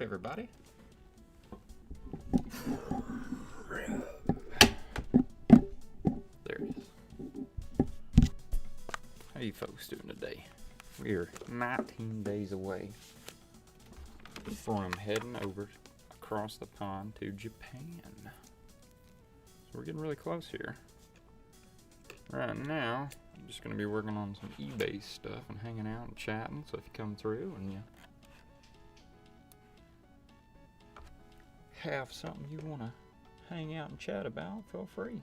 everybody. There it is. How you folks doing today? We're 19 days away from heading over across the pond to Japan. So we're getting really close here. Right now, I'm just going to be working on some eBay stuff and hanging out and chatting. So if you come through and you have something you want to hang out and chat about, feel free.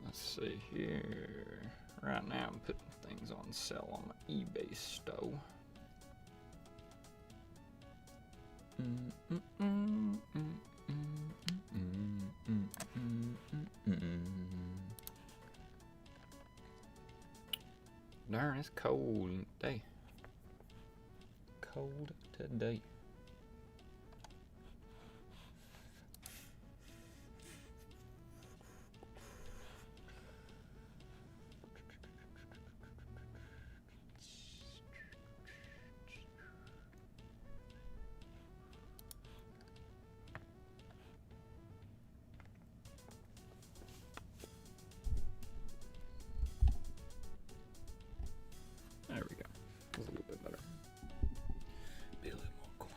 Let's see here. Right now I'm putting things on sale on my eBay store. Darn, it's cold today. Cold today. There we go. That's a little bit better. Be a little more quiet.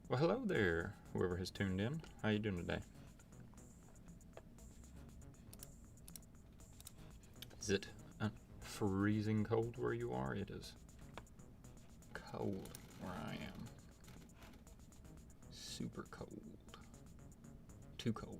Well, hello there, whoever has tuned in. How you doing today? Is it freezing cold where you are? It is cold where I am. Super cold. Too cold.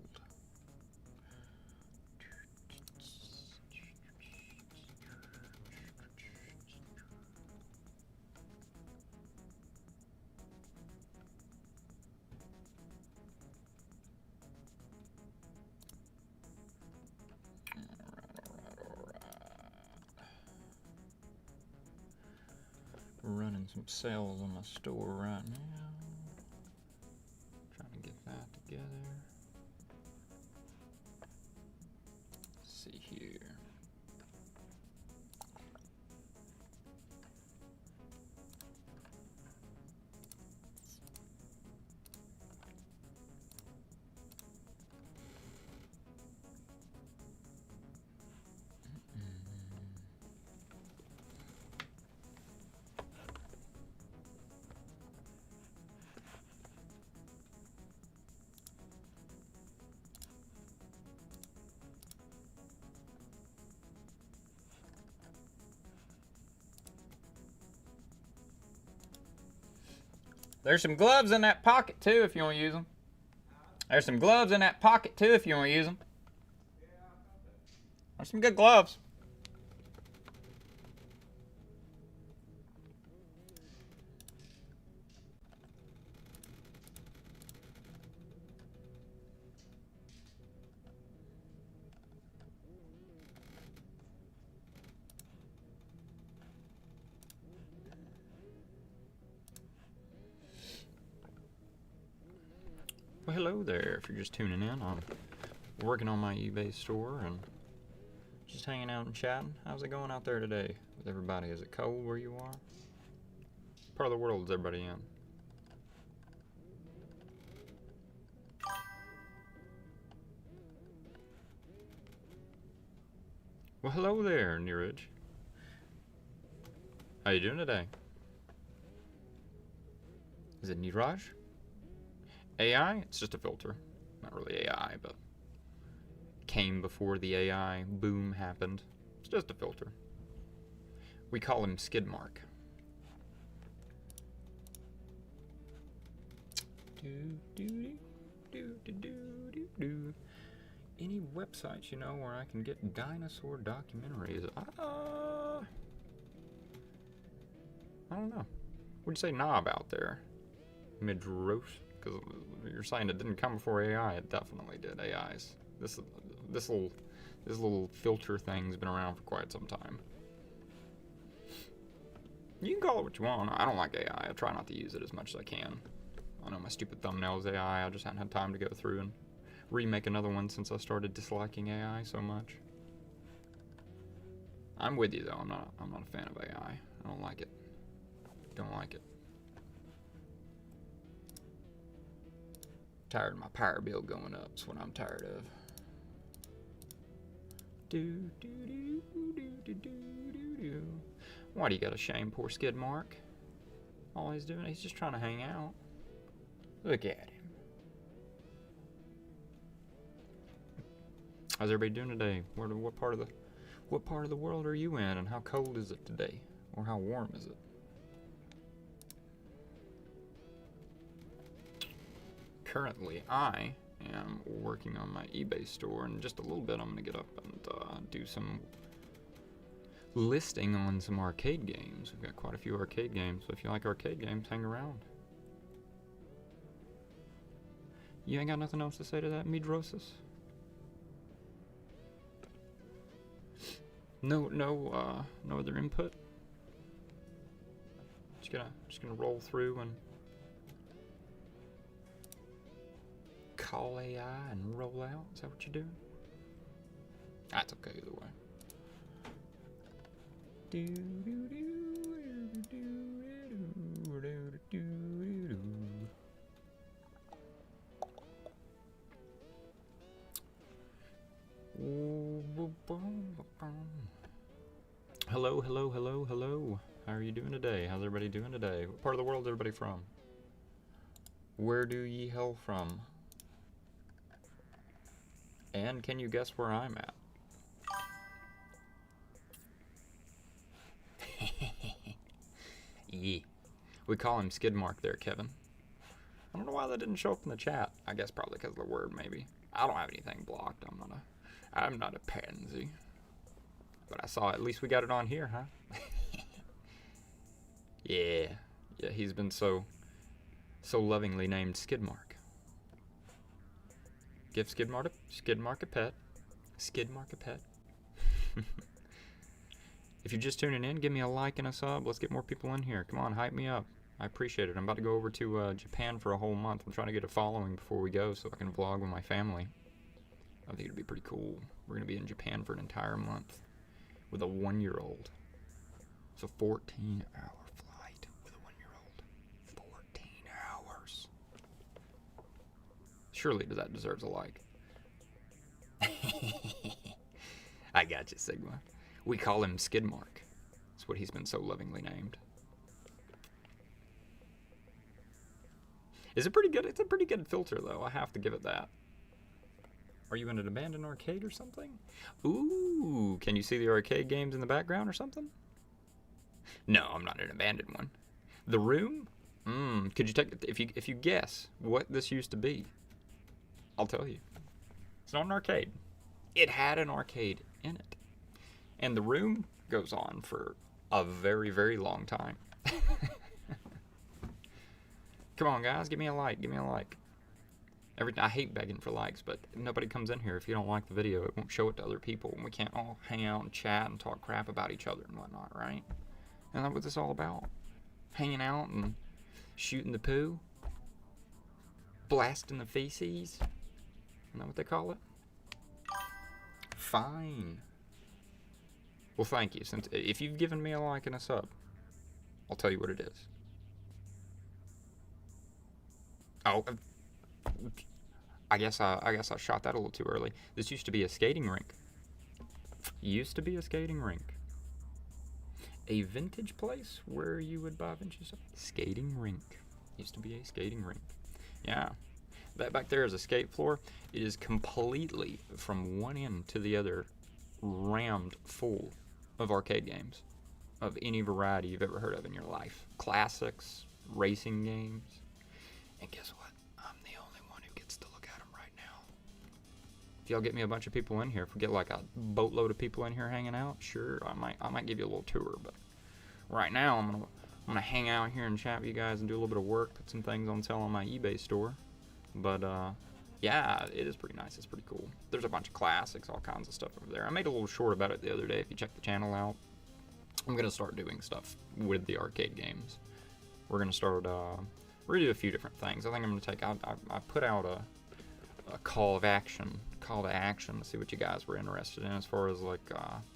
Running some sales on my store right now. Trying to get that together. Let's see here. There's some gloves in that pocket too if you want to use them. There's some gloves in that pocket too if you want to use them. There's some good gloves. Well, hello there, if you're just tuning in. I'm working on my eBay store and just hanging out and chatting. How's it going out there today with everybody? Is it cold where you are? What part of the world is everybody in? Well, hello there, Neeraj. How you doing today? Is it Neeraj? AI? It's just a filter. No. not really AI, but came before the AI boom happened. It's just a filter. We call him Skidmark. Any websites, you know, where I can get dinosaur documentaries? I don't know. What'd you say knob out there? Midrosh? Because you're saying it didn't come before AI. It definitely did. AIs. This little filter thing's been around for quite some time. You can call it what you want. I don't like AI. I try not to use it as much as I can. I know my stupid thumbnail is AI. I just haven't had time to go through and remake another one since I started disliking AI so much. I'm with you though. I'm not a fan of AI. I don't like it. Don't like it. Tired of my power bill going up. That's what I'm tired of. Why do you gotta shame poor Skidmark? All he's doing, he's just trying to hang out. Look at him. How's everybody doing today? What part of the world are you in, and how cold is it today, or how warm is it? Currently, I am working on my eBay store. In just a little bit, I'm gonna get up and do some listing on some arcade games. We've got quite a few arcade games, so if you like arcade games, hang around. You ain't got nothing else to say to that, Midrosis? No other input? Just gonna roll through and call AI and roll out? Is that what you're doing? That's okay either way. Hello. How are you doing today? How's everybody doing today? What part of the world is everybody from? Where do ye hail from? And can you guess where I'm at? Yeah. We call him Skidmark there, Kevin. I don't know why that didn't show up in the chat. I guess probably because of the word, maybe. I don't have anything blocked. I'm not a pansy. But I saw at least we got it on here, huh? Yeah, he's been so lovingly named Skidmark. Give Skidmark a pet. Skidmark a pet. If you're just tuning in, give me a like and a sub. Let's get more people in here. Come on, hype me up. I appreciate it. I'm about to go over to Japan for a whole month. I'm trying to get a following before we go so I can vlog with my family. I think it'd be pretty cool. We're going to be in Japan for an entire month with a 1-year-old. It's a 14-hour flight with a 1-year-old. 14 hours. Surely that deserves a like. I got you, Sigma. We call him Skidmark. That's what he's been so lovingly named. It's a pretty good filter, though. I have to give it that. Are you in an abandoned arcade or something? Ooh, can you see the arcade games in the background or something? No, I'm not in an abandoned one. The room? Could you take if you guess what this used to be? I'll tell you. It's not an arcade. It had an arcade in it. And the room goes on for a very, very long time. Come on, guys, give me a like. Give me a like. I hate begging for likes, but nobody comes in here if you don't like the video. It won't show it to other people, and we can't all hang out and chat and talk crap about each other and whatnot, right? And that's what this is all about. Hanging out and shooting the poo. Blasting the feces. Isn't that what they call it? Fine. Well, thank you. Since if you've given me a like and a sub, I'll tell you what it is. Oh, I guess I shot that a little too early. This used to be a skating rink. Used to be a skating rink. A vintage place where you would buy vintage stuff. Skating rink. Used to be a skating rink. Yeah. That back there is a skate floor. It is completely, from one end to the other, rammed full of arcade games of any variety you've ever heard of in your life. Classics, racing games. And guess what? I'm the only one who gets to look at them right now. If y'all get me a bunch of people in here, if we get like a boatload of people in here hanging out, sure, I might give you a little tour. But right now, I'm gonna hang out here and chat with you guys and do a little bit of work, put some things on sale on my eBay store. But yeah, it is pretty nice. It's pretty cool. There's a bunch of classics, all kinds of stuff over there. I made a little short about it the other day. If you check the channel out, I'm gonna start doing stuff with the arcade games. We're gonna start. We're gonna do a few different things. I think I'm gonna take out. I put out a call to action to see what you guys were interested in as far as like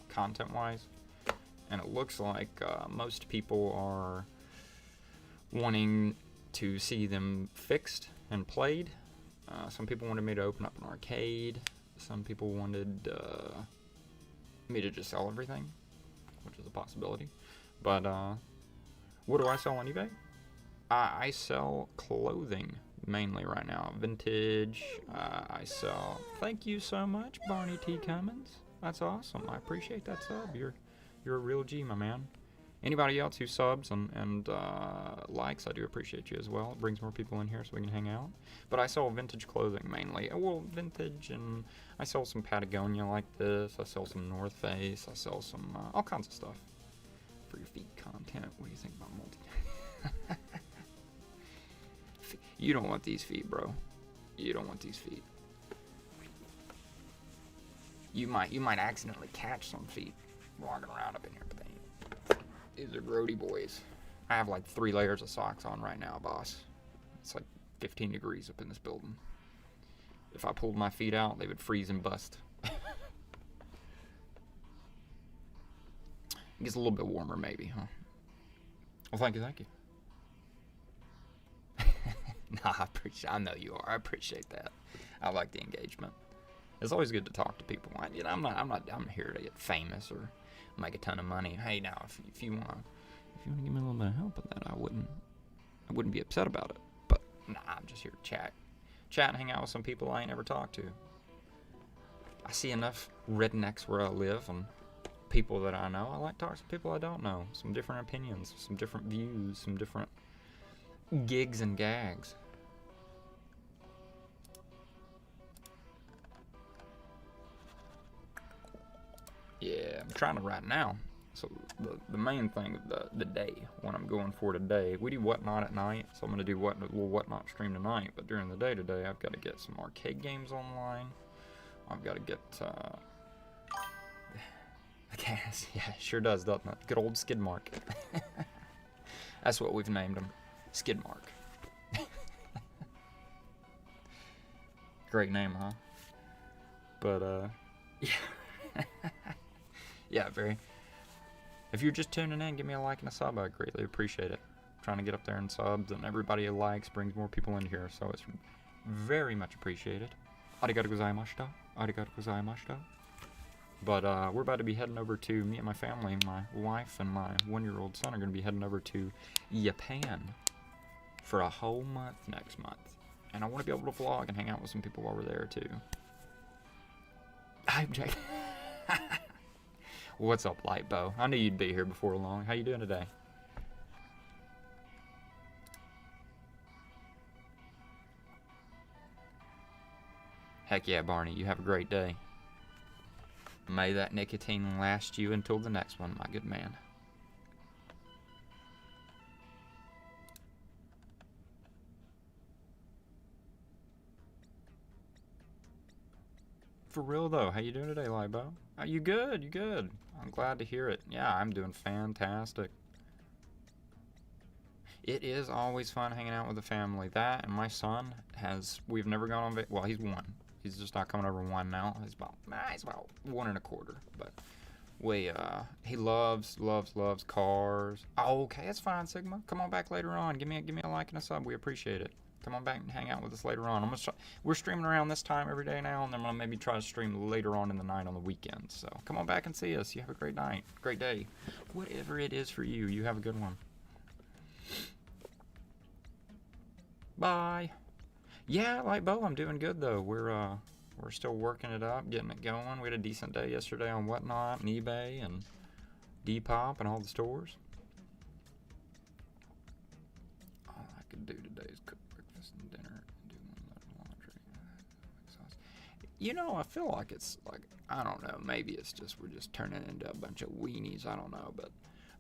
content-wise. And it looks like most people are wanting to see them fixed and played. Some people wanted me to open up an arcade. Some people wanted me to just sell everything, which is a possibility. But what do I sell on eBay? I sell clothing mainly right now. Vintage. I sell. Thank you so much, Barney T. Cummins. That's awesome. I appreciate that sub. You're a real G, my man. Anybody else who subs and likes, I do appreciate you as well. It brings more people in here so we can hang out. But I sell vintage clothing mainly. Well, vintage, and I sell some Patagonia like this. I sell some North Face. I sell some all kinds of stuff for your feed content. What do you think about multi? You don't want these feet, bro. You don't want these feet. You might accidentally catch some feet walking around up in here, but they ain't. These are grody boys. I have like 3 layers of socks on right now, boss. It's like 15 degrees up in this building. If I pulled my feet out, they would freeze and bust. It gets a little bit warmer maybe, huh? Well, thank you. Nah, I know you are. I appreciate that. I like the engagement. It's always good to talk to people. I'm not here to get famous or make a ton of money. Hey, now if you want to give me a little bit of help with that, I wouldn't be upset about it. But nah, I'm just here to chat and hang out with some people I ain't ever talked to. I see enough rednecks where I live and people that I know. I like talking to people I don't know. Some different opinions, some different views, some different gigs and gags. Yeah, I'm trying to write now. So the main thing, the day, what I'm going for today, we do Whatnot at night, so I'm going to do a little Whatnot stream tonight, but during the day today, I've got to get some arcade games online. I've got to get, the gas, yeah, it sure does, doesn't it? Good old Skidmark. That's what we've named him, Skidmark. Great name, huh? But, yeah. Yeah, very. If you're just tuning in, give me a like and a sub. I greatly appreciate it. I'm trying to get up there in subs, and everybody who likes brings more people in here, so it's very much appreciated. Arigato gozaimashita. Arigato gozaimashita. But we're about to be heading over to, me and my family, my wife and my 1-year-old son are going to be heading over to Japan for a whole month next month. And I want to be able to vlog and hang out with some people while we're there, too. I'm Jake. What's up, Lightbow? I knew you'd be here before long. How you doing today? Heck yeah, Barney. You have a great day. May that nicotine last you until the next one, my good man. For real though, how you doing today, Libo? You good? You good? I'm glad to hear it. Yeah, I'm doing fantastic. It is always fun hanging out with the family. That and my son we've never gone on well, he's 1. He's just not coming over 1 now. He's about 1 1/4. But he loves cars. Oh, okay, that's fine, Sigma. Come on back later on. Give me a like and a sub. We appreciate it. Come on back and hang out with us later on. We're streaming around this time every day now, and then I'm gonna maybe try to stream later on in the night on the weekends. So come on back and see us. You have a great night, great day, whatever it is for you. You have a good one. Bye. Yeah, like Bo, I'm doing good though. We're still working it up, getting it going. We had a decent day yesterday on Whatnot and eBay and Depop and all the stores. All I could do today is cook breakfast and dinner and do one load of laundry. You know, I feel like it's like, I don't know, maybe it's just we're just turning into a bunch of weenies. I don't know, but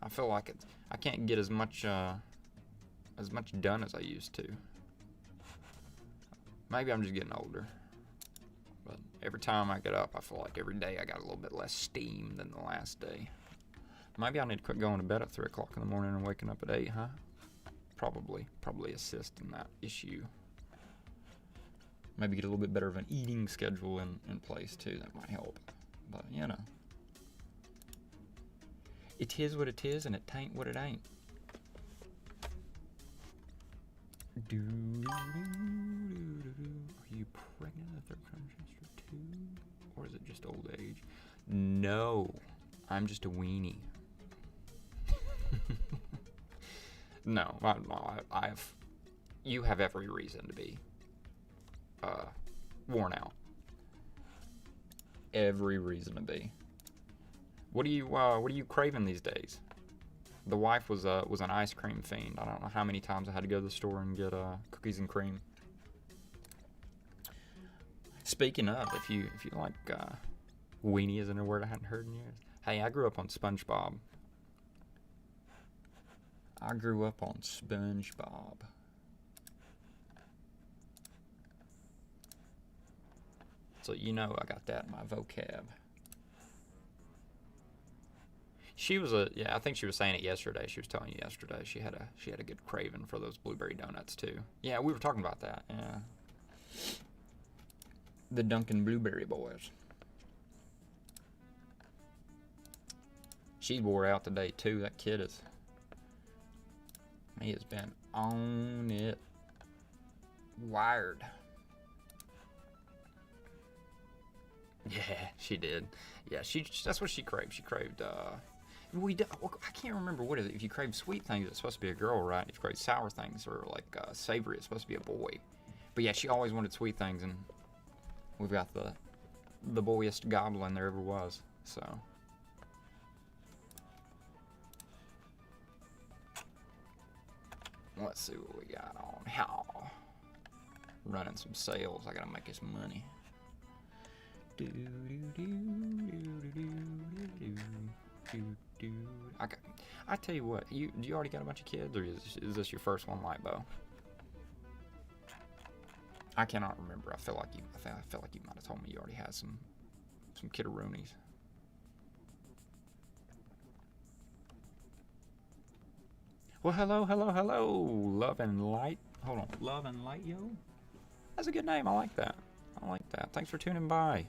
I feel like I can't get as much done as I used to. Maybe I'm just getting older. But every time I get up, I feel like every day I got a little bit less steam than the last day. Maybe I need to quit going to bed at 3 o'clock in the morning and waking up at 8, huh? Probably assist in that issue. Maybe get a little bit better of an eating schedule in place too. That might help. But, you know. It is what it is and it tain't what it ain't. Are you pregnant a third trimester too? Or is it just old age? No. I'm just a weenie. No, you have every reason to be worn out. Every reason to be. What are you craving these days? The wife was an ice cream fiend. I don't know how many times I had to go to the store and get cookies and cream. Speaking of, if you like weenie isn't a word I hadn't heard in years. Hey, I grew up on SpongeBob. So you know I got that in my vocab. She was I think she was saying it yesterday. She was telling you yesterday she had a good craving for those blueberry donuts too. Yeah, we were talking about that. Yeah. The Dunkin' Blueberry Boys. She wore out today too. That kid he has been on it. Wired. Yeah, she did. Yeah, that's what she craved. She craved I can't remember what is it. If you crave sweet things, it's supposed to be a girl, right? If you crave sour things or like savory, it's supposed to be a boy. But yeah, she always wanted sweet things, and we've got the boyiest goblin there ever was. So let's see what we got on. How running some sales. I gotta make us money. I tell you what, do you already got a bunch of kids, or is this your first one, Lightbow? I cannot remember. I feel like you might have told me you already had some kidderoonies. Well, hello, Love and Light. Hold on, Love and Light, yo. That's a good name. I like that. Thanks for tuning by.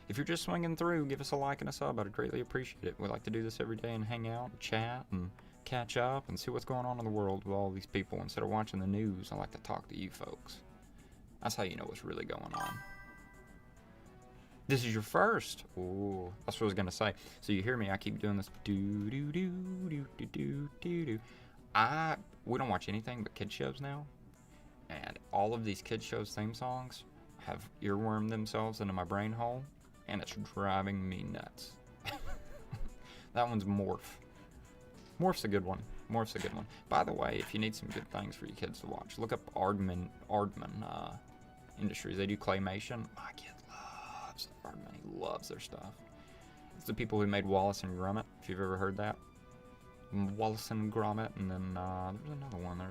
If you're just swinging through, give us a like and a sub. I'd greatly appreciate it. We like to do this every day and hang out, and chat, and catch up, and see what's going on in the world with all these people. Instead of watching the news, I like to talk to you folks. That's how you know what's really going on. This is your first. Ooh, that's what I was gonna say. So you hear me? I keep doing this. Do do do do do do do do. We don't watch anything but kid shows now, and all of these kid shows theme songs have earwormed themselves into my brain hole, and it's driving me nuts. That one's Morph. Morph's a good one. By the way, if you need some good things for your kids to watch, look up Aardman Industries. They do claymation. My kid loves Aardman. He loves their stuff. It's the people who made Wallace and Gromit, if you've ever heard that. Wallace and Gromit, and then there's another one.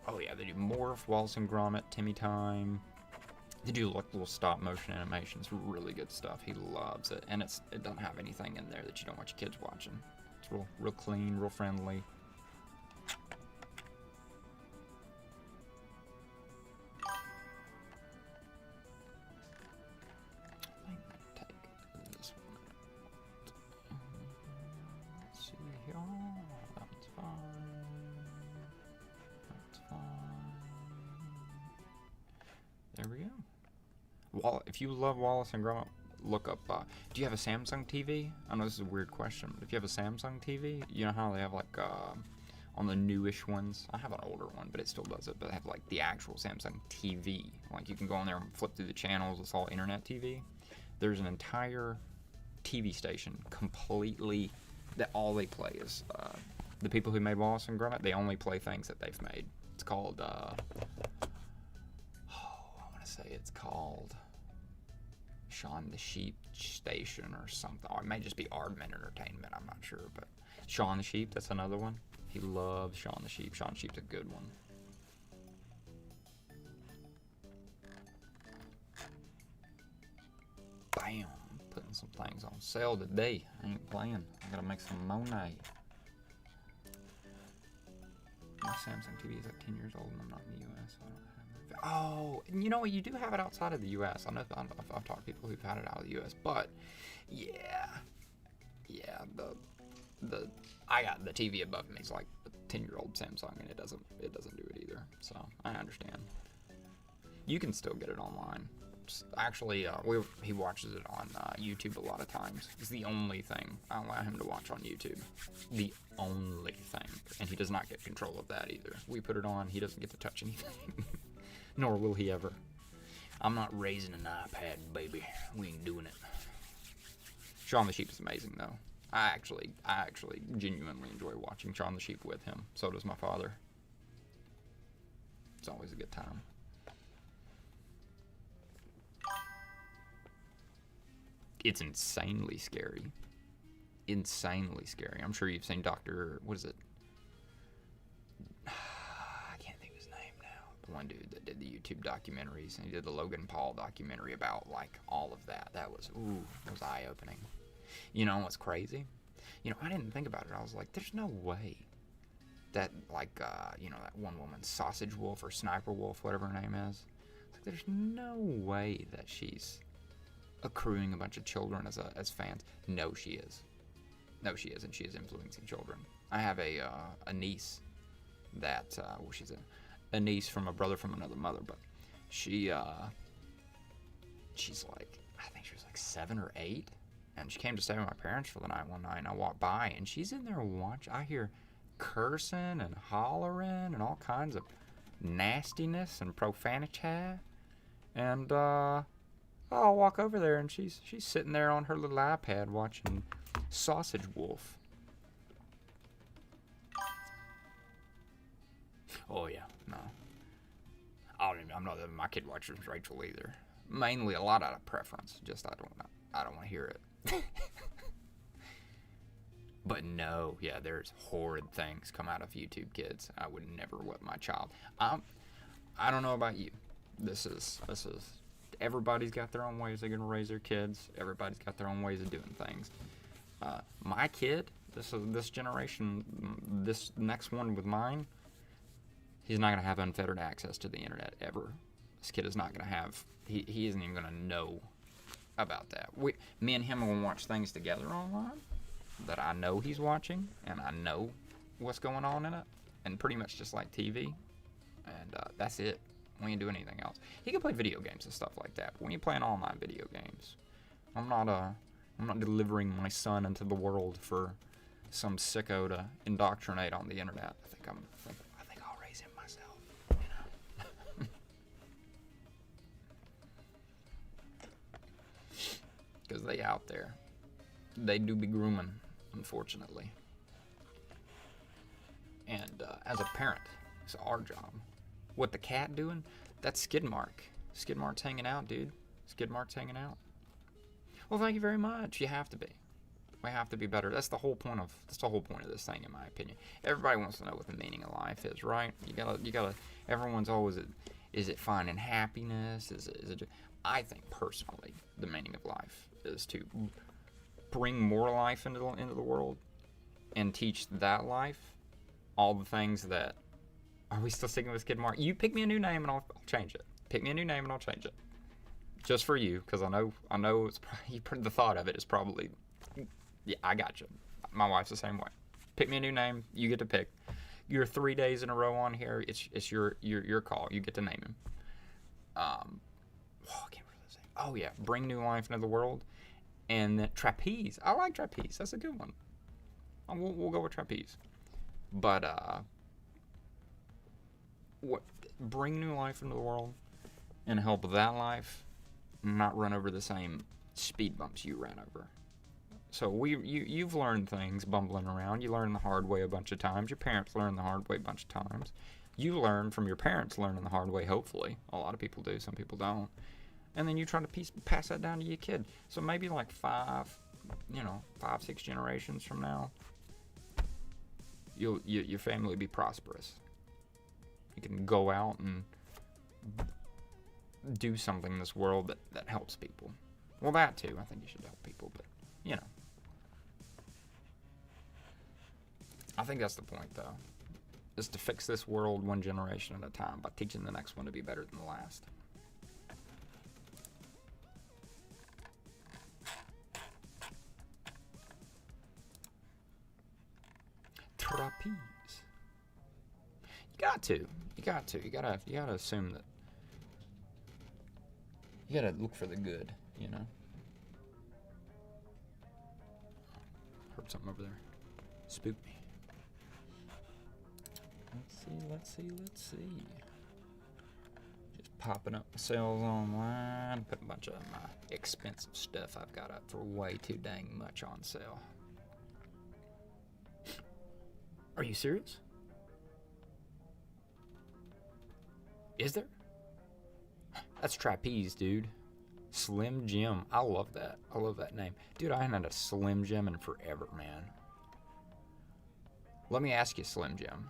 Oh yeah, they do Morph, Wallace and Gromit, Timmy Time. They do like little stop motion animations, really good stuff. He loves it, and it doesn't have anything in there that you don't want your kids watching. It's real clean, real friendly. There we go. If you love Wallace and Gromit, look up. Do you have a Samsung TV? I know this is a weird question, but if you have a Samsung TV, you know how they have like on the newish ones. I have an older one, but it still does it. But I have like the actual Samsung TV. Like you can go on there and flip through the channels. It's all internet TV. There's an entire TV station completely that all they play is the people who made Wallace and Gromit. They only play things that they've made. It's called I want to say it's called Shaun the Sheep Station or something. Or it may just be Aardman Entertainment. I'm not sure, but Shaun the Sheep, that's another one. He loves Shaun the Sheep. Shaun the Sheep's a good one. Bam. Putting some things on sale today. I ain't playing. I gotta make some money. My Samsung TV is like 10 years old and I'm not in the US, so I don't have it. Oh, and you know what? You do have it outside of the US. I know I've talked to people who've had it out of the US, but yeah, I got the TV above me. It's like a 10-year-old Samsung, and it doesn't do it either. So I understand. You can still get it online. Actually, he watches it on YouTube a lot of times. It's the only thing I allow him to watch on YouTube. The only thing. And he does not get control of that either. We put it on, he doesn't get to touch anything. Nor will he ever. I'm not raising an iPad, baby. We ain't doing it. Shaun the Sheep is amazing, though. I actually genuinely enjoy watching Shaun the Sheep with him. So does my father. It's always a good time. It's insanely scary. Insanely scary. I'm sure you've seen what is it? I can't think of his name now. The one dude that did the YouTube documentaries, and he did the Logan Paul documentary about like all of that. That was eye-opening. You know what's crazy? You know, I didn't think about it. I was like, there's no way that like that one woman, Sausage Wolf or Sniper Wolf, whatever her name is. It's like, there's no way that she's accruing a bunch of children as fans. No, she is. No, she is, and she is influencing children. I have a niece that she's a niece from a brother from another mother, but she's like, I think she was like 7 or 8, and she came to stay with my parents for the night one night, and I walked by, and she's in there I hear cursing and hollering and all kinds of nastiness and profanity, and I'll walk over there, and she's sitting there on her little iPad watching Sausage Wolf. Oh yeah, no. I'm not my kid watches Rachel either. Mainly a lot out of preference. Just I don't want to hear it. But no, yeah, there's horrid things come out of YouTube Kids. I would never let my child. I don't know about you. This is. Everybody's got their own ways they're gonna raise their kids. Everybody's got their own ways of doing things. My kid, this generation, this next one with mine, he's not gonna have unfettered access to the internet ever. This kid is not gonna have. He isn't even gonna know about that. Me and him are gonna watch things together online that I know he's watching, and I know what's going on in it, and pretty much just like TV, and that's it. We ain't doing anything else. He can play video games and stuff like that, but when you're playing online video games, I'm not delivering my son into the world for some sicko to indoctrinate on the internet. I think I'll raise him myself, you know. Because they out there, they do be grooming, unfortunately. And as a parent, it's our job. What the cat doing? That's Skidmark. Skidmark's hanging out, dude. Skidmark's hanging out. Well, thank you very much. You have to be. We have to be better. That's the whole point of this thing, in my opinion. Everybody wants to know what the meaning of life is, right? You gotta. Everyone's always, is it finding happiness? Is it? I think personally, the meaning of life is to bring more life into the world, and teach that life all the things that. Are we still sticking with Skidmark? You pick me a new name and I'll change it. Pick me a new name and I'll change it. Just for you, because I know it's probably, the thought of it is probably, yeah, I got you. My wife's the same way. Pick me a new name. You get to pick. You're 3 days in a row on here. It's your call. You get to name him. I can't remember the name. Oh yeah, bring new life into the world, and then trapeze. I like trapeze. That's a good one. We'll go with trapeze. But bring new life into the world and help that life not run over the same speed bumps you ran over. So you've learned things bumbling around. You learned the hard way a bunch of times. Your parents learned the hard way a bunch of times. You learn from your parents learning the hard way, hopefully. A lot of people do, some people don't. And then you try to pass that down to your kid. So maybe like 5, 6 generations from now, your family will be prosperous. You can go out and do something in this world that helps people. Well, that too. I think you should help people, but, I think that's the point, though, is to fix this world one generation at a time by teaching the next one to be better than the last. Trapeze. You gotta assume that. You gotta look for the good, Heard something over there. Spooked me. Let's see. Just popping up sales online, putting a bunch of my expensive stuff I've got up for way too dang much on sale. Are you serious? Is there? That's Trapeze, dude. Slim Jim. I love that. I love that name. Dude, I haven't had a Slim Jim in forever, man. Let me ask you, Slim Jim.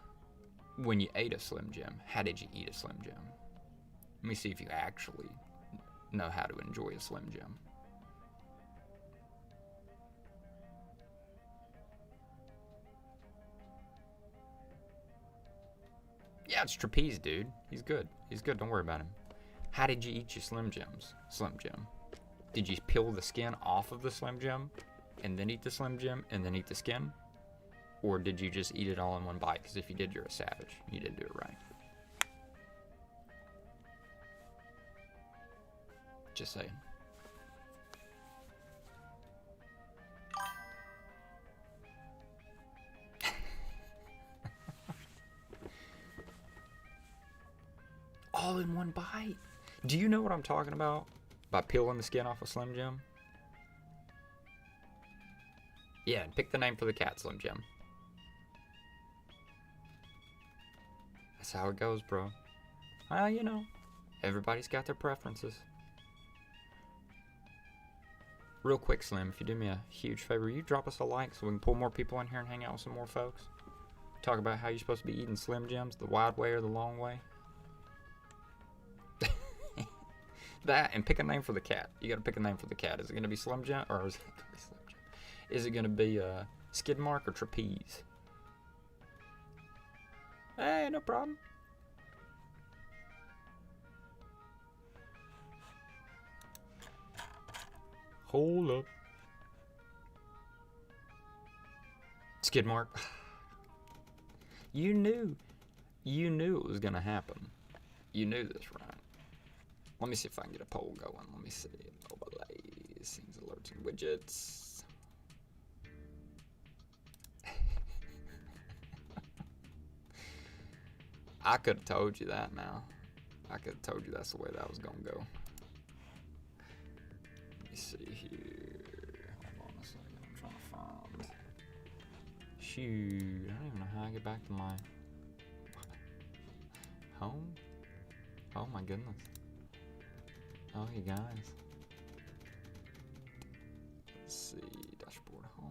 When you ate a Slim Jim, how did you eat a Slim Jim? Let me see if you actually know how to enjoy a Slim Jim. Yeah, it's Trapeze, dude. He's good. Don't worry about him. How did you eat your Slim Jims, Slim Jim? Did you peel the skin off of the Slim Jim and then eat the Slim Jim and then eat the skin? Or did you just eat it all in one bite? Because if you did, you're a savage. You didn't do it right. Just saying. All in one bite. Do you know what I'm talking about? By peeling the skin off a Slim Jim? Yeah, and pick the name for the cat, Slim Jim. That's how it goes, bro. Well, everybody's got their preferences. Real quick, Slim, if you do me a huge favor, you drop us a like so we can pull more people in here and hang out with some more folks. Talk about how you're supposed to be eating Slim Jims, the wide way or the long way. That, and pick a name for the cat. You gotta pick a name for the cat. Is it gonna be Slim Jim, or is it gonna be Slim Jim? Is it gonna be Skid Mark or Trapeze? Hey, no problem. Hold up. Skid Mark. You knew it was gonna happen. You knew this, right? Let me see if I can get a poll going. Let me see. Overlays, scenes, alerts, and widgets. I could have told you that now. I could have told you that's the way that was going to go. Let me see here. Hold on a second. I'm trying to find. Shoot. I don't even know how I get back to my home. Oh my goodness. Oh, you guys. Let's see. Dashboard home.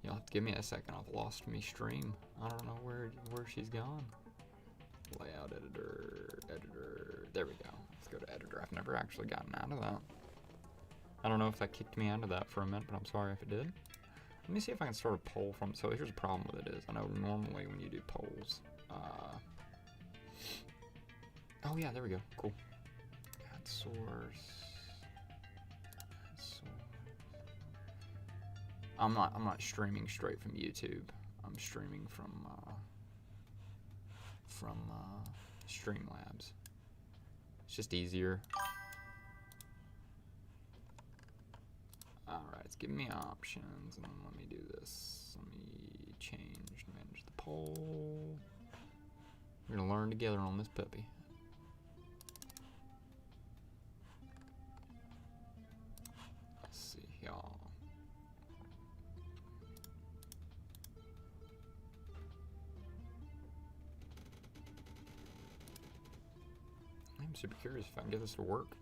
You'll have to give me a second. I've lost me stream. I don't know where she's gone. Layout editor. There we go. Let's go to editor. I've never actually gotten out of that. I don't know if that kicked me out of that for a minute, but I'm sorry if it did. Let me see if I can start a poll from. So here's the problem with it is I know normally when you do polls. Oh yeah, there we go. Cool. Add source. I'm not streaming straight from YouTube. I'm streaming from Streamlabs. It's just easier. All right, it's give me options, and then let me do this. Let me change, manage the poll. We're gonna learn together on this puppy. Let's see, y'all. I'm super curious if I can get this to work.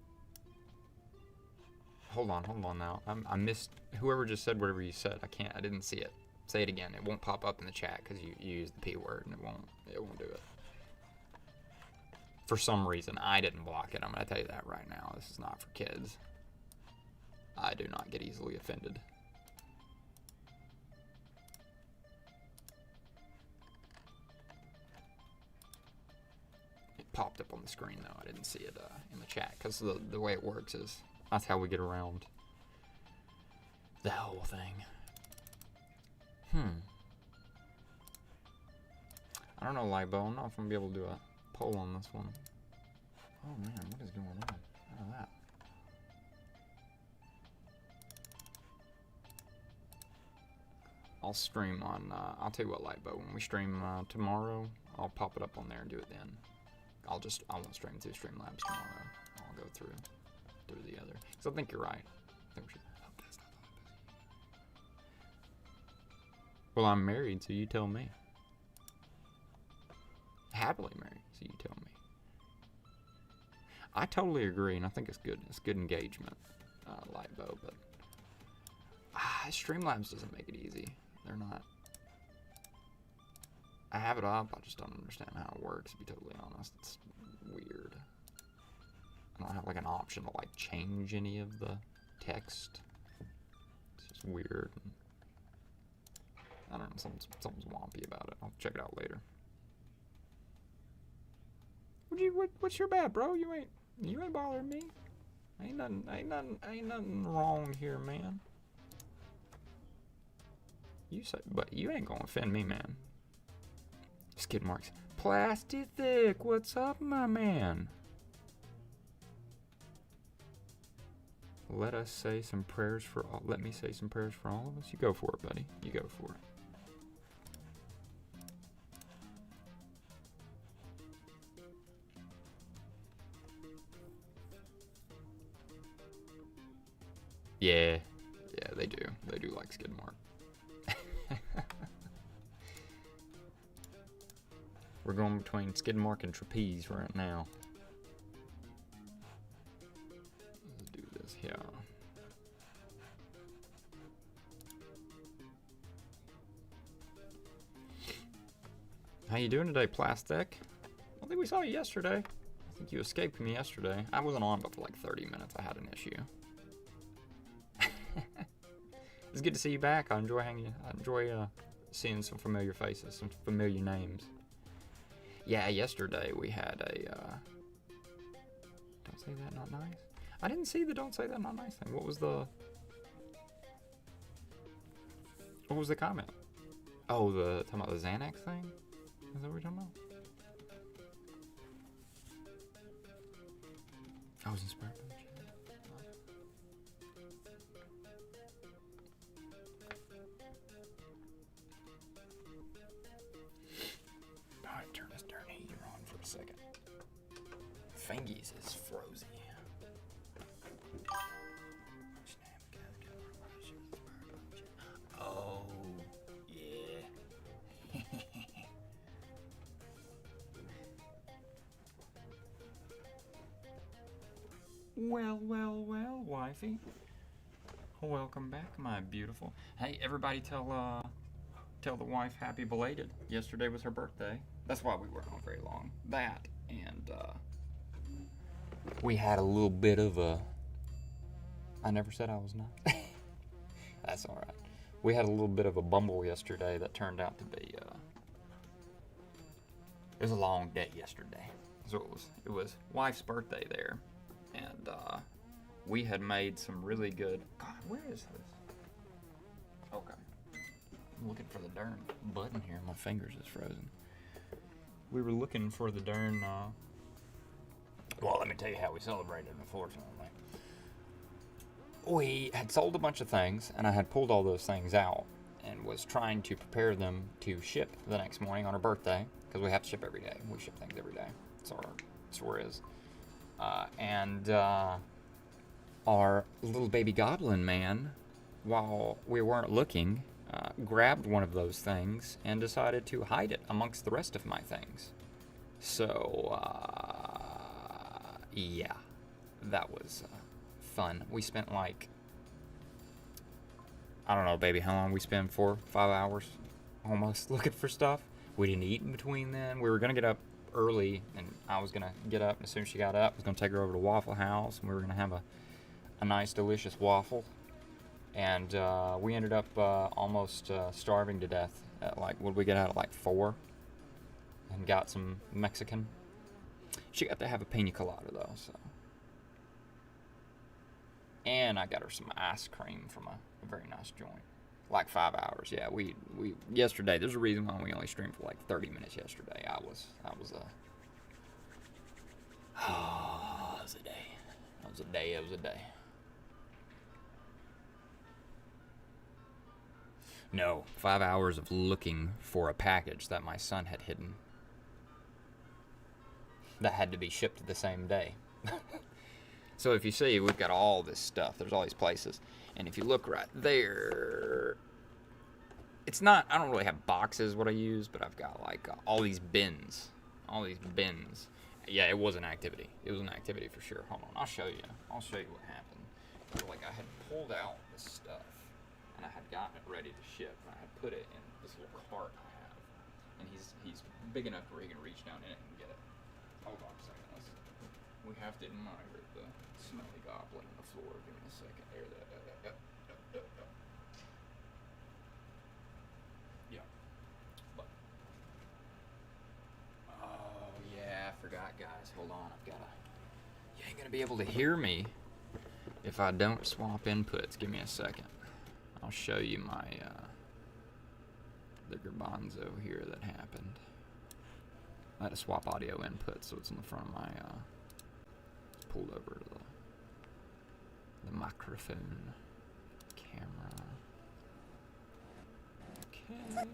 Hold on now. I missed whoever just said whatever you said. I didn't see it. Say it again. It won't pop up in the chat because you used the P word, and it won't do it. For some reason, I didn't block it. I'm gonna tell you that right now. This is not for kids. I do not get easily offended. It popped up on the screen though. I didn't see it in the chat because the way it works is that's how we get around the whole thing. I don't know, Libo. I don't know if I'm gonna be able to do a poll on this one. Oh man, what is going on? Look at that. I'll stream on, I'll tell you what, Libo, when we stream tomorrow, I'll pop it up on there and do it then. I won't stream through Streamlabs tomorrow. I'll go through the other. So I think you're right. I think we should. Oh, that's not well, I'm married, so you tell me. Happily married, so you tell me. I totally agree, and I think it's good. It's good engagement, Lightbow, but Streamlabs doesn't make it easy. They're not. I have it up. I just don't understand how it works. To be totally honest, it's weird. I don't have like an option to like change any of the text. It's just weird. I don't know. Something's wompy about it. I'll check it out later. What's your bad, bro? You ain't bothering me. Ain't nothing wrong here, man. You say, but you ain't gonna offend me, man. Skid marks. Plastic thick. What's up, my man? Let me say some prayers for all of us. You go for it, buddy. You go for it. Yeah, they do. They do like skid mark. We're going between skid mark and trapeze right now. Let's do this here. How you doing today, Plastic? I think we saw you yesterday. I think you escaped me yesterday. I wasn't on but for like 30 minutes. I had an issue. It's good to see you back. I enjoy seeing some familiar faces, some familiar names. Yeah, yesterday we had a don't say that not nice. I didn't see the don't say that not nice thing. What was the comment? Oh, talking about the Xanax thing? Is that what we're talking about? I was inspired by that. Alright, turn this darn heater on for a second. Fingies is frozen. Oh, yeah. Well, wifey. Welcome back, my beautiful. Hey, everybody tell the wife happy belated. Yesterday was her birthday. That's why we weren't on very long. That, and we had a little bit of a... I never said I was not. That's alright. We had a little bit of a bumble yesterday that turned out to be... it was a long day yesterday. So it was wife's birthday there. And we had made some really good... God, where is this? Okay. I'm looking for the darn button here. My fingers is frozen. We were looking for the darn... well, let me tell you how we celebrated, unfortunately. we had sold a bunch of things, and I had pulled all those things out and was trying to prepare them to ship the next morning on her birthday, because we have to ship every day. We ship things every day. It's our store is. And our little baby goblin man, while we weren't looking, grabbed one of those things and decided to hide it amongst the rest of my things. So, yeah, that was fun. We spent like, I don't know, baby, how long we spent? 4, 5 hours almost looking for stuff. We didn't eat in between then. We were going to get up early, and I was going to get up, and as soon as she got up, I was going to take her over to Waffle House, and we were going to have a nice, delicious waffle. And we ended up almost starving to death at like, what did we get out at like 4? And got some Mexican. She got to have a pina colada though, so. And I got her some ice cream from a very nice joint. Like 5 hours, yeah. We yesterday. There's a reason why we only streamed for like 30 minutes yesterday. It was a day. It was a day. No, 5 hours of looking for a package that my son had hidden. That had to be shipped the same day. So if you see, we've got all this stuff. There's all these places. And if you look right there, it's not, I don't really have boxes what I use, but I've got like all these bins. Yeah, it was an activity. It was an activity for sure. Hold on, I'll show you what happened. Like I had pulled out this stuff, and I had gotten it ready to ship, and I had put it in this little cart I have. And he's big enough where he can reach down in it and get it. Hold on a second. We have to admire the smelly goblin on the floor. Give me a second. There, yeah. But, oh yeah, I forgot, guys. Hold on, you ain't gonna be able to hear me if I don't swap inputs. Give me a second. I'll show you my the garbanzo here that happened. I had to swap audio input, so it's in the front of my pulled over to the microphone camera. Okay.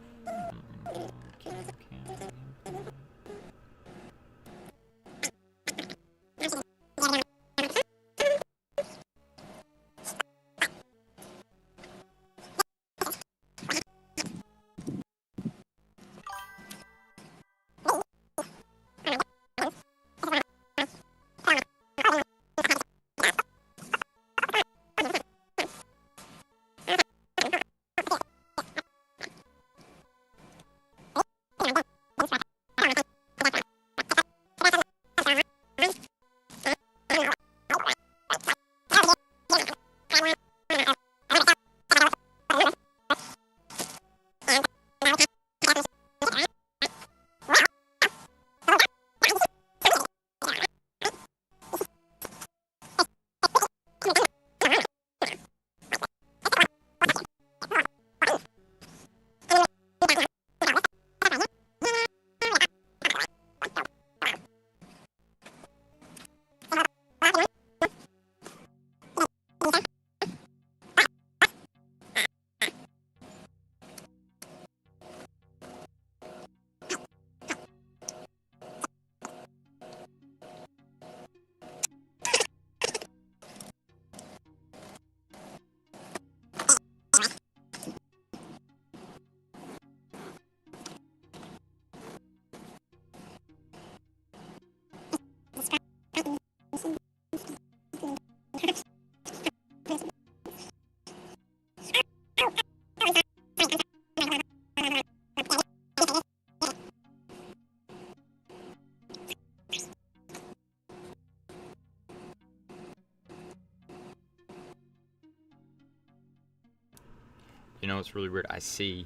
You know, it's really weird. I see,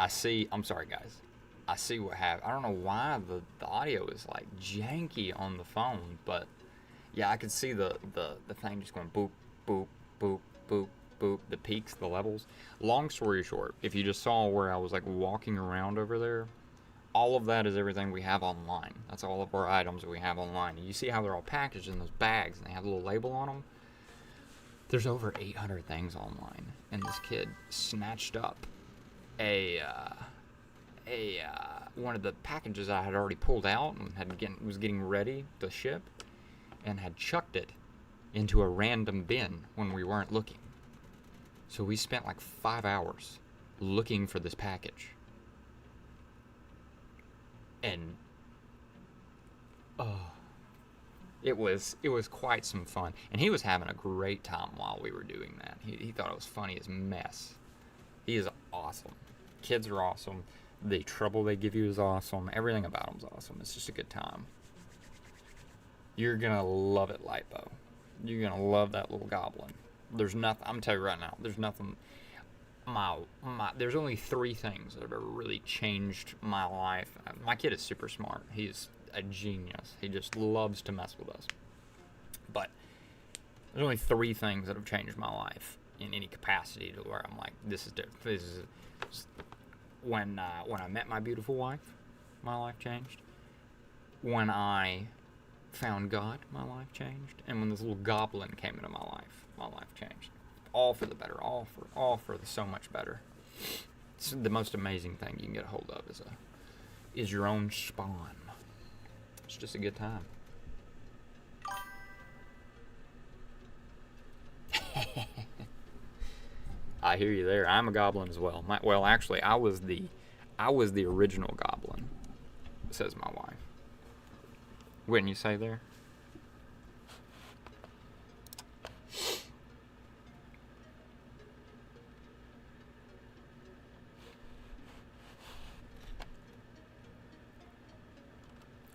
I'm sorry, guys. I see what happened. I don't know why the audio is like janky on the phone, but yeah, I could see the thing just going boop, boop, boop, boop, boop, the peaks, the levels. Long story short, if you just saw where I was like walking around over there, all of that is everything we have online. That's all of our items that we have online. And you see how they're all packaged in those bags and they have a little label on them? There's over 800 things online, and this kid snatched up one of the packages I had already pulled out and was getting ready to ship, and had chucked it into a random bin when we weren't looking. So we spent like 5 hours looking for this package. And it was quite some fun. And he was having a great time while we were doing that. He thought it was funny as mess. He is awesome. Kids are awesome. The trouble they give you is awesome. Everything about them is awesome. It's just a good time. You're going to love it, Lipo. You're going to love that little goblin. There's nothing, I'm telling you right now, there's nothing, there's only 3 things that have ever really changed my life. My kid is super smart. He's a genius. He just loves to mess with us. But there's only 3 things that have changed my life in any capacity to where I'm like, this is different. This is when I met my beautiful wife, my life changed. When I found God, my life changed. And when this little goblin came into my life changed. All for the better. All for the so much better. It's the most amazing thing you can get a hold of is your own spawn. It's just a good time. I hear you there. I'm a goblin as well. Well, actually, I was the original goblin, says my wife. Wouldn't you say there?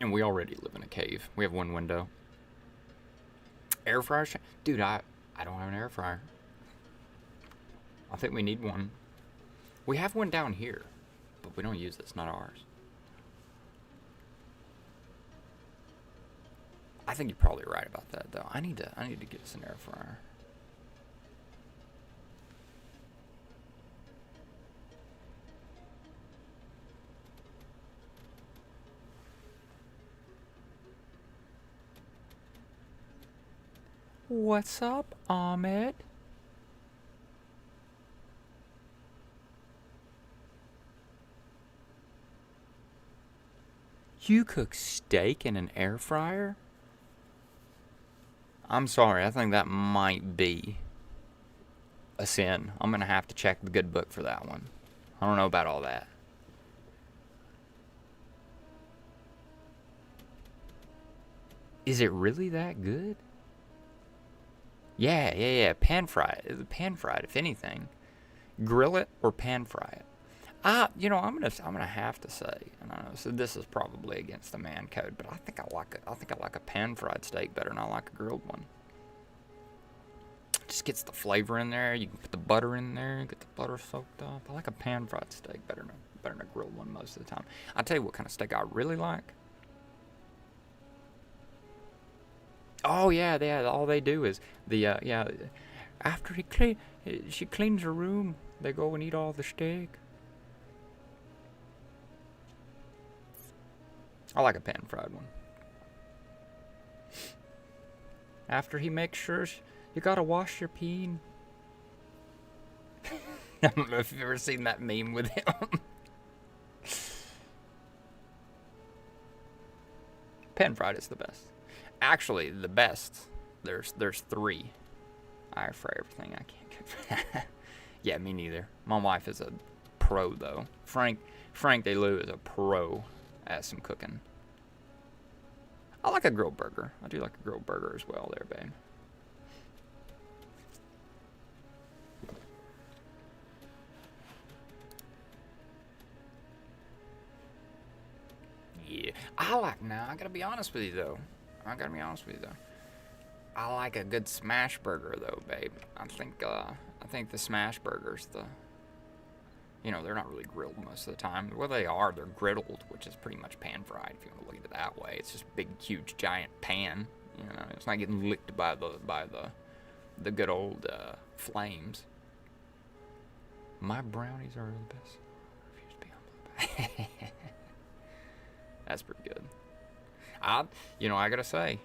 And we already live in a cave. We have 1 window. Air fryer? Dude, I don't have an air fryer. I think we need one. We have one down here, but we don't use it. It's not ours. I think you're probably right about that, though. I need to get us an air fryer. What's up, Ahmed? You cook steak in an air fryer? I'm sorry, I think that might be a sin. I'm going to have to check the good book for that one. I don't know about all that. Is it really that good? Yeah. Pan fry it. Pan fried, if anything. Grill it or pan fry it. I'm gonna have to say, and I know so this is probably against the man code, but I think I like a pan fried steak better than I like a grilled one. Just gets the flavor in there. You can put the butter in there, get the butter soaked up. I like a pan fried steak better than a grilled one most of the time. I'll tell you what kind of steak I really like. Oh yeah. All they do is after she cleans her room, they go and eat all the steak. I like a pan fried one. After he makes sure you gotta wash your peen. I don't know if you've ever seen that meme with him. Pan fried is the best. Actually, the best. There's 3. I fry everything. I can't cook. Yeah, me neither. My wife is a pro though. Frank DeLu is a pro at some cooking. I like a grilled burger. I do like a grilled burger as well there, babe. Yeah. I gotta be honest with you though. I like a good smash burger though, babe. I think the smash burgers, they're not really grilled most of the time. Well, they're griddled, which is pretty much pan fried if you want to look at it that way. It's just a big, huge, giant pan. It's not getting licked by the good old flames. My brownies are the best. I refuse to be humble. That's pretty good. I gotta say,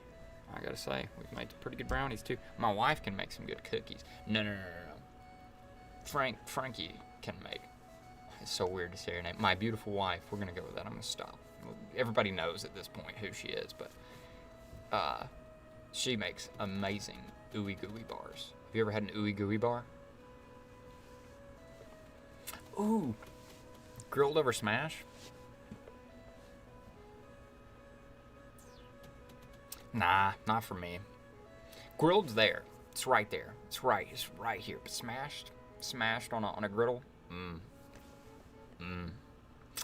I gotta say, we've made some pretty good brownies too. My wife can make some good cookies. No. Frankie can make. It's so weird to say her name. My beautiful wife. We're gonna go with that. I'm gonna stop. Everybody knows at this point who she is, but she makes amazing ooey gooey bars. Have you ever had an ooey gooey bar? Ooh, grilled over smash. Nah, not for me. Grilled's there. It's right there. It's right here. But smashed on a griddle.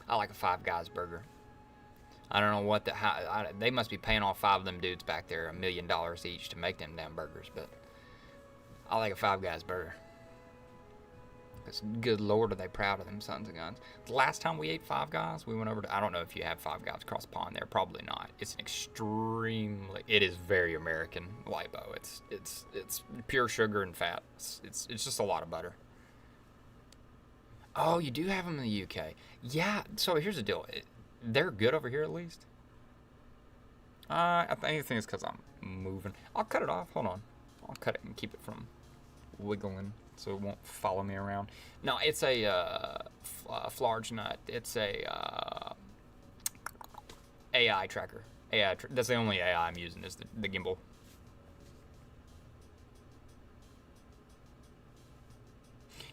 I like a Five Guys burger. I don't know what they must be paying all 5 of them dudes back there $1 million each to make them damn burgers, but I like a Five Guys burger. Because good lord, are they proud of them sons of guns. The last time we ate Five Guys, we went over to, I don't know if you have Five Guys across the pond there, probably not. It's an extremely, it is very American lipo. It's pure sugar and fat. It's just a lot of butter. Oh, you do have them in the UK. Yeah, so here's the deal. They're good over here at least. I think it's because I'm moving. I'll cut it off. Hold on. I'll cut it and keep it from wiggling so it won't follow me around. No, it's a flarge nut. It's a AI tracker. That's the only AI I'm using is the gimbal.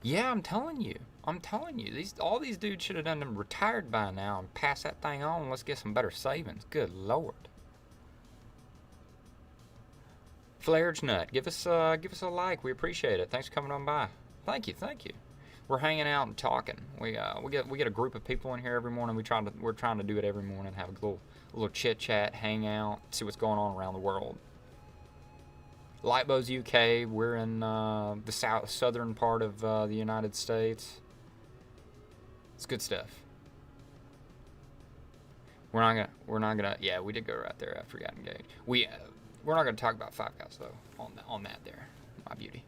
Yeah, I'm telling you. All these dudes should have done them retired by now and pass that thing on. Let's get some better savings. Good lord. Flarge Nut, give us a like. We appreciate it. Thanks for coming on by. Thank you. We're hanging out and talking. We get a group of people in here every morning. We're trying to do it every morning. Have a little chit chat, hang out, see what's going on around the world. Lightbows UK. We're in the southern part of the United States. It's good stuff. We're not gonna. Yeah, we did go right there after we got engaged. We're not gonna talk about Five Guys though. On that there, my beauty.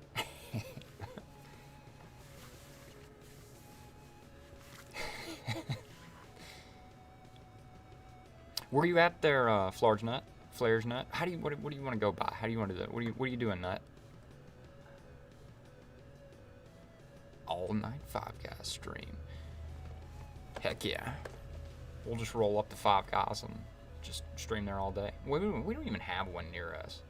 Where you at there, Flarge Nut? Flares Nut? What do you want to go by? How do you want to do that? What are you doing, Nut? All night Five Guys stream. Heck yeah. We'll just roll up to Five Guys and just stream there all day. We don't even have one near us.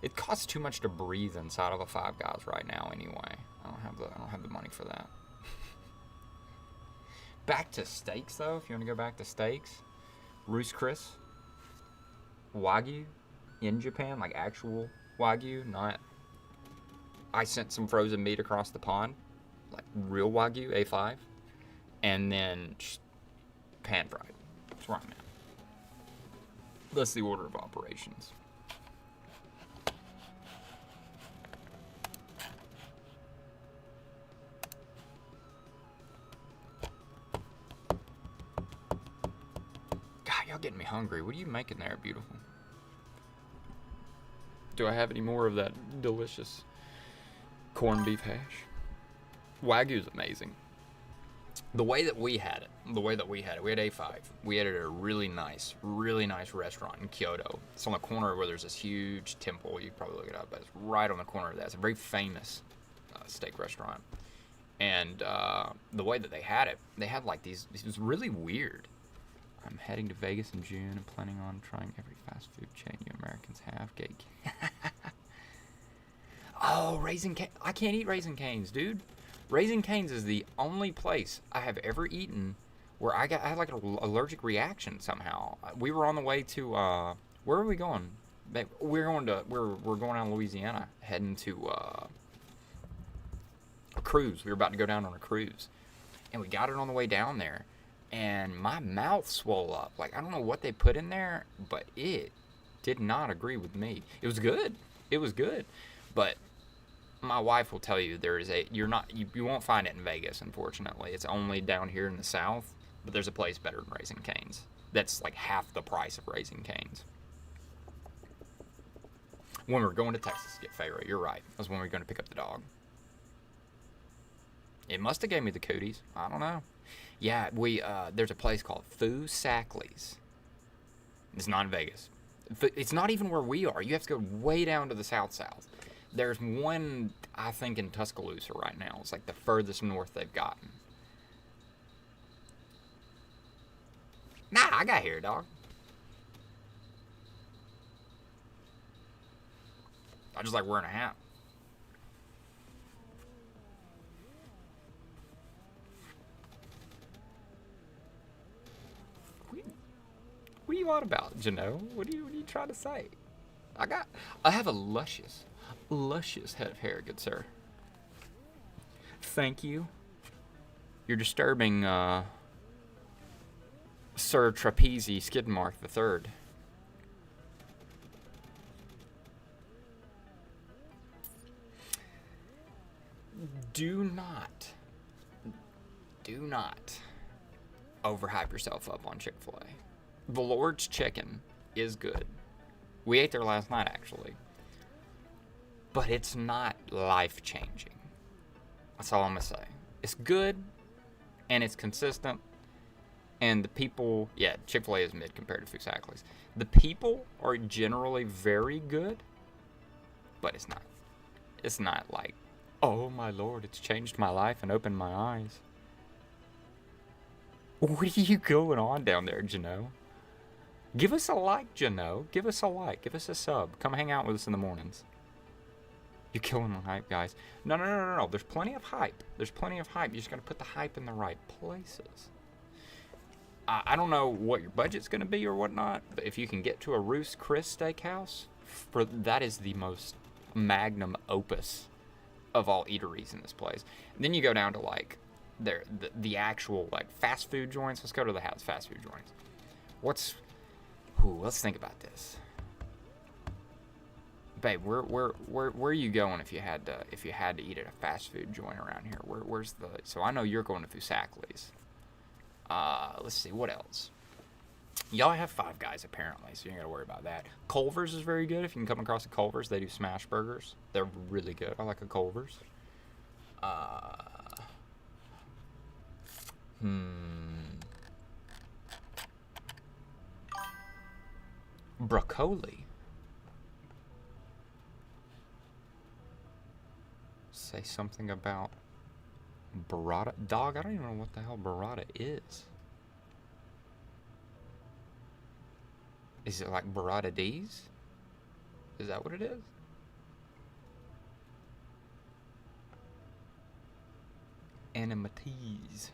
It costs too much to breathe inside of a Five Guys right now anyway. I don't have the money for that. Back to steaks though, if you want to go back to steaks. Roast Chris. Wagyu in Japan, like actual Wagyu, not. I sent some frozen meat across the pond, like real Wagyu A5, and then just pan fried. That's where I'm at. That's the order of operations. God, y'all getting me hungry. What are you making there, beautiful? Do I have any more of that delicious corned beef hash? Wagyu's amazing. The way that we had it, we had A5. We had it at a really nice restaurant in Kyoto. It's on the corner where there's this huge temple. You can probably look it up, but it's right on the corner of that. It's a very famous steak restaurant. And the way that they had it, they had like these, it was really weird. I'm heading to Vegas in June and planning on trying every fast food chain you Americans have. Cake. Oh, Raising Cane's. I can't eat Raising Cane's, dude. Raising Cane's is the only place I have ever eaten where I had like an allergic reaction somehow. We were on the way to where are we going? We're going down to Louisiana, heading to a cruise. We were about to go down on a cruise, and we got it on the way down there. And my mouth swelled up. Like, I don't know what they put in there, but it did not agree with me. It was good. But my wife will tell you you won't find it in Vegas, unfortunately. It's only down here in the South. But there's a place better than Raising Cane's. That's like half the price of Raising Cane's. When we were going to Texas to get Pharaoh, you're right. That was when we were going to pick up the dog. It must have gave me the cooties. I don't know. Yeah, there's a place called Foo Sackley's. It's not in Vegas. It's not even where we are. You have to go way down to the south. There's one, I think, in Tuscaloosa right now. It's like the furthest north they've gotten. Nah, I got here, dog. I just like wearing a hat. What are you on about, Jano? What are you trying to say? I have a luscious head of hair, good sir. Thank you. You're disturbing, Sir Trapezi Skidmark III. Do not overhype yourself up on Chick-fil-A. The Lord's chicken is good. We ate there last night, actually. But it's not life-changing. That's all I'm going to say. It's good, and it's consistent, and the people... Yeah, Chick-fil-A is mid compared to Fusackley's. The people are generally very good, but it's not. It's not like, oh my Lord, it's changed my life and opened my eyes. What are you going on down there, Jano? Give us a like, Jano. Give us a like. Give us a sub. Come hang out with us in the mornings. You're killing the hype, guys. No. There's plenty of hype. There's plenty of hype. You just got to put the hype in the right places. I don't know what your budget's going to be or whatnot, but if you can get to a Ruth's Chris Steakhouse, that is the most magnum opus of all eateries in this place. And then you go down to, like, the actual, like, fast food joints. Let's go to the house fast food joints. Let's think about this. Babe, where are you going if you had to eat at a fast food joint around here? Where's the... So I know you're going to Fusackley's. Let's see, what else? Y'all have Five Guys, apparently, so you ain't got to worry about that. Culver's is very good. If you can come across a Culver's, they do smash burgers. They're really good. I like a Culver's. Broccoli. Say something about burrata. Dog, I don't even know what the hell burrata is. Is it like burrata D's? Is that what it is? Enmities.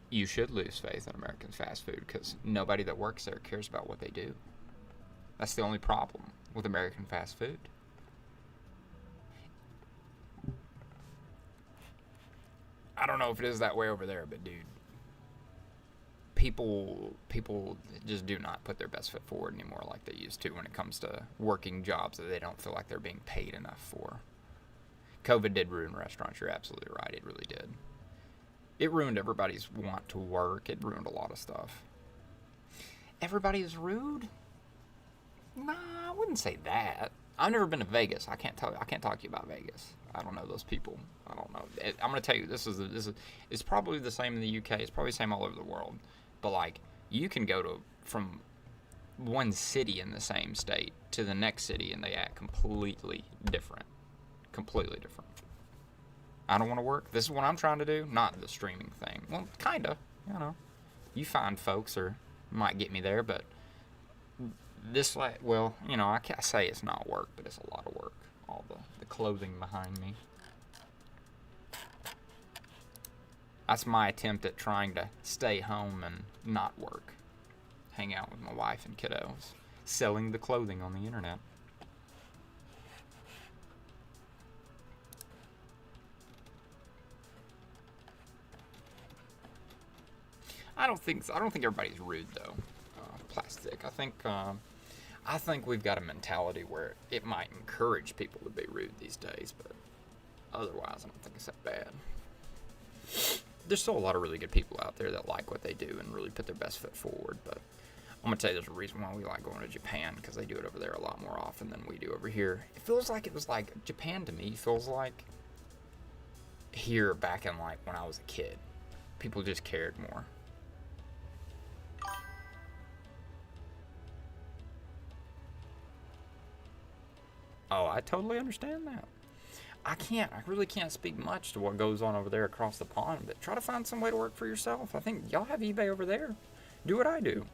You should lose faith in American fast food because nobody that works there cares about what they do. That's the only problem with American fast food. I don't know if it is that way over there, but dude, people just do not put their best foot forward anymore like they used to when it comes to working jobs that they don't feel like they're being paid enough for. COVID did ruin restaurants. You're absolutely right. It really did. It ruined everybody's want to work. It ruined a lot of stuff. Everybody is rude? Nah, I wouldn't say that. I've never been to Vegas. I can't talk to you about Vegas. I don't know those people. I don't know. I'm gonna tell you, this is it's probably the same in the UK. It's probably the same all over the world. But like, you can go from one city in the same state to the next city and they act completely different. Completely different. I don't want to work. This is what I'm trying to do. Not the streaming thing. Well, kinda. You know, you find folks might get me there, but this, like, well, you know, I can't say it's not work, but it's a lot of work. All the clothing behind me. That's my attempt at trying to stay home and not work. Hang out with my wife and kiddos. Selling the clothing on the internet. I don't think everybody's rude though. Plastic. I think we've got a mentality where it might encourage people to be rude these days, but otherwise, I don't think it's that bad. There's still a lot of really good people out there that like what they do and really put their best foot forward. But I'm gonna tell you, there's a reason why we like going to Japan, because they do it over there a lot more often than we do over here. It feels like Japan to me feels like here back in like when I was a kid. People just cared more. Oh, I totally understand that. I really can't speak much to what goes on over there across the pond, but try to find some way to work for yourself. I think y'all have eBay over there. Do what I do.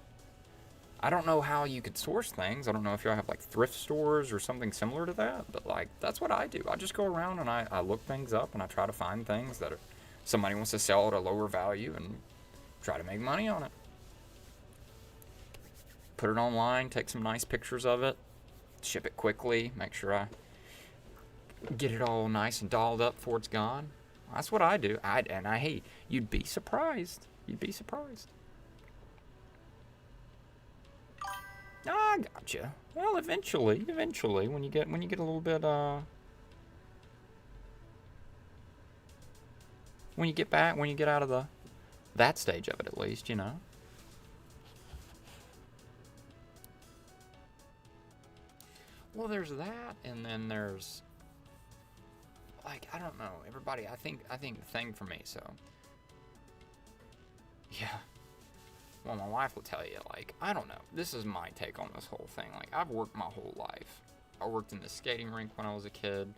I don't know how you could source things. I don't know if y'all have like thrift stores or something similar to that, but like that's what I do. I just go around and I look things up and I try to find things that somebody wants to sell at a lower value and try to make money on it. Put it online, take some nice pictures of it, ship it quickly, make sure I get it all nice and dolled up before it's gone. That's what I do. Hey, you'd be surprised. You'd be surprised. I gotcha. Well, eventually, when you get a little bit, when you get out of that stage of it, at least, you know. Well, there's that, and then there's, like, I don't know, everybody, I think the thing for me, so, yeah. Well, my wife will tell you, like, I don't know. This is my take on this whole thing. Like, I've worked my whole life. I worked in the skating rink when I was a kid.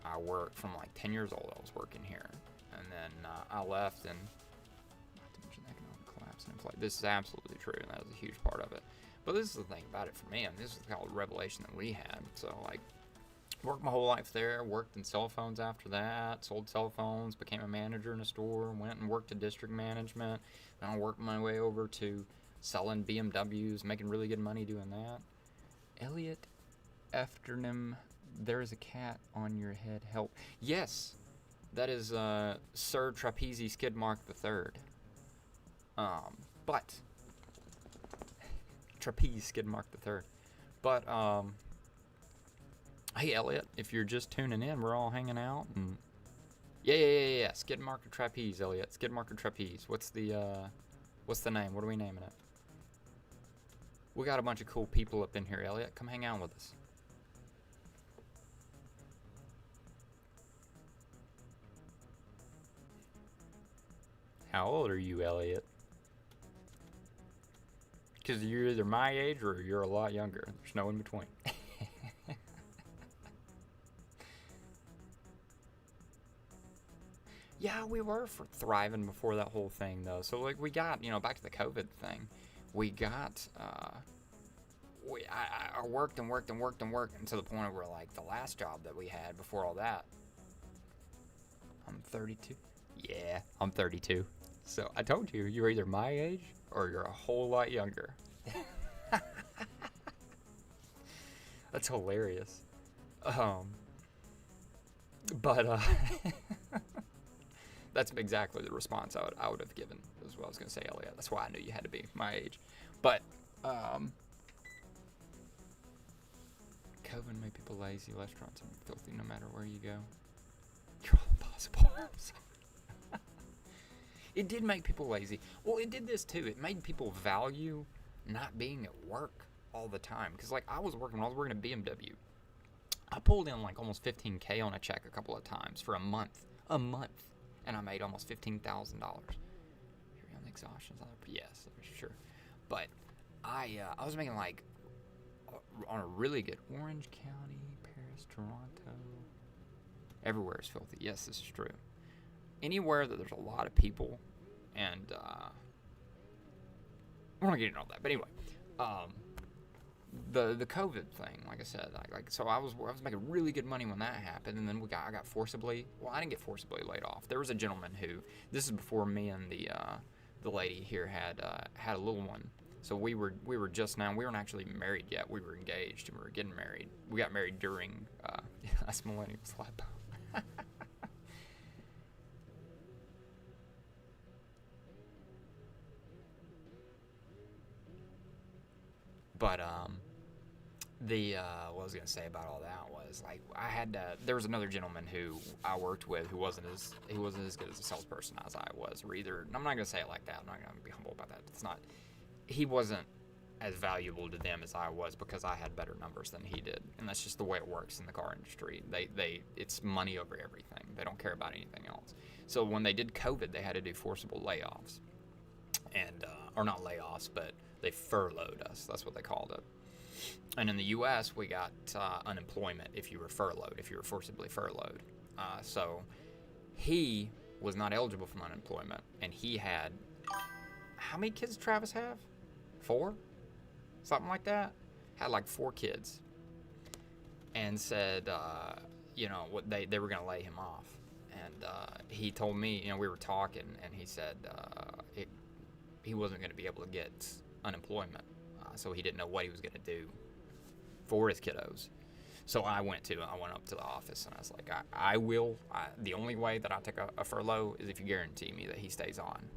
I worked from, like, 10 years old. I was working here. And then I left, and not to mention economic collapse and inflation. This is absolutely true, and that was a huge part of it. But this is the thing about it for me. I mean, this is the kind of revelation that we had. So, like, worked my whole life there, worked in cell phones after that, sold cell phones, became a manager in a store, went and worked in district management. Then I worked my way over to selling BMWs, making really good money doing that. Elliot Efternim, there is a cat on your head, help. Yes, that is Sir Trapeze Skidmark III. But, Trapeze Skidmark III. But, hey, Elliot, if you're just tuning in, we're all hanging out, and yeah. Skidmark or Trapeze, Elliot. Skidmark or Trapeze. What's the name? What are we naming it? We got a bunch of cool people up in here, Elliot. Come hang out with us. How old are you, Elliot? Because you're either my age or you're a lot younger. There's no in between. Yeah, we were thriving before that whole thing, though. So, like, we got, back to the COVID thing. We got, I worked and worked to the point where, like, the last job that we had before all that. I'm 32. Yeah, I'm 32. So, I told you, you're either my age or you're a whole lot younger. That's hilarious. But, that's exactly the response I would have given, is what I was going to say, Elliot. That's why I knew you had to be my age. But, COVID made people lazy. Restaurants are filthy no matter where you go. You're all impossible. It did make people lazy. Well, it did this, too. It made people value not being at work all the time. Because, like, when I was working at BMW, I pulled in, like, almost $15K on a check a couple of times for a month. And I made almost $15,000. Here on the exhaustion. Yes, for sure. But I was making, like, on a really good Orange County, Paris, Toronto. Everywhere is filthy. Yes, this is true. Anywhere that there's a lot of people, and we're not getting into all that. But anyway, the COVID thing, like I said, so I was making really good money when that happened, and then I got forcibly. Well, I didn't get forcibly laid off. There was a gentleman who, this is before me and the lady here had a little one. So we were just now. We weren't actually married yet. We were engaged and we were getting married. We got married during us millennials. But what I was gonna say about all that was, like, there was another gentleman who I worked with who wasn't as good as a salesperson as I was, or either. I'm not gonna say it like that. I'm not gonna be humble about that. He wasn't as valuable to them as I was because I had better numbers than he did. And that's just the way it works in the car industry. It's money over everything. They don't care about anything else. So when they did COVID, they had to do forcible layoffs. And, or not layoffs, but they furloughed us. That's what they called it. And in the U.S., we got unemployment if you were furloughed, if you were forcibly furloughed. So he was not eligible for unemployment, and he had, how many kids did Travis have? 4? Something like that. Had like 4 kids. And said, what they were going to lay him off. And he told me, we were talking, and he said he wasn't going to be able to get unemployment. So he didn't know what he was going to do for his kiddos. So I went up to the office, and I was like, I will. The only way that I take a furlough is if you guarantee me that he stays on.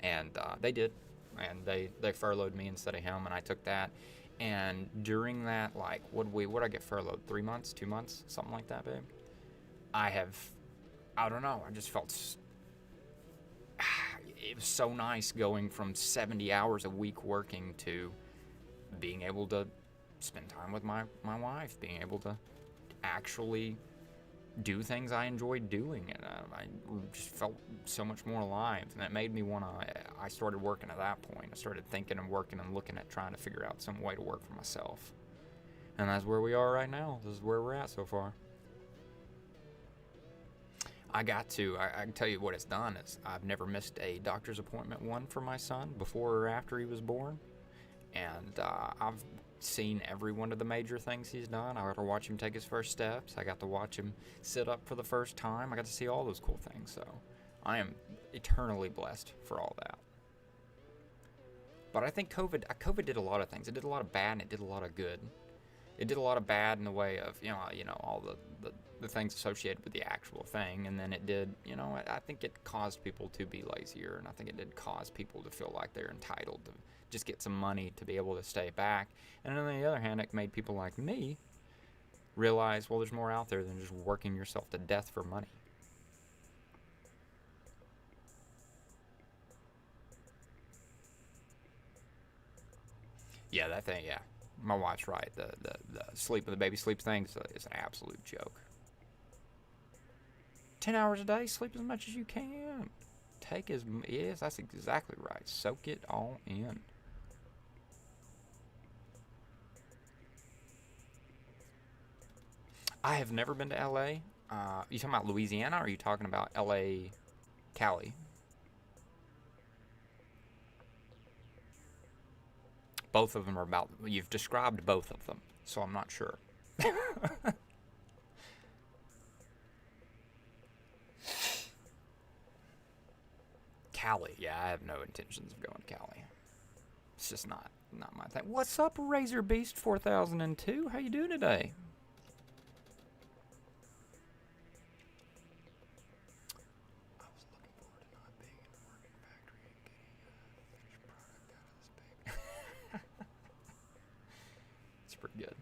And they did. And they furloughed me instead of him, and I took that. And during that, like, what did I get furloughed? 3 months, 2 months, something like that, babe. I don't know. I just felt it was so nice going from 70 hours a week working to being able to spend time with my wife, being able to actually do things I enjoyed doing, and I just felt so much more alive, and that made me I started working at that point. I started thinking and working and looking at trying to figure out some way to work for myself, and that's where we are right now. This is where we're at so far. I can tell you what it's done is I've never missed a doctor's appointment one for my son before or after he was born, and I've seen every one of the major things he's done. I got to watch him take his first steps. I got to watch him sit up for the first time. I got to see all those cool things. So I am eternally blessed for all that. But I think COVID did a lot of things. It did a lot of bad, and it did a lot of good. It did a lot of bad in the way of, all the things associated with the actual thing. And then it did, I think it caused people to be lazier. And I think it did cause people to feel like they're entitled to just get some money to be able to stay back. And on the other hand, it made people like me realize, well, there's more out there than just working yourself to death for money. Yeah, that thing, yeah. My wife's right. The the baby sleep thing is an absolute joke. 10 hours a day, sleep as much as you can. Yes, that's exactly right. Soak it all in. I have never been to LA. You talking about Louisiana, or are you talking about LA, Cali? Both of them are about, you've described both of them, so I'm not sure. Cali, yeah, I have no intentions of going to Cali. It's just not my thing. What's up, Razor Beast 4002? How you doing today? I was looking forward to not being in the working factory and getting finished product out of this bag. It's pretty good.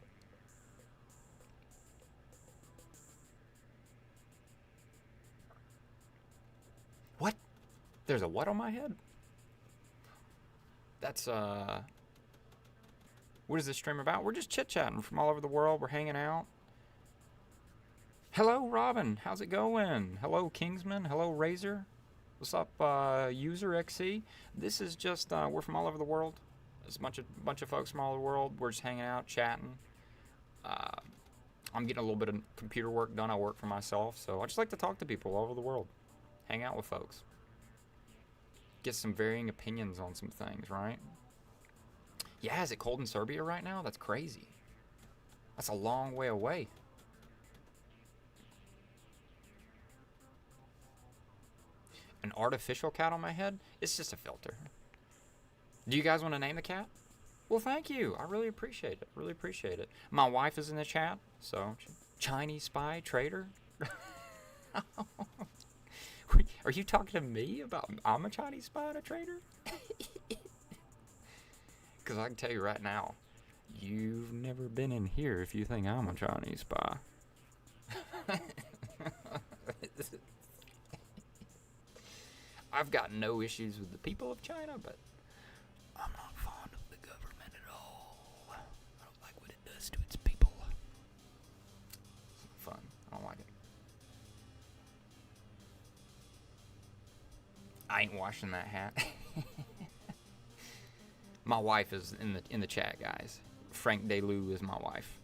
What? There's a what on my head? That's, what is this stream about? We're just chit-chatting from all over the world. We're hanging out. Hello, Robin. How's it going? Hello, Kingsman. Hello, Razor. What's up, User XC? This is just, we're from all over the world. There's a bunch of folks from all over the world. We're just hanging out, chatting. I'm getting a little bit of computer work done. I work for myself, so I just like to talk to people all over the world. Hang out with folks. Get some varying opinions on some things, right? Yeah, is it cold in Serbia right now? That's crazy. That's a long way away. An artificial cat on my head? It's just a filter. Do you guys want to name the cat? Well, thank you. I really appreciate it. Really appreciate it. My wife is in the chat, so Chinese spy trader. Are you talking to me about I'm a Chinese spy and a traitor? Because I can tell you right now, you've never been in here if you think I'm a Chinese spy. I've got no issues with the people of China, but I'm not fond of the government at I ain't washing that hat. My wife is in the chat, guys. Frank DeLu is my wife.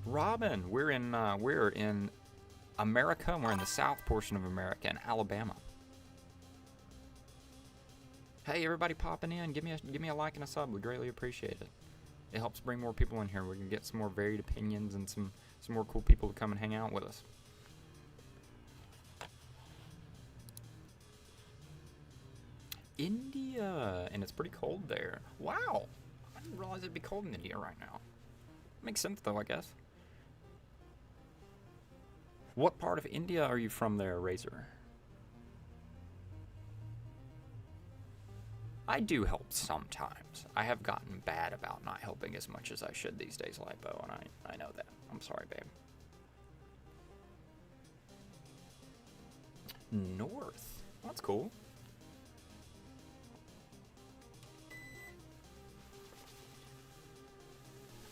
Robin, we're in America. We're in the south portion of America, in Alabama. Hey, everybody popping in, give me a like and a sub. We greatly appreciate it. It helps bring more people in here. We can get some more varied opinions and some more cool people to come and hang out with us. India, and it's pretty cold there. Wow, I didn't realize it'd be cold in India right now. Makes sense though, I guess. What part of India are you from there, Razor? I do help sometimes. I have gotten bad about not helping as much as I should these days, Lipo, and I know that. I'm sorry, babe. North. That's cool.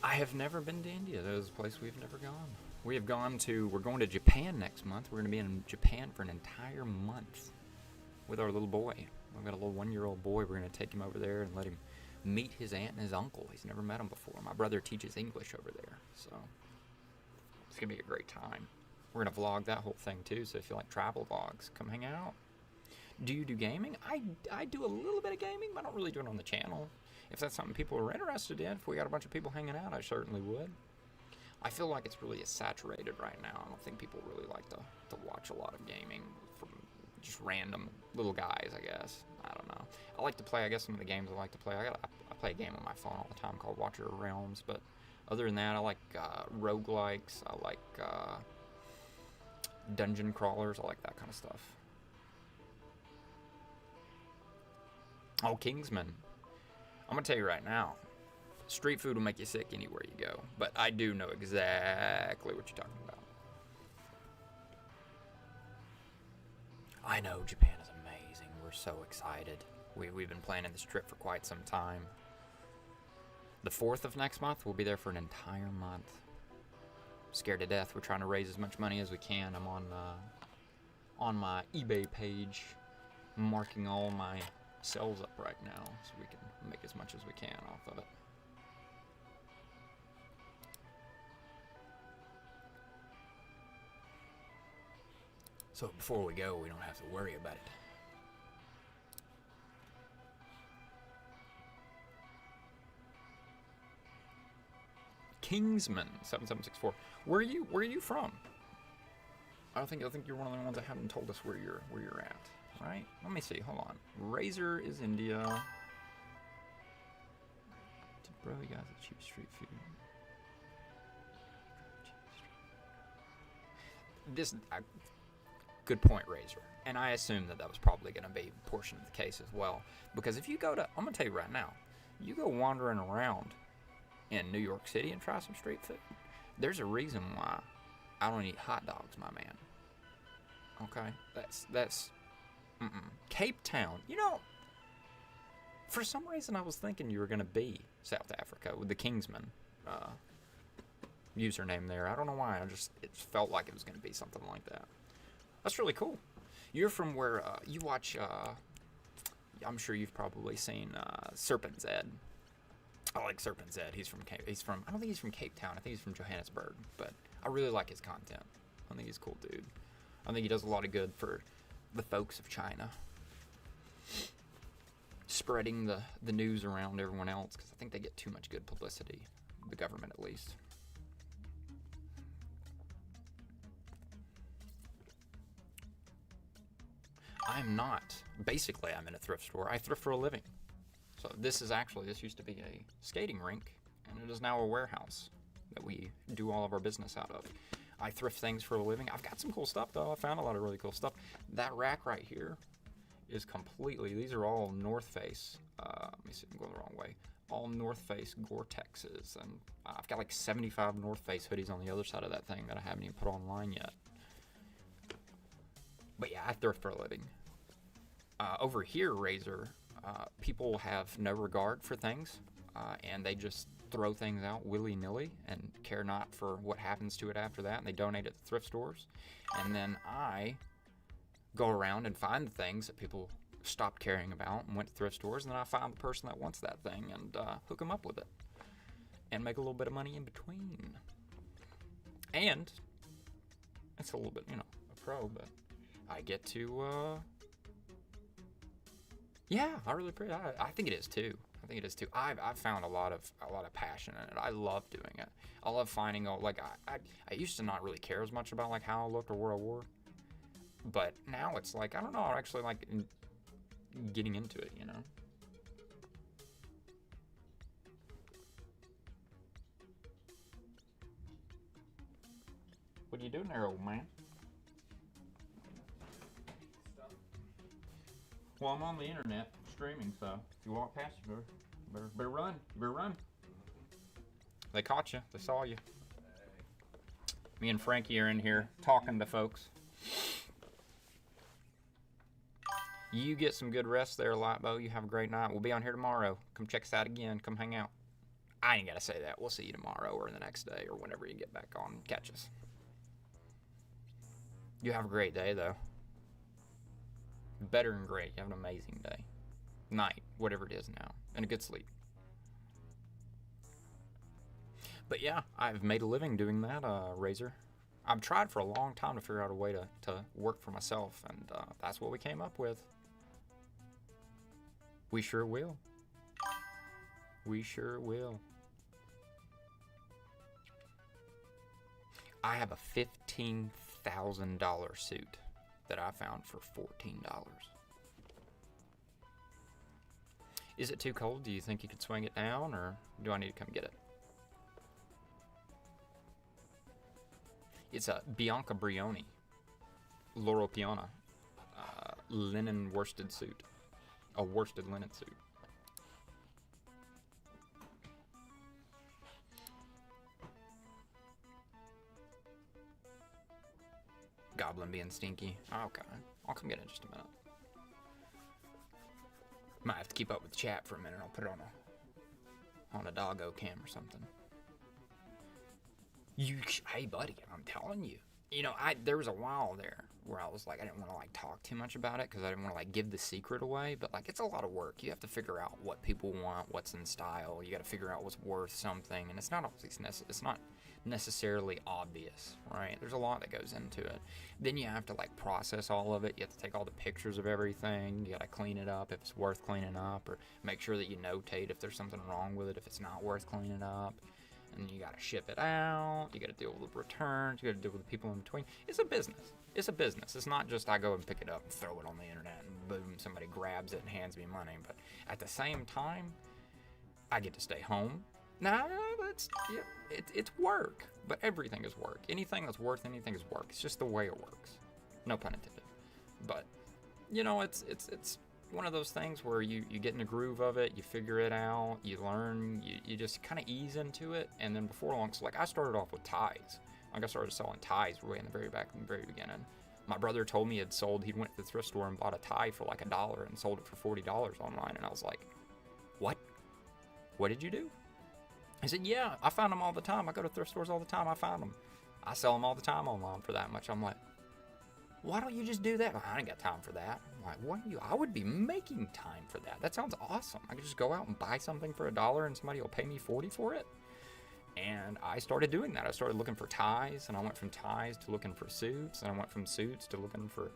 I have never been to India. That is a place we've never gone. We're going to Japan next month. We're going to be in Japan for an entire month with our little boy. We've got a little 1-year-old boy. We're going to take him over there and let him meet his aunt and his uncle. He's never met him before. My brother teaches English over there, so it's going to be a great time. We're going to vlog that whole thing too, so if you like travel vlogs, come hang out. Do you do gaming? I do a little bit of gaming, but I don't really do it on the channel. If that's something people are interested in, if we got a bunch of people hanging out, I certainly would. I feel like it's really saturated right now. I don't think people really like to watch a lot of gaming from just random little guys, I guess. I don't know. I like to play, I guess some of the games I like to play. I play a game on my phone all the time called Watcher of Realms, but other than that, I like roguelikes. I like dungeon crawlers. I like that kind of stuff. Oh, Kingsman. I'm going to tell you right now, street food will make you sick anywhere you go, but I do know exactly what you're talking about. I know, Japan is amazing. We're so excited. We've been planning this trip for quite some time. The 4th of next month, we'll be there for an entire month. Scared to death. We're trying to raise as much money as we can. I'm on my eBay page, marking all my sales up right now so we can make as much as we can off of it. So before we go, we don't have to worry about it. Kingsman 7764. Where are you from? I think you're one of the ones that haven't told us where you're at. Right? Let me see. Hold on. Razor is India. Bro, you guys have cheap street food. Good point, Razor. And I assume that was probably going to be a portion of the case as well. Because if you go to, I'm going to tell you right now, you go wandering around in New York City and try some street food, there's a reason why I don't eat hot dogs, my man. Okay? That's Cape Town. You know, for some reason I was thinking you were going to be South Africa with the Kingsman username there. I don't know why. It felt like it was going to be something like that. That's really cool. You're from where you watch, I'm sure you've probably seen Serpent Zed. I like Serpent Zed. I don't think he's from Cape Town. I think he's from Johannesburg. But I really like his content. I think he's a cool dude. I think he does a lot of good for the folks of China. Spreading the news around everyone else, because I think they get too much good publicity. The government, at least. I'm not. Basically, I'm in a thrift store. I thrift for a living. So this used to be a skating rink, and it is now a warehouse that we do all of our business out of. I thrift things for a living. I've got some cool stuff, though. I found a lot of really cool stuff. That rack right here is these are all North Face. Let me see, I'm going the wrong way. All North Face Gore-Texes, and I've got like 75 North Face hoodies on the other side of that thing that I haven't even put online yet. But yeah, I thrift for a living. Over here, Razor, people have no regard for things, and they just throw things out willy-nilly and care not for what happens to it after that, and they donate it to thrift stores. And then I go around and find the things that people stopped caring about and went to thrift stores, and then I find the person that wants that thing and hook them up with it and make a little bit of money in between. And it's a little bit, you know, a pro, but I get to, yeah, I really appreciate it. I think it is too. I think it is too. I've found a lot of passion in it. I love doing it. I love finding like I used to not really care as much about like how I looked or where I wore, but now it's like I don't know. I actually like getting into it. You know. What are you doing there, old man? Well, I'm on the internet streaming, so if you walk past, you better run. You better run. They caught you. They saw you. Me and Frankie are in here talking to folks. You get some good rest there, Lightbow. You have a great night. We'll be on here tomorrow. Come check us out again. Come hang out. I ain't got to say that. We'll see you tomorrow or the next day or whenever you get back on. Catch us. You have a great day, though. Better than great. You have an amazing day. Night. Whatever it is now. And a good sleep. But yeah, I've made a living doing that, Razor. I've tried for a long time to figure out a way to work for myself, and that's what we came up with. We sure will. We sure will. I have a $15,000 suit that I found for $14. Is it too cold? Do you think you could swing it down, or do I need to come get it? It's a Bianca Brioni, Loro Piana, linen worsted suit. A worsted linen suit. Goblin being stinky. Okay, I'll come get it in just a minute. Might have to keep up with the chat for a minute. I'll put it on a doggo cam or something. Hey buddy, I'm telling you. You know, there was a while there where I was like, I didn't want to like talk too much about it because I didn't want to like give the secret away. But like, it's a lot of work. You have to figure out what people want, what's in style. You got to figure out what's worth something, and it's not always it's not necessarily obvious, right? There's a lot that goes into it. Then you have to like process all of it. You have to take all the pictures of everything. You got to clean it up if it's worth cleaning up, or make sure that you notate if there's something wrong with it if it's not worth cleaning up. And you gotta ship it out, you gotta deal with the returns, you gotta deal with the people in between. It's a business. It's a business. It's not just I go and pick it up and throw it on the internet and boom, somebody grabs it and hands me money. But at the same time, I get to stay home. Nah, it's work. But everything is work. Anything that's worth anything is work. It's just the way it works. No pun intended. But, you know, it's one of those things where you get in the groove of it, you figure it out, you learn, you just kind of ease into it, and then before long, so like I started off with ties. Like I started selling ties way in the very beginning. My brother told me he went to the thrift store and bought a tie for like $1 and sold it for $40 online, and I was like, what? What did you do? He said, yeah, I find them all the time. I go to thrift stores all the time. I find them. I sell them all the time online for that much. I'm like, why don't you just do that? I ain't got time for that. I'm like, what are you? I would be making time for that. That sounds awesome. I could just go out and buy something for $1 and somebody will pay me $40 for it. And I started doing that. I started looking for ties, and I went from ties to looking for suits, and I went from suits to looking for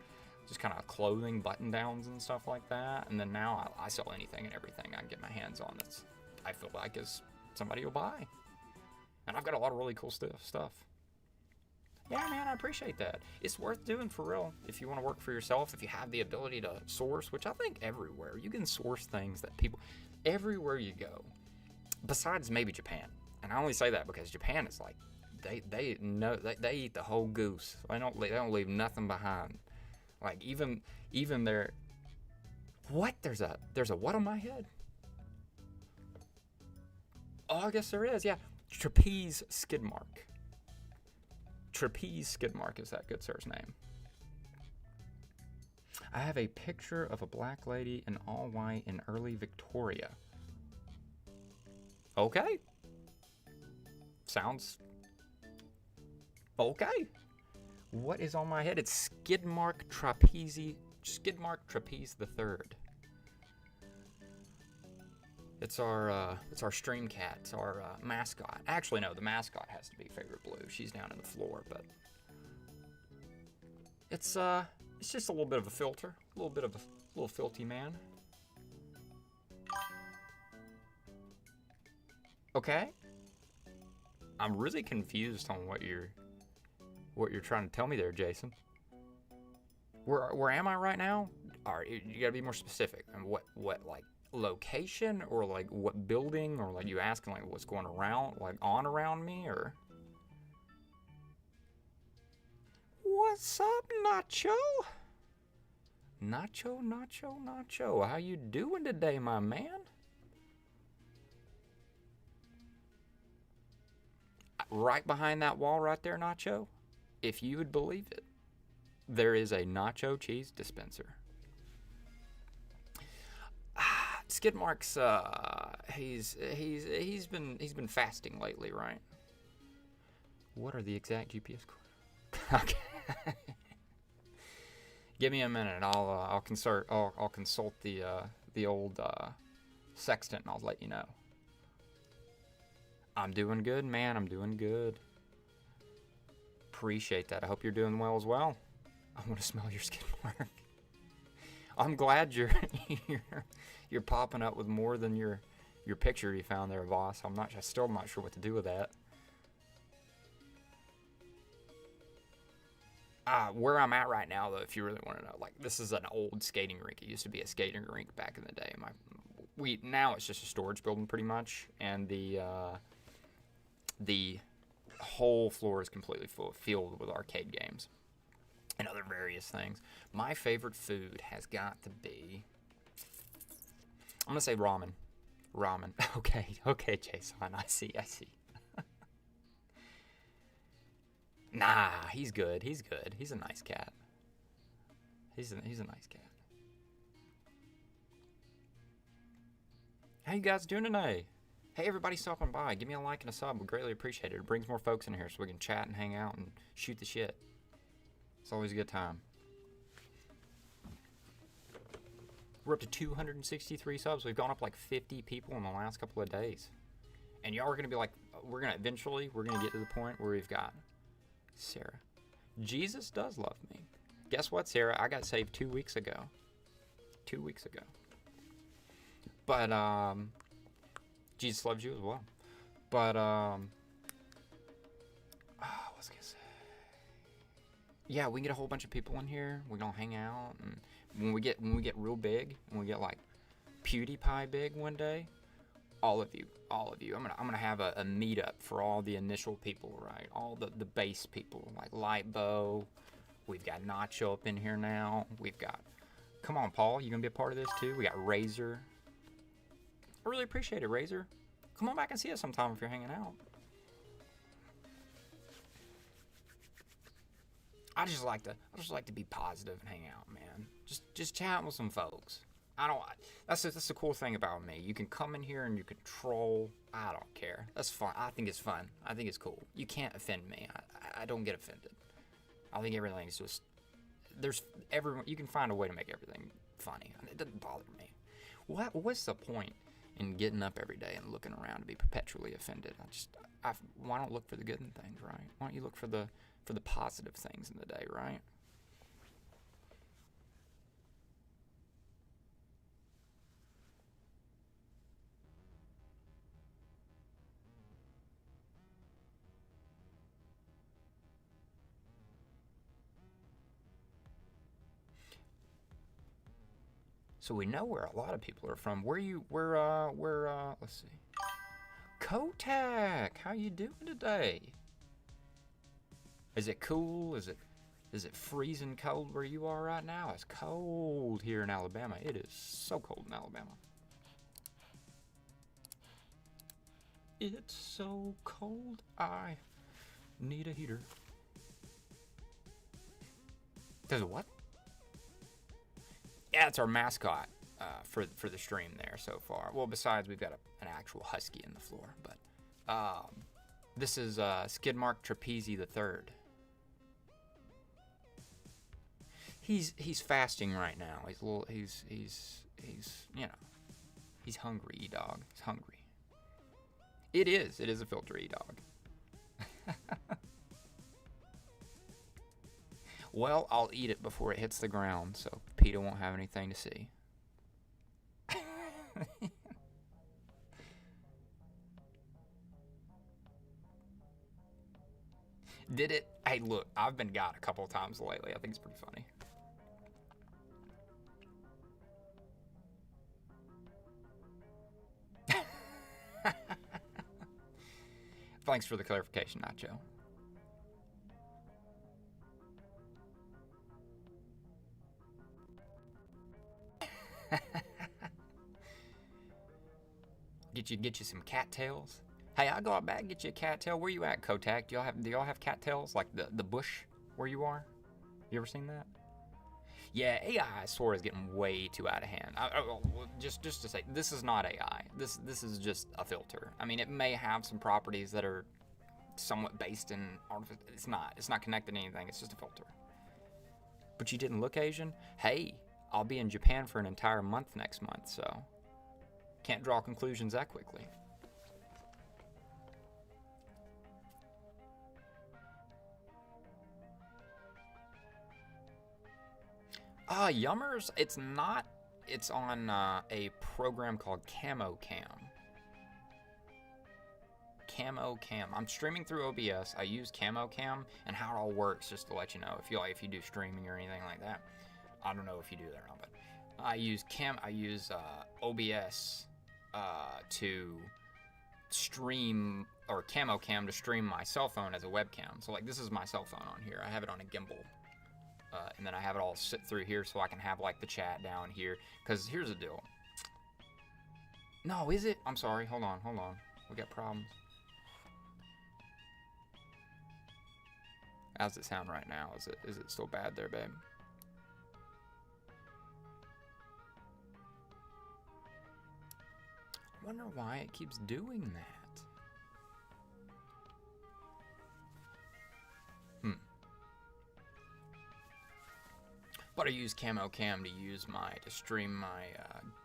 just kind of clothing, button downs and stuff like that. And then now I sell anything and everything I can get my hands on that's I feel like is somebody will buy. And I've got a lot of really cool stuff. Yeah, man, I appreciate that. It's worth doing for real. If you want to work for yourself, if you have the ability to source, which I think everywhere, you can source things that people, everywhere you go, besides maybe Japan. And I only say that because Japan is like, they eat the whole goose. They don't leave nothing behind. Like even their, what? There's a what on my head? Oh, I guess there is. Yeah, trapeze skid mark. Trapeze skid mark is that good sir's name. I have a picture of a black lady in all white in early Victoria. Okay. Sounds okay. What is on my head? It's Skidmark Trapeze the Third. It's our stream cat. It's our mascot. Actually, no, the mascot has to be Favorite Blue. She's down on the floor, but it's just a little bit of a filter, a little filthy man. Okay. I'm really confused on what you're trying to tell me there, Jason. Where am I right now? All right, you gotta be more specific. And what like location, or like what building, or like you asking like what's going around, like on around me, or what's up, Nacho? Nacho, how you doing today, my man? Right behind that wall right there, Nacho, if you would believe it, there is a nacho cheese dispenser. Skidmark's he's been fasting lately, right? What are the exact GPS coordinates? Okay. Give me a minute. I'll consult the old sextant, and I'll let you know. I'm doing good, man. I'm doing good. Appreciate that. I hope you're doing well as well. I want to smell your Skidmark. I'm glad you're popping up with more than your picture you found there, boss. I'm still not sure what to do with that. Where I'm at right now, though, if you really want to know, like, this is an old skating rink. It used to be a skating rink back in the day. Now it's just a storage building, pretty much, and the whole floor is completely filled with arcade games and other various things. My favorite food has got to be, I'm gonna say ramen. Okay, Jason, I see. Nah, he's good. He's a nice cat. He's a nice cat. How you guys doing today? Hey, everybody stopping by. Give me a like and a sub. We greatly appreciate it. It brings more folks in here so we can chat and hang out and shoot the shit. It's always a good time. We're up to 263 subs. We've gone up like 50 people in the last couple of days. And y'all are going to be like, we're going to get to the point where we've got Sarah. Jesus does love me. Guess what, Sarah? I got saved 2 weeks ago. 2 weeks ago. But, Jesus loves you as well. But, what was I gonna say? Yeah, we can get a whole bunch of people in here. We're gonna hang out, and when we get real big, when we get like PewDiePie big one day, all of you, I'm gonna have a meetup for all the initial people, right? All the base people, like Lightbow. We've got Nacho up in here now. We've got, come on, Paul, you gonna be a part of this too? We got Razor. I really appreciate it, Razor. Come on back and see us sometime if you're hanging out. I just like to be positive and hang out, man. Just chat with some folks. That's the cool thing about me. You can come in here and you can troll. I don't care. That's fun. I think it's fun. I think it's cool. You can't offend me. I don't get offended. I think everything's just, you can find a way to make everything funny. It doesn't bother me. What's the point in getting up every day and looking around to be perpetually offended? Why don't look for the good in things, right? Why don't you look for the positive things in the day, right? So we know where a lot of people are from. Let's see. Kotak, how you doing today? Is it cool? Is it freezing cold where you are right now? It's cold here in Alabama. It is so cold in Alabama. It's so cold, I need a heater. Does it what? Yeah, it's our mascot for the stream there so far. Well, besides we've got an actual husky in the floor, but this is Skidmark Trapeze the Third. He's fasting right now. He's you know, he's hungry, E-Dog. He's hungry. It is a filter, E-Dog. Well, I'll eat it before it hits the ground, so PETA won't have anything to see. Did it? Hey, look, I've been got a couple of times lately. I think it's pretty funny. Thanks for the clarification, Nacho. Get you some cattails. Hey, I'll go out back and get you a cattail. Where you at, Kotak? Do y'all have cattails like the bush where you are? You ever seen that? Yeah, AI sort of is getting way too out of hand. Just to say, this is not AI. This is just a filter. I mean, it may have some properties that are somewhat based in artificial. It's not connected to anything. It's just a filter. But you didn't look Asian? Hey, I'll be in Japan for an entire month next month, so can't draw conclusions that quickly. Yummers, it's not. It's on a program called Camo Cam. I'm streaming through OBS. I use Camo Cam, and how it all works, just to let you know, if you do streaming or anything like that. I don't know if you do that or not, but I use OBS to stream, or Camo Cam to stream my cell phone as a webcam. So like, this is my cell phone on here. I have it on a gimbal. And then I have it all sit through here so I can have like the chat down here. Because here's the deal. No, is it? I'm sorry. Hold on. We got problems. How's it sound right now? Is it still bad there, babe? I wonder why it keeps doing that. But I use Camo Cam to stream my.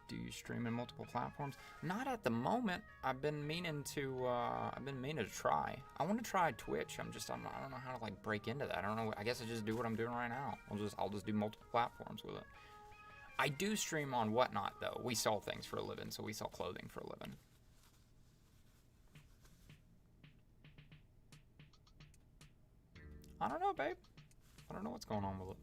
Do you stream in multiple platforms? Not at the moment. I've been meaning to try. I want to try Twitch. I don't know how to like break into that. I don't know. I guess I just do what I'm doing right now. I'll just do multiple platforms with it. I do stream on Whatnot though. We sell things for a living, so we sell clothing for a living. I don't know, babe. I don't know what's going on with it.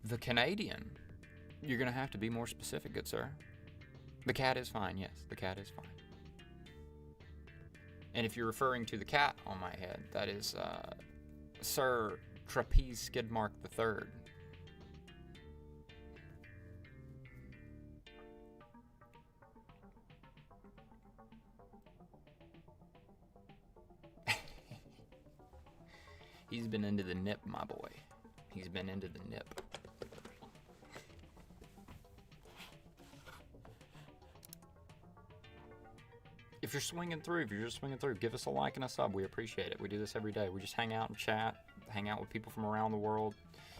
The Canadian. You're going to have to be more specific, good sir. The cat is fine, yes. The cat is fine. And if you're referring to the cat on my head, that is Sir Trapeze Skidmark the Third. He's been into the nip, my boy. He's been into the nip. If you're swinging through, give us a like and a sub. We appreciate it. We do this every day. We just hang out and chat, hang out with people from around the world.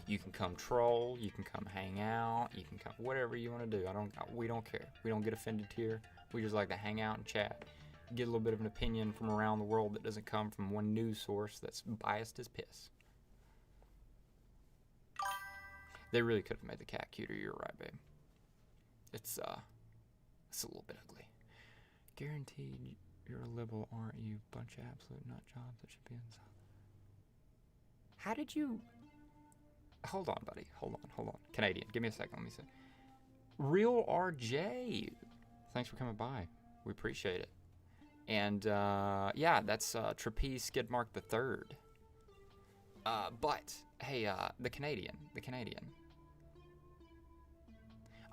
You can come troll, you can come hang out, you can come whatever you want to do. We don't care. We don't get offended here. We just like to hang out and chat. Get a little bit of an opinion from around the world that doesn't come from one news source that's biased as piss. They really could have made the cat cuter. You're right, babe. It's a little bit ugly. Guaranteed you're a liberal, aren't you? Bunch of absolute nut jobs that should be inside. How did you... Hold on, buddy. Hold on. Canadian, give me a second. Let me see. Real RJ. Thanks for coming by. We appreciate it. And, yeah, that's Trapeze Skidmark the Third. But, hey, the Canadian.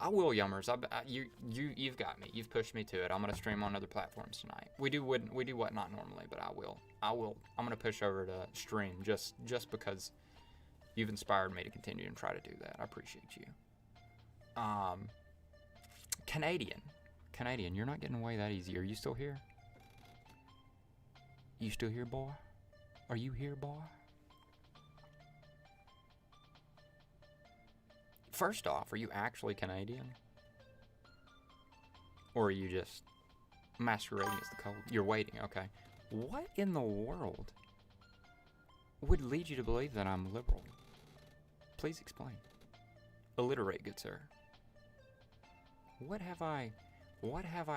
I will, Yummers. You've got me. You've pushed me to it. I'm gonna stream on other platforms tonight. We do what not normally, but I will. I'm gonna push over to stream just because you've inspired me to continue and try to do that. I appreciate you. Canadian, you're not getting away that easy. Are you still here? You still here, boy? Are you here, boy? First off, are you actually Canadian? Or are you just masquerading as the cold? You're waiting, okay. What in the world would lead you to believe that I'm liberal? Please explain. Alliterate, good sir. What have I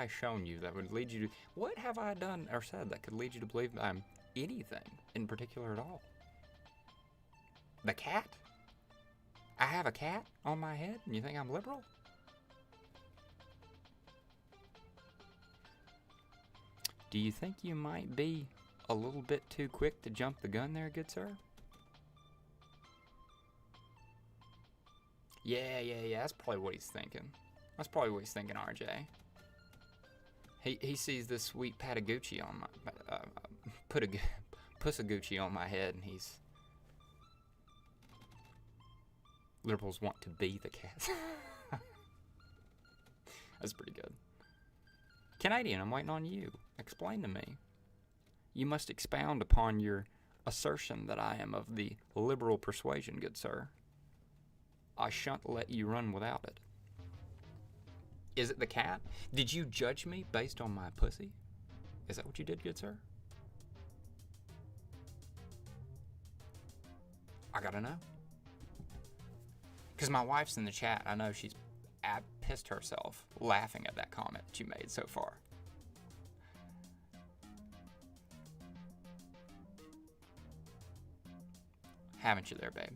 shown you that would lead you to... What have I done or said that could lead you to believe that I'm anything in particular at all? The cat? I have a cat on my head and you think I'm liberal? Do you think you might be a little bit too quick to jump the gun there, good sir? Yeah, that's probably what he's thinking. That's probably what he's thinking, RJ. He sees this sweet Patagucci on my... Pussagucci on my head and he's... Liberals want to be the cat. That's pretty good. Canadian, I'm waiting on you. Explain to me. You must expound upon your assertion that I am of the liberal persuasion, good sir. I shan't let you run without it. Is it the cat? Did you judge me based on my pussy? Is that what you did, good sir? I gotta know. Because my wife's in the chat. I know she's pissed herself laughing at that comment that you made so far. Haven't you there, babe?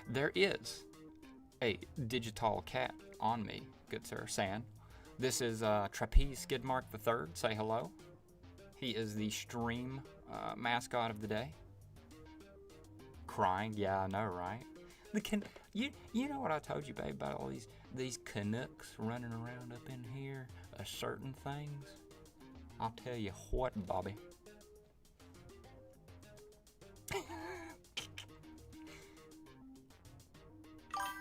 There is a digital cat on me, good sir, San. This is Trapeze Skidmark III. Say hello. He is the stream mascot of the day. Crying, yeah, I know, right? You know what I told you, babe, about all these Canucks running around up in here, certain things? I'll tell you what, Bobby.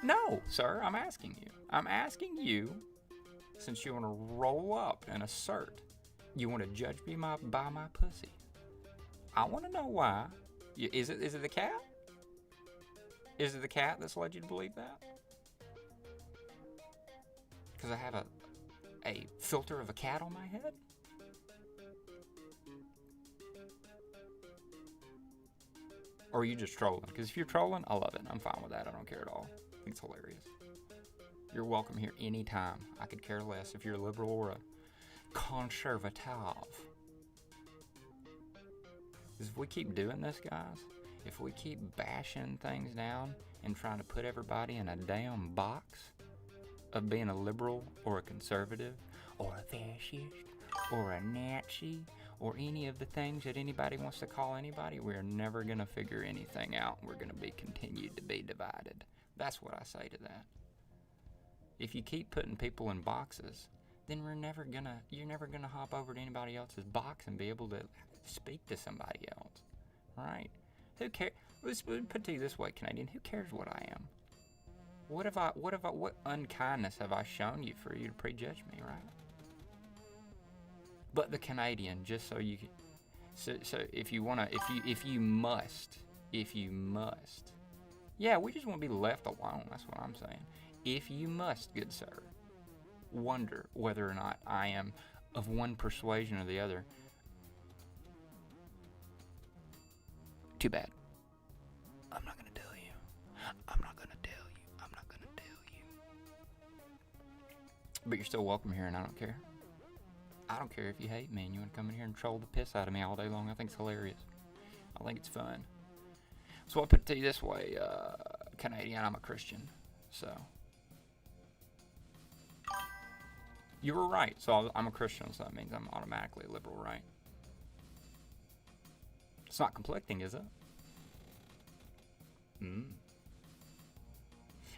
No, sir, I'm asking you. I'm asking you, since you want to roll up and assert, you want to judge me by my pussy. I want to know why. Is it the cat? Is it the cat that's led you to believe that? Because I have a filter of a cat on my head? Or are you just trolling? Because if you're trolling, I love it. I'm fine with that. I don't care at all. I think it's hilarious. You're welcome here anytime. I could care less if you're a liberal or a conservative. If we keep doing this, guys, if we keep bashing things down and trying to put everybody in a damn box of being a liberal or a conservative or a fascist or a Nazi or any of the things that anybody wants to call anybody, we're never going to figure anything out. We're going to be continued to be divided. That's what I say to that. If you keep putting people in boxes, then you're never gonna hop over to anybody else's box and be able to speak to somebody else, right? Who cares? Let's put it to you this way, Canadian. Who cares what I am? What unkindness have I shown you for you to prejudge me, right? But the Canadian, just so you can, so if you must, yeah, we just want to be left alone. That's what I'm saying. If you must, good sir, wonder whether or not I am of one persuasion or the other, too bad. I'm not going to tell you. But you're still welcome here, and I don't care. I don't care if you hate me and you want to come in here and troll the piss out of me all day long. I think it's hilarious. I think it's fun. So I'll put it to you this way, Canadian, I'm a Christian, so. You were right, so I'm a Christian, so that means I'm automatically a liberal, right? It's not conflicting, is it?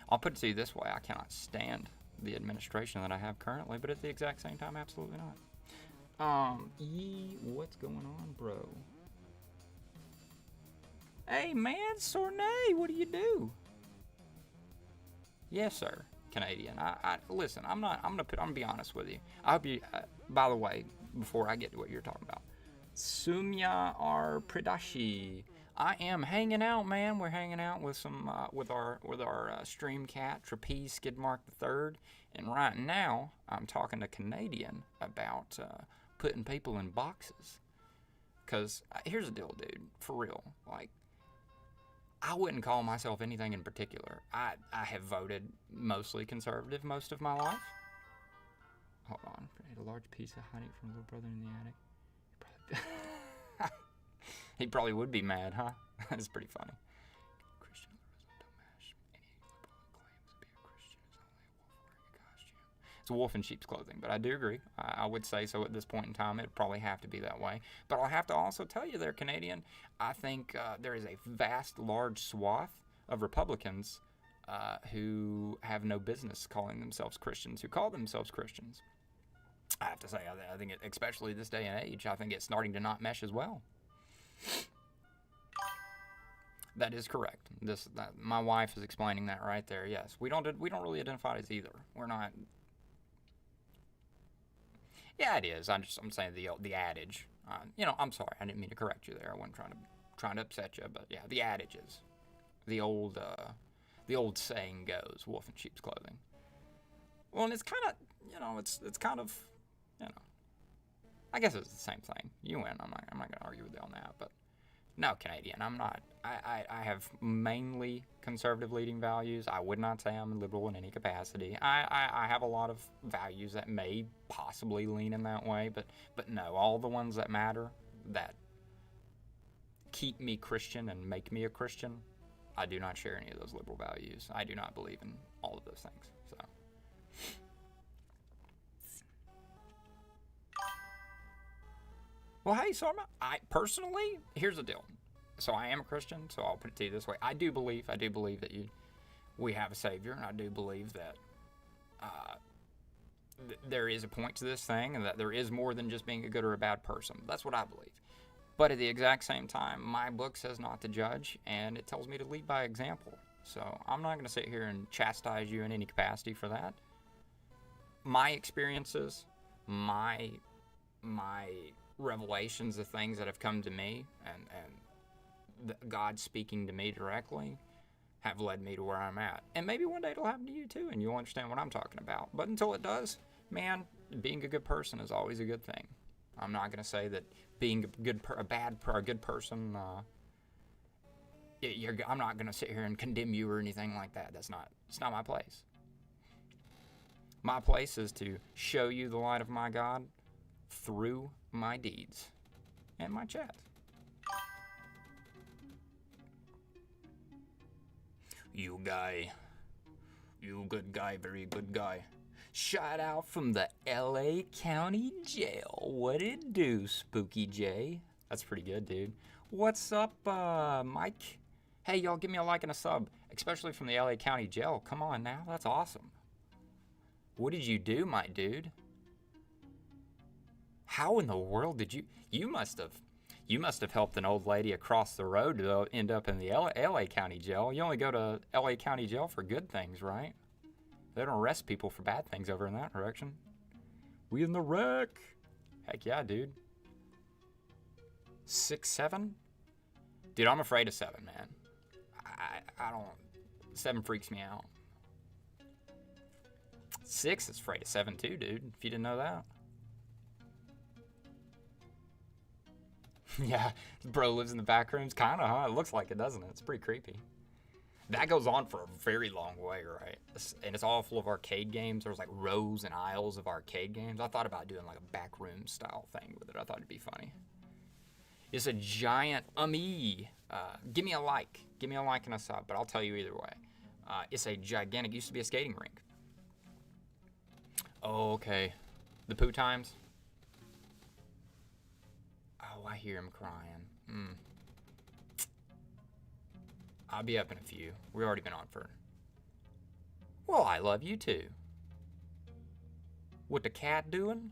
I'll put it to you this way. I cannot stand the administration that I have currently, but at the exact same time, absolutely not. What's going on, bro? Hey, man, Sornay, what do you do? Yes, sir, Canadian. I listen. I'm gonna be honest with you. I hope you. By the way, before I get to what you're talking about, Sumya R Predashi. I am hanging out, man. We're hanging out with some with our stream cat Trapeze Skidmark III, and right now I'm talking to Canadian about putting people in boxes. Cause here's the deal, dude. For real, like, I wouldn't call myself anything in particular. I have voted mostly conservative most of my life. Hold on. I ate a large piece of honey from little brother in the attic. He probably would be mad, huh? That's pretty funny. Christian don't mash. Any liberal that claims to be a Christian is only a wolf wearing a costume. It's a wolf in sheep's clothing, but I do agree. I would say so at this point in time. It'd probably have to be that way. But I'll have to also tell you there, Canadian, I think there is a vast, large swath of Republicans who have no business calling themselves Christians, who call themselves Christians. I have to say, I think, especially this day and age, I think it's starting to not mesh as well. That is correct. My wife is explaining that right there. Yes, we don't really identify as either. We're not. Yeah, it is. I'm saying the adage. I'm sorry. I didn't mean to correct you there. I wasn't trying to upset you, but yeah, the adages. The old saying goes, "Wolf in sheep's clothing." Well, and it's kind of, it's kind of, I guess it's the same thing. You win. I'm not going to argue with you on that. But no, Canadian, I'm not. I have mainly conservative leading values. I would not say I'm liberal in any capacity. I have a lot of values that may possibly lean in that way. But no, all the ones that matter, that keep me Christian and make me a Christian, I do not share any of those liberal values. I do not believe in all of those things. So. Well, hey, so I personally, here's the deal. So I am a Christian, so I'll put it to you this way. I do believe that we have a Savior, and I do believe that there is a point to this thing, and that there is more than just being a good or a bad person. That's what I believe. But at the exact same time, my book says not to judge, and it tells me to lead by example. So I'm not going to sit here and chastise you in any capacity for that. My experiences, my revelations of things that have come to me, and God speaking to me directly, have led me to where I'm at. And maybe one day it'll happen to you too, and you'll understand what I'm talking about. But until it does, man, being a good person is always a good thing. I'm not going to say that being a good person, I'm not going to sit here and condemn you or anything like that. It's not my place. My place is to show you the light of my God through my deeds and my chat. You good guy, very good guy. Shout out from the LA County Jail. What it do, Spooky J? That's pretty good, dude. What's up, Mike? Hey, y'all, give me a like and a sub, especially from the LA County Jail. Come on now, that's awesome. What did you do, my dude? How in the world did you must have helped an old lady across the road to end up in the LA County Jail. You only go to LA County Jail for good things, right? They don't arrest people for bad things over in that direction. We in the wreck. Heck yeah, dude. 6'7"? Dude, I'm afraid of 7, man. I don't... 7 freaks me out. 6 is afraid of 7 too, dude. If you didn't know that. Yeah, bro lives in the back rooms. Kinda, huh? It looks like it, doesn't it? It's pretty creepy. That goes on for a very long way, right? And it's all full of arcade games. There's like rows and aisles of arcade games. I thought about doing like a backroom style thing with it. I thought it'd be funny. It's a giant give me a like. Give me a like and a sub, but I'll tell you either way. It's a gigantic, used to be a skating rink. Oh, okay. The poo times. Oh, I hear him crying. I'll be up in a few. We've already been on for... Well, I love you too. What the cat doing?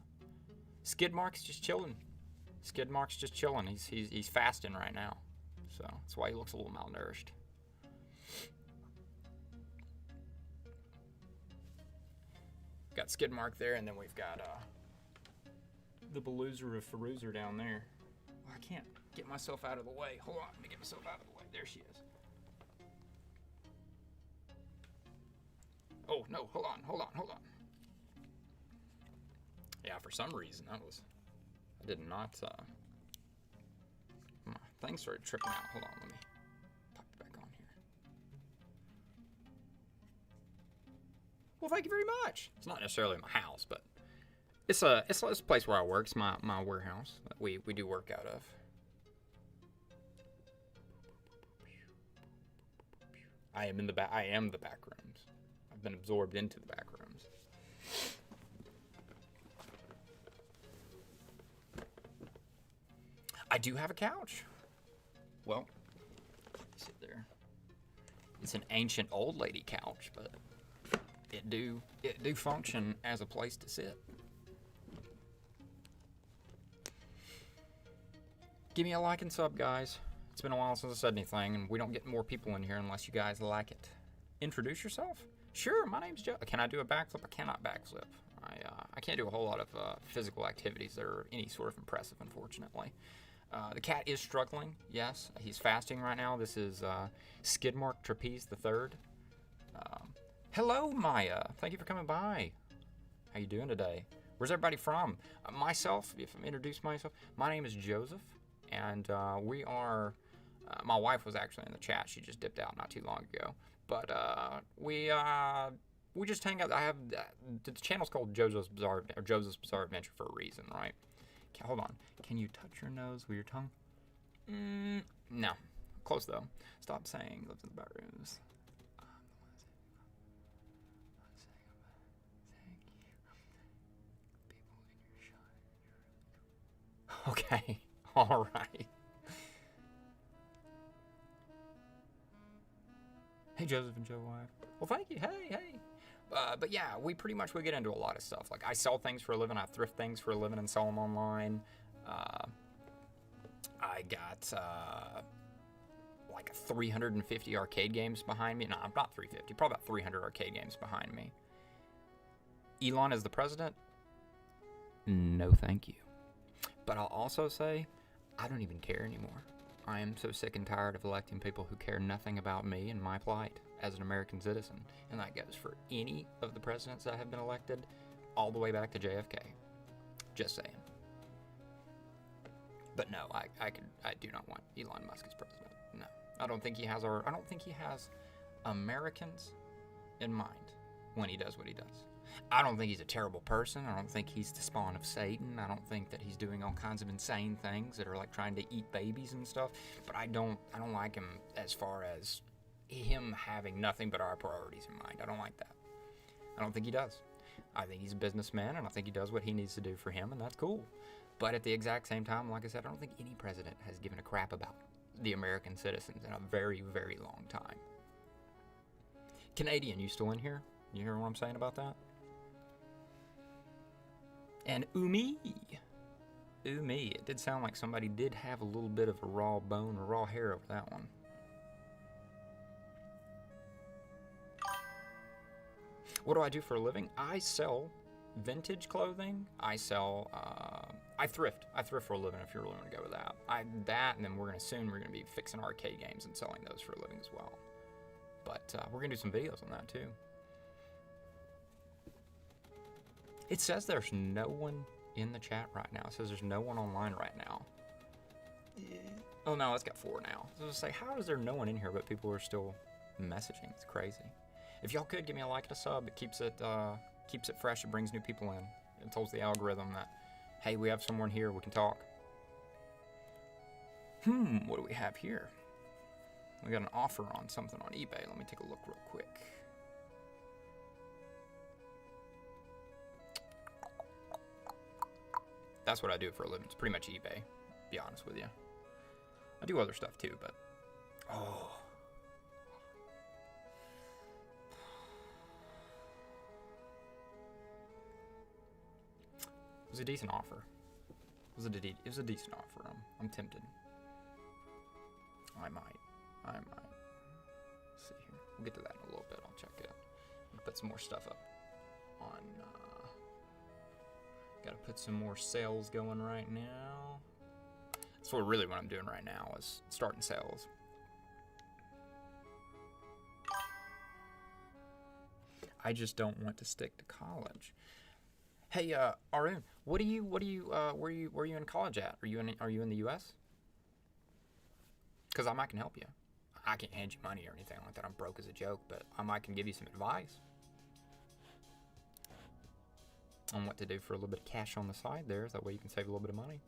Skidmark's just chilling. Skidmark's just chilling. He's fasting right now. So that's why he looks a little malnourished. Got Skidmark there, and then we've got the Baloozer of Farouzer down there. Oh, I can't get myself out of the way. Hold on, let me get myself out of the way. There she is. Oh, no, hold on. Yeah, for some reason, I did not, my thing started tripping out. Hold on, let me pop it back on here. Well, thank you very much. It's not necessarily my house, but it's a place where I work. It's my warehouse that we do work out of. I am the back rooms. I've been absorbed into the back rooms. I do have a couch. Well, sit there. It's an ancient old lady couch, but it do function as a place to sit. Give me a like and sub, guys. It's been a while since I said anything, and we don't get more people in here unless you guys like it. Introduce yourself. Sure, my name's Joe. Can I do a backflip? I cannot backflip. I can't do a whole lot of physical activities that are any sort of impressive, unfortunately. The cat is struggling, yes. He's fasting right now. This is Skidmark Trapeze III. Hello, Maya. Thank you for coming by. How you doing today? Where's everybody from? Myself, if I introduce myself, my name is Joseph, and we are... my wife was actually in the chat. She just dipped out not too long ago. But we just hang out. I have the channel's called Joseph's Bizarre Adventure for a reason, right? Okay, hold on. Can you touch your nose with your tongue? No. Close though. Stop saying lives in the bedrooms. Okay. All right. Hey, Joseph and Joe wife. Well, thank you. Hey. But yeah, we get into a lot of stuff. Like, I sell things for a living. I thrift things for a living and sell them online. I got like 350 arcade games behind me. No, not 350. Probably about 300 arcade games behind me. Elon is the president? No, thank you. But I'll also say, I don't even care anymore. I am so sick and tired of electing people who care nothing about me and my plight as an American citizen. And that goes for any of the presidents that have been elected, all the way back to JFK. Just saying. But no, I do not want Elon Musk as president. No. I don't think he has Americans in mind when he does what he does. I don't think he's a terrible person. I don't think he's the spawn of Satan. I don't think that he's doing all kinds of insane things that are like trying to eat babies and stuff. But I don't like him as far as him having nothing but our priorities in mind. I don't like that. I don't think he does. I think he's a businessman, and I think he does what he needs to do for him, and that's cool. But at the exact same time, like I said, I don't think any president has given a crap about the American citizens in a very, very long time. Canadian, you still in here? You hear what I'm saying about that? And Umi, it did sound like somebody did have a little bit of a raw bone or raw hair over that one. What do I do for a living? I sell vintage clothing. I sell, I thrift. I thrift for a living if you really want to go with that. And then we're going to be fixing arcade games and selling those for a living as well. But we're going to do some videos on that too. It says there's no one in the chat right now. It says there's no one online right now. Oh no, it's got 4 now. So I was say, how is there no one in here but people are still messaging? It's crazy. If y'all could give me a like and a sub, it keeps it fresh. It brings new people in. It tells the algorithm that, hey, we have someone here. We can talk. What do we have here? We got an offer on something on eBay. Let me take a look real quick. That's what I do for a living. It's pretty much eBay, to be honest with you. I do other stuff too, but... Oh, was a decent offer. It was a decent offer. I'm tempted. I might. Let's see here. We'll get to that in a little bit. I'll check it. I'll put some more stuff up on. Got to put some more sales going right now. That's what I'm doing right now is starting sales. I just don't want to stick to college. Hey, Arun, where are you in college at? Are you in the U.S.? Because I might can help you. I can't hand you money or anything like that. I'm broke as a joke, but I might can give you some advice on what to do for a little bit of cash on the side there. That way you can save a little bit of money.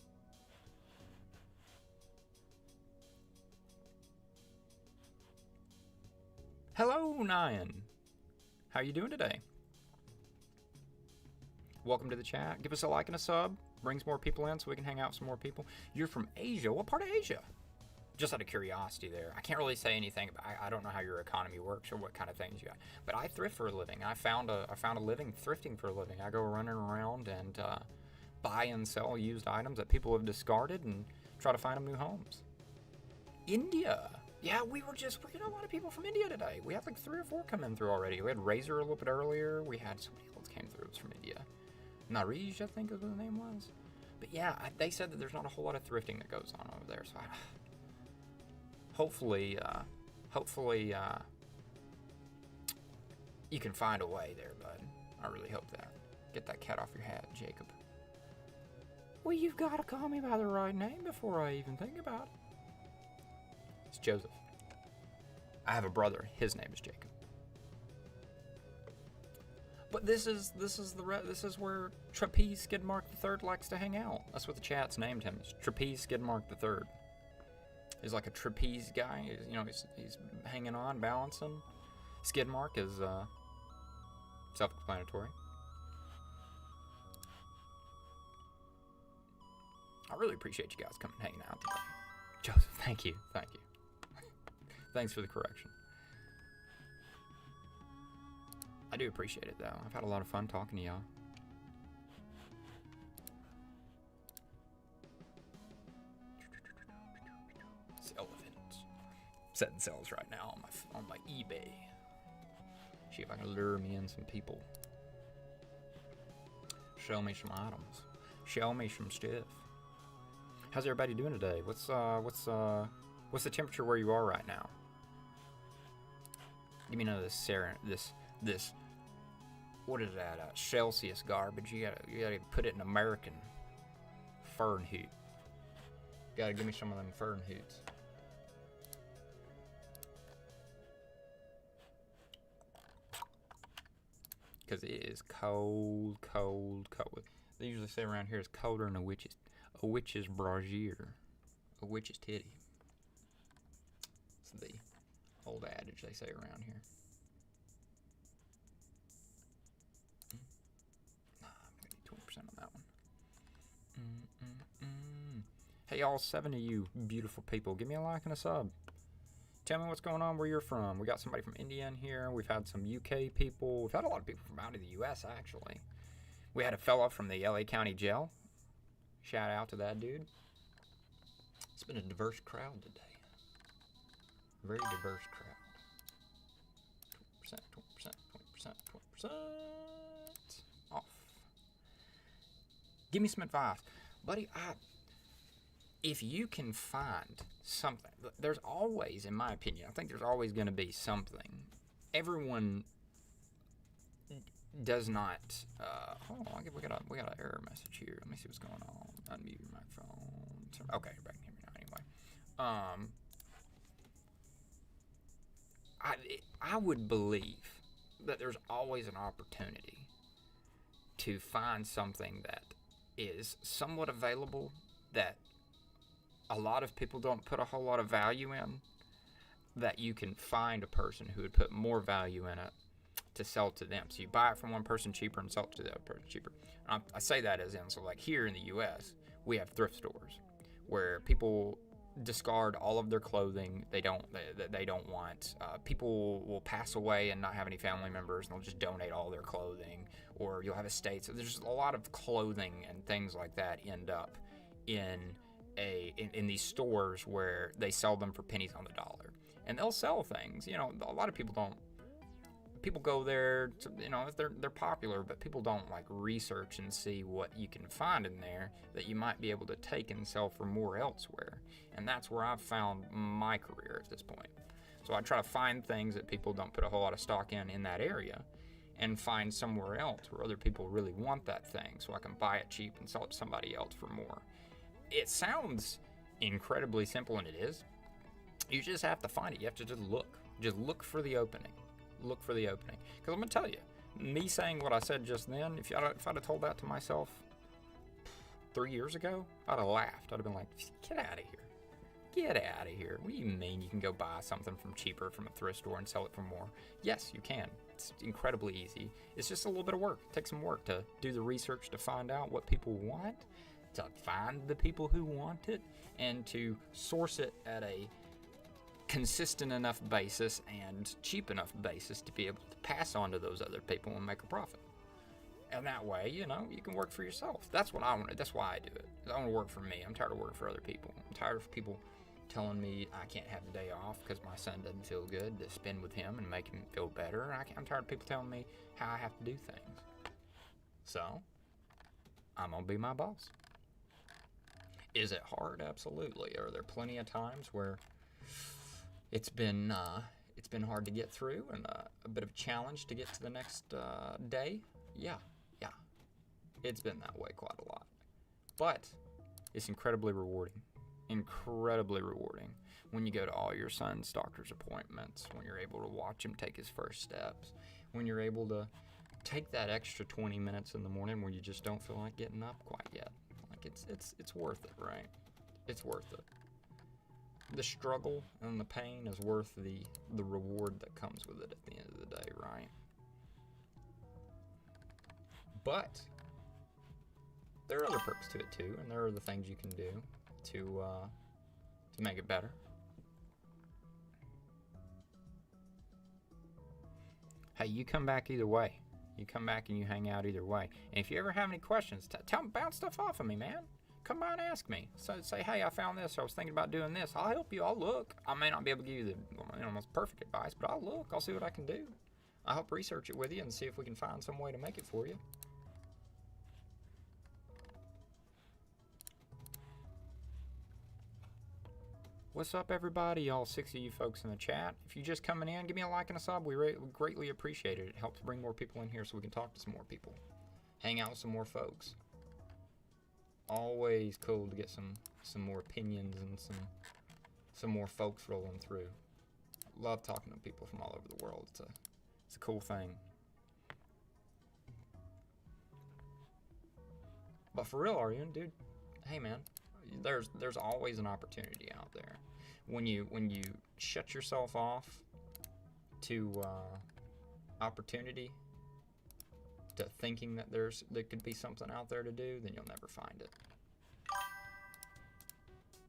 Hello, Nyan. How you doing today? Welcome to the chat. Give us a like and a sub. Brings more people in so we can hang out with some more people. You're from Asia. What part of Asia? Just out of curiosity there. I can't really say anything about, I don't know how your economy works or what kind of things you got. But I thrift for a living. I found a living thrifting for a living. I go running around and buy and sell used items that people have discarded and try to find them new homes. India. Yeah, we got a lot of people from India today. We had like 3 or 4 come in through already. We had Razor a little bit earlier. We had somebody else came through. It was from India. Narij, I think is what the name was. But yeah, they said that there's not a whole lot of thrifting that goes on over there. So hopefully, you can find a way there, bud. I really hope that. Get that cat off your hat, Jacob. Well, you've got to call me by the right name before I even think about it. It's Joseph. I have a brother. His name is Jacob. But this is where Trapeze Skidmark III likes to hang out. That's what the chat's named him. It's Trapeze Skidmark III. He's like a trapeze guy. He's hanging on, balancing. Skidmark is self-explanatory. I really appreciate you guys coming and hanging out today. Joseph, thank you. Thanks for the correction. I do appreciate it, though. I've had a lot of fun talking to y'all. Sell events. Setting sales right now on my eBay. See if I can lure me in some people. Show me some items. Show me some stuff. How's everybody doing today? What's the temperature where you are right now? Give me none of this what is that? Celsius garbage. You gotta put it in American Fahrenheit. Gotta give me some of them Fahrenheits. Because it is cold. They usually say around here it's colder than a witch's brassiere, a witch's titty. It's the old adage they say around here. Nah, I'm gonna need 20% on that one. Hey, all 7 of you beautiful people, give me a like and a sub. Tell me what's going on where you're from. We got somebody from India in here. We've had some UK people. We've had a lot of people from out of the US, actually. We had a fella from the LA County Jail. Shout out to that dude. It's been a diverse crowd today. Very diverse crowd. 20% off. Give me some advice. Buddy, if you can find something, there's always, in my opinion, I think there's always going to be something. Everyone does not, hold on, we got an error message here. Let me see what's going on. Unmute your microphone. Okay, you're back in here now anyway. I would believe that there's always an opportunity to find something that is somewhat available that a lot of people don't put a whole lot of value in, that you can find a person who would put more value in it to sell to them. So you buy it from one person cheaper and sell it to the other person cheaper. I say that as in, so like here in the U.S., we have thrift stores where people discard all of their clothing. They don't want. People will pass away and not have any family members, and they'll just donate all their clothing. Or you'll have estates. So there's a lot of clothing and things like that end up in these stores where they sell them for pennies on the dollar. And they'll sell things. You know, a lot of people don't. People go there to, you know, they're popular, but people don't like research and see what you can find in there that you might be able to take and sell for more elsewhere. And that's where I've found my career at this point. So I try to find things that people don't put a whole lot of stock in that area, and find somewhere else where other people really want that thing, so I can buy it cheap and sell it to somebody else for more. It sounds incredibly simple, and it is. You just have to find it. You have to just look for the opening. Look for the opening. Because I'm going to tell you, me saying what I said just then, if I'd have told that to myself 3 years ago, I'd have laughed. I'd have been like, get out of here. Get out of here. What do you mean you can go buy something from cheaper from a thrift store and sell it for more? Yes, you can. It's incredibly easy. It's just a little bit of work. It takes some work to do the research to find out what people want, to find the people who want it, and to source it at a consistent enough basis and cheap enough basis to be able to pass on to those other people and make a profit. And that way, you know, you can work for yourself. That's what I want. That's why I do it. I want to work for me. I'm tired of working for other people. I'm tired of people telling me I can't have the day off because my son doesn't feel good, to spend with him and make him feel better. I'm tired of people telling me how I have to do things. So, I'm going to be my boss. Is it hard? Absolutely. Are there plenty of times where it's been hard to get through and a bit of a challenge to get to the next day? Yeah. It's been that way quite a lot. But it's incredibly rewarding. Incredibly rewarding when you go to all your son's doctor's appointments, when you're able to watch him take his first steps, when you're able to take that extra 20 minutes in the morning where you just don't feel like getting up quite yet. Like it's worth it, right? It's worth it. The struggle and the pain is worth the reward that comes with it at the end of the day, right? But there are other perks to it too, and there are other things you can do to make it better. Hey, you come back either way. You come back and you hang out either way. And if you ever have any questions, bounce stuff off of me, man. Come by and ask me. So say, hey, I found this. I was thinking about doing this. I'll help you. I'll look. I may not be able to give you the most perfect advice, but I'll look. I'll see what I can do. I'll help research it with you and see if we can find some way to make it for you. What's up, everybody? All 6 of you folks in the chat. If you're just coming in, give me a like and a sub. We greatly appreciate it. It helps bring more people in here so we can talk to some more people. Hang out with some more folks. Always cool to get some more opinions and some more folks rolling through. Love talking to people from all over the world. It's a cool thing. But for real, Arian, dude, hey man, there's always an opportunity out there. When you shut yourself off to opportunity, to thinking that there could be something out there to do, then you'll never find it.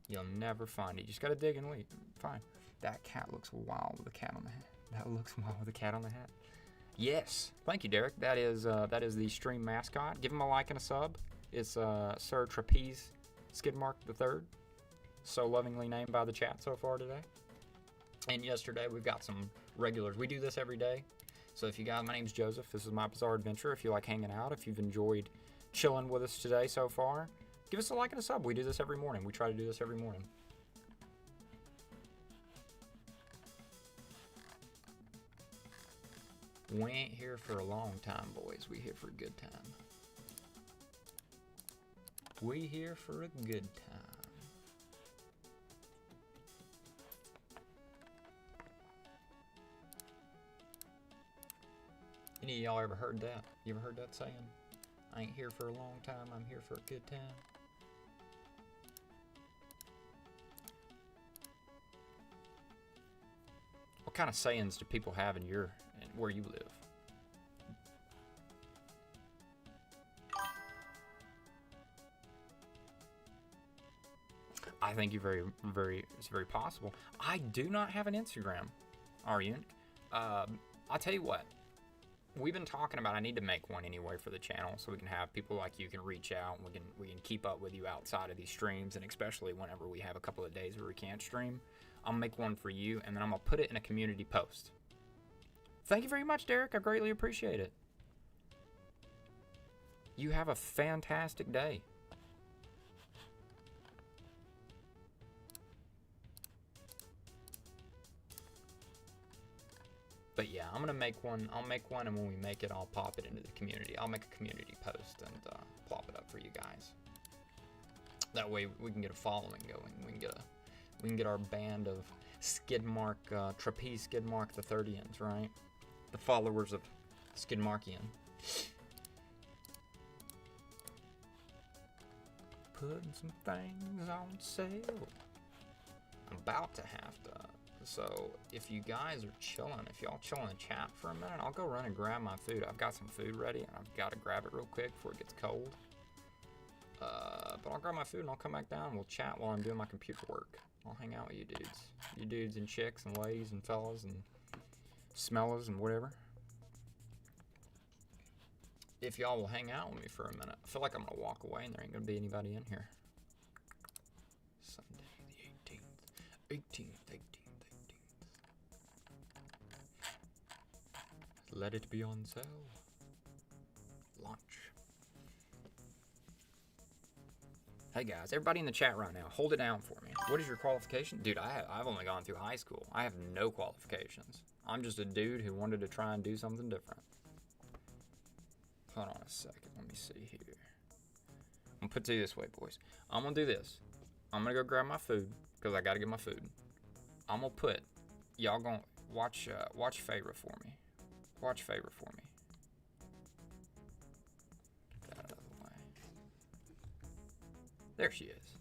You'll never find it. You just gotta dig and wait. Fine. That cat looks wild with a cat on the hat. That looks wild with a cat on the hat. Yes. Thank you, Derek. That is the stream mascot. Give him a like and a sub. It's Sir Trapeze Skidmark III. So lovingly named by the chat so far today. And yesterday we've got some regulars. We do this every day. So if you guys, my name's Joseph. This is my bizarre adventure. If you like hanging out, if you've enjoyed chilling with us today so far, give us a like and a sub. We do this every morning. We try to do this every morning. We ain't here for a long time, boys. We here for a good time. We here for a good time. Any of y'all ever heard that? You ever heard that saying? I ain't here for a long time, I'm here for a good time. What kind of sayings do people have in where you live? I think it's very possible. I do not have an Instagram, Aryan. I'll tell you what. We've been talking about I need to make one anyway for the channel so we can have people like you can reach out and we can keep up with you outside of these streams, and especially whenever we have a couple of days where we can't stream. I'll make one for you and then I'm gonna put it in a community post. Thank you very much, Derek. I greatly appreciate it. You have a fantastic day. But yeah, I'm gonna make one. I'll make one, and when we make it, I'll pop it into the community. I'll make a community post and plop it up for you guys. That way, we can get a following going. We can get our band of Skidmark, Trapeze Skidmark the 30ans, right? The followers of Skidmarkian. Putting some things on sale. I'm about to have to. So if you guys are chilling, if y'all chill in the chat for a minute, I'll go run and grab my food. I've got some food ready, and I've got to grab it real quick before it gets cold. But I'll grab my food and I'll come back down and we'll chat while I'm doing my computer work. I'll hang out with you dudes. You dudes and chicks and ladies and fellas and smellers and whatever. If y'all will hang out with me for a minute. I feel like I'm going to walk away and there ain't going to be anybody in here. Sunday the 18th. Let it be on sale. Launch. Hey guys, everybody in the chat right now, hold it down for me. What is your qualification? Dude, I've only gone through high school. I have no qualifications. I'm just a dude who wanted to try and do something different. Hold on a second, let me see here. I'm gonna put it this way, boys. I'm gonna do this. I'm gonna go grab my food, because I gotta get my food. I'm gonna put, y'all gonna watch Feyre for me. Watch Feyre for me. Get that out of the way. There she is.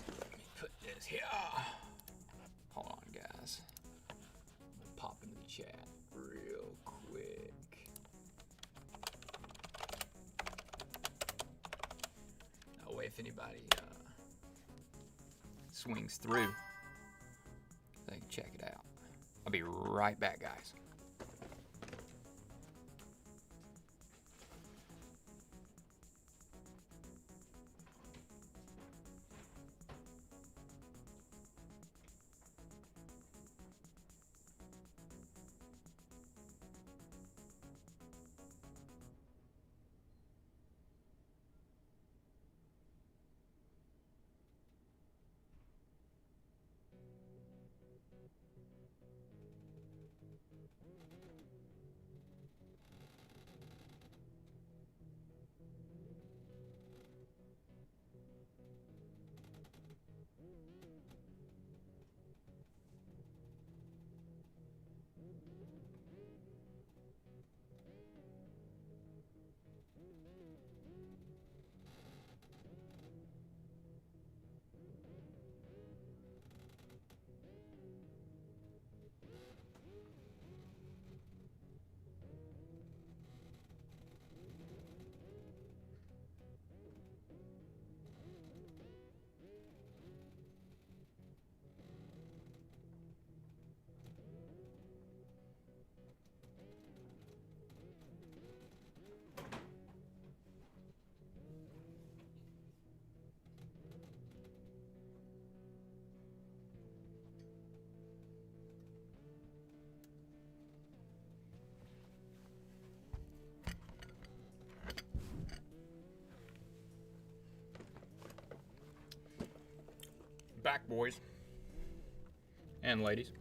Let me put this here. Hold on, guys. I'm gonna pop into the chat real quick. That way, if anybody swings through, they can check it out. I'll be right back, guys. Back, boys and ladies,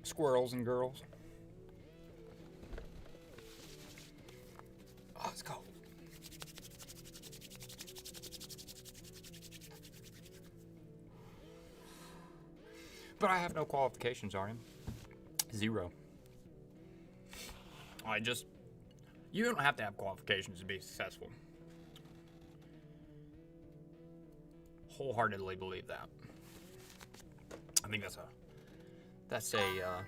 squirrels and girls. Oh, it's cold. But I have no qualifications, Ariam. Zero. You don't have to have qualifications to be successful. wholeheartedly believe that. I think that's a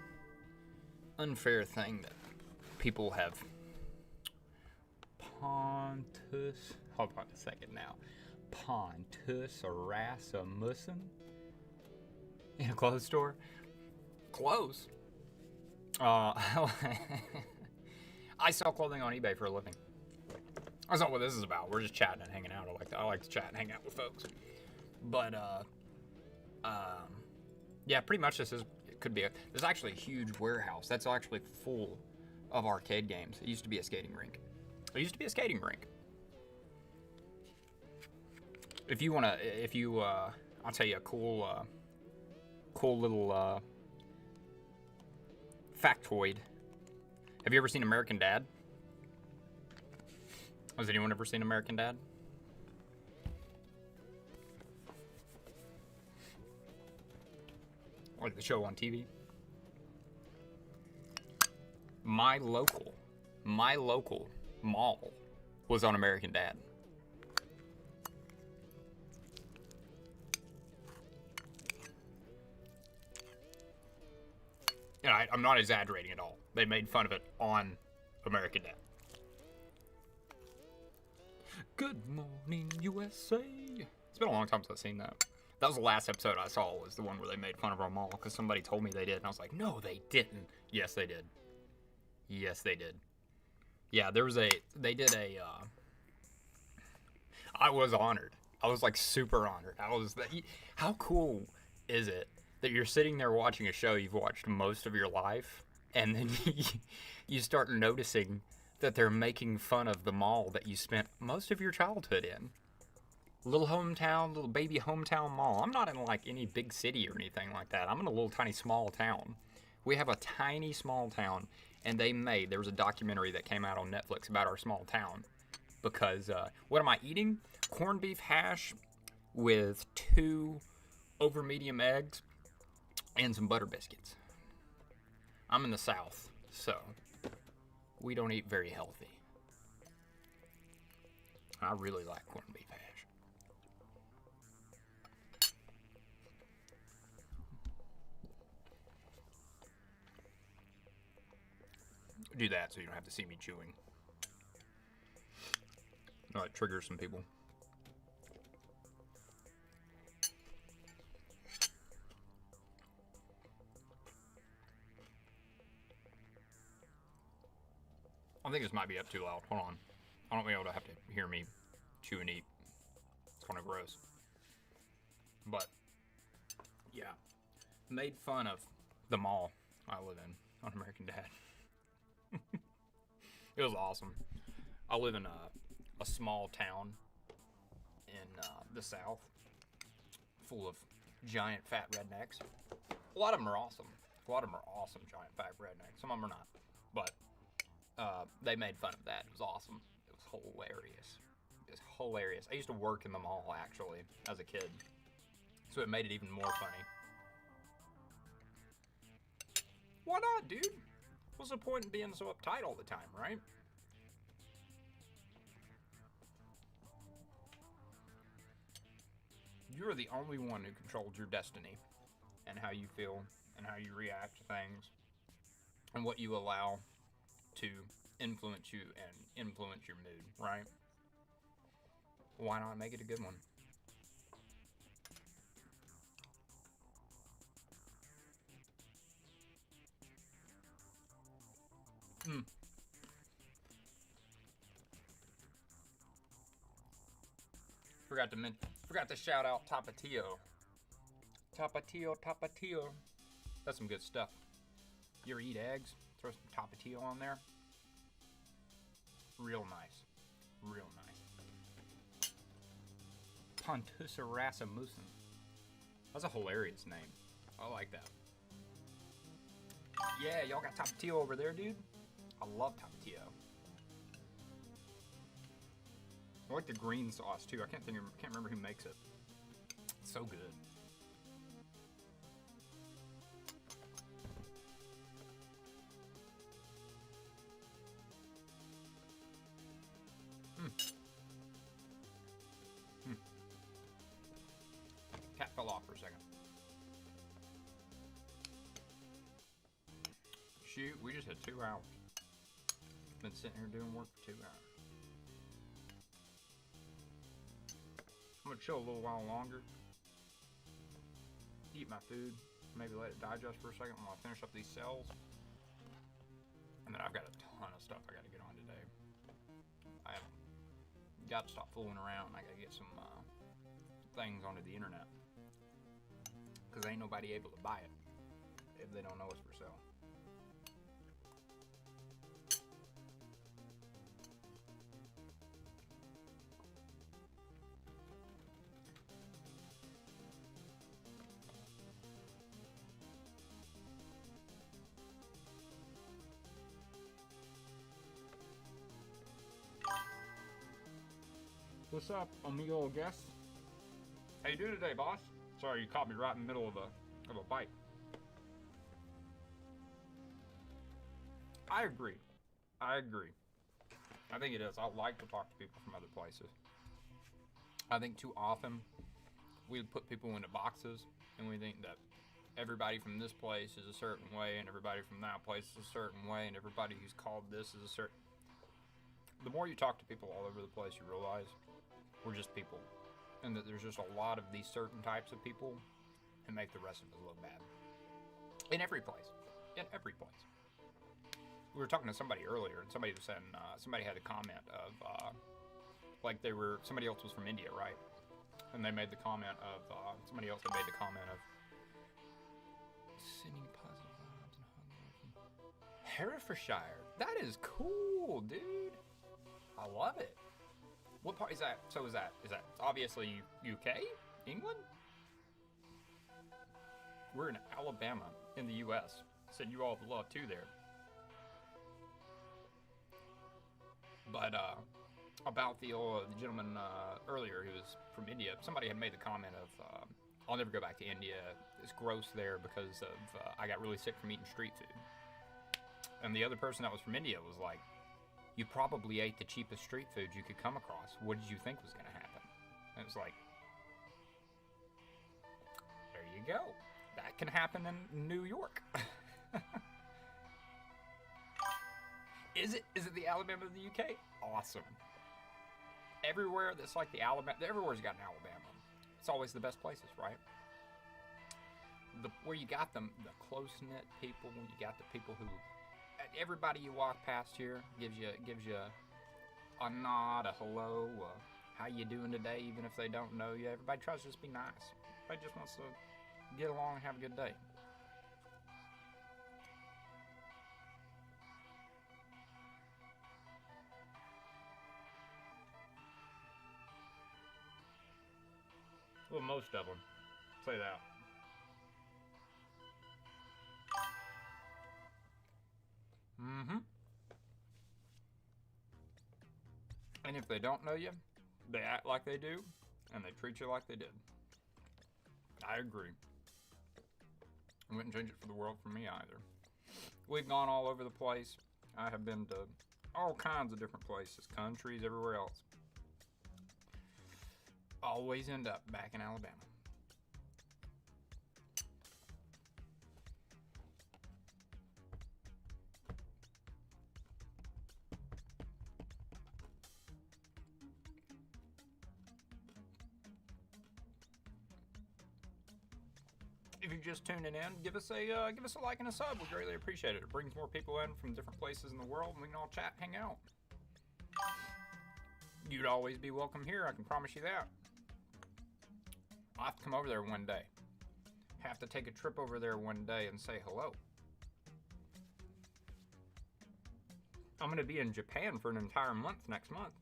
unfair thing that people have. Pontus, hold on a second now. Pontus Rasmussen in a clothes store. Clothes. I sell clothing on eBay for a living. That's not what this is about. We're just chatting and hanging out. I like to chat and hang out with folks. But yeah, pretty much this is. It could be there's actually a huge warehouse that's actually full of arcade games. It used to be a skating rink. I'll tell you a cool little factoid. Have you ever seen American Dad? Has anyone ever seen American Dad? Or the show on TV? My local mall was on American Dad. And I'm not exaggerating at all. They made fun of it on American Dad. Good morning, USA. It's been a long time since I've seen that. That was the last episode I saw, was the one where they made fun of our mall, because somebody told me they did, and I was like, no, they didn't. Yes, they did. Yes, they did. Yeah, I was honored. I was like super honored. How cool is it that you're sitting there watching a show you've watched most of your life, and then you start noticing that they're making fun of the mall that you spent most of your childhood in. Little baby hometown mall. I'm not in like any big city or anything like that. I'm in a little tiny small town. We have a tiny small town, and there was a documentary that came out on Netflix about our small town. Because, what am I eating? Corned beef hash with 2 over medium eggs and some butter biscuits. I'm in the South, so we don't eat very healthy. I really like corned beef hash. Do that so you don't have to see me chewing. No, it triggers some people. I think this might be up too loud. Hold on. I don't want you to have to hear me chew and eat. It's kind of gross. But, yeah. Made fun of the mall I live in on American Dad. It was awesome. I live in a small town in the South, full of giant fat rednecks. A lot of them are awesome. Giant fat rednecks. Some of them are not. But they made fun of that. It was awesome. It was hilarious. I used to work in the mall, actually, as a kid. So it made it even more funny. Why not, dude? What's the point in being so uptight all the time, right? You're the only one who controls your destiny and how you feel and how you react to things and what you allow to influence you and influence your mood, right? Why not make it a good one? Forgot to shout out Tapatio. Tapatio. That's some good stuff. You ever eat eggs? Throw some Tapatio on there. Real nice. Pontus Rasmussen. That's a hilarious name. I like that. Yeah, y'all got Tapatio over there, dude? I love Tapatio. I like the green sauce too. I can't remember who makes it. It's so good. Shoot, we just had 2 hours. Been sitting here doing work for 2 hours. I'm gonna chill a little while longer. Eat my food. Maybe let it digest for a second while I finish up these cells. And then I've got a ton of stuff I gotta get on today. I have got to stop fooling around. I gotta get some things onto the internet. Because ain't nobody able to buy it if they don't know it's for sale. What's up, amigo guest? How you doing today, boss? Sorry, you caught me right in the middle of a bite. I agree. I think it is. I like to talk to people from other places. I think too often we put people into boxes and we think that everybody from this place is a certain way and everybody from that place is a certain way and everybody who's called this is a certain... The more you talk to people all over the place, you realize we're just people, and that there's just a lot of these certain types of people who make the rest of us look bad. In every place. We were talking to somebody earlier, and somebody was saying, somebody had a comment of, like somebody else was from India, right? And they made the comment of, somebody else had made the comment of, sending positive vibes and hard. Herefordshire. That is cool, dude. I love it. What part is that? So is that obviously UK? England? We're in Alabama in the US. Send you all the love too there. But about the gentleman earlier who was from India, somebody had made the comment of, I'll never go back to India. It's gross there because of I got really sick from eating street food. And the other person that was from India was like, you probably ate the cheapest street food you could come across. What did you think was going to happen? And it was like, there you go. That can happen in New York. Is it the Alabama of the UK? Awesome. Everywhere that's like the Alabama, everywhere's got an Alabama. It's always the best places, right? Where you got the close-knit people, when you got the people who, everybody you walk past here gives you a nod, a hello, how you doing today, even if they don't know you. Everybody tries to just be nice. Everybody just wants to get along and have a good day. Well, most of them say that. And if they don't know you, they act like they do, and they treat you like they did. I agree. I wouldn't change it for the world for me either. We've gone all over the place. I have been to all kinds of different places, countries, everywhere else. Always end up back in Alabama. If you're just tuning in, give us a like and a sub. We greatly appreciate it. It brings more people in from different places in the world, and we can all chat, hang out. You'd always be welcome here. I can promise you that. I'll have to come over there one day. Have to take a trip over there one day and say hello. I'm going to be in Japan for an entire month next month.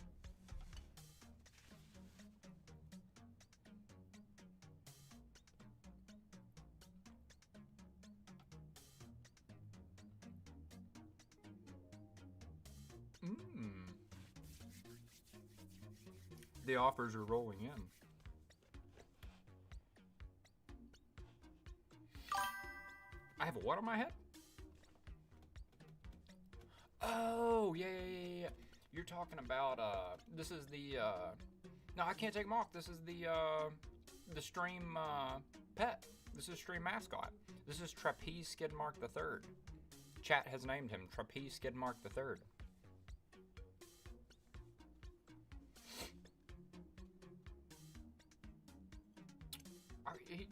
The offers are rolling in. I have a what on my head? Oh, yeah. You're talking about, this is the, no, I can't take them off. This is the stream, pet. This is stream mascot. This is Trapeze Skidmark III. Chat has named him Trapeze Skid Mark III.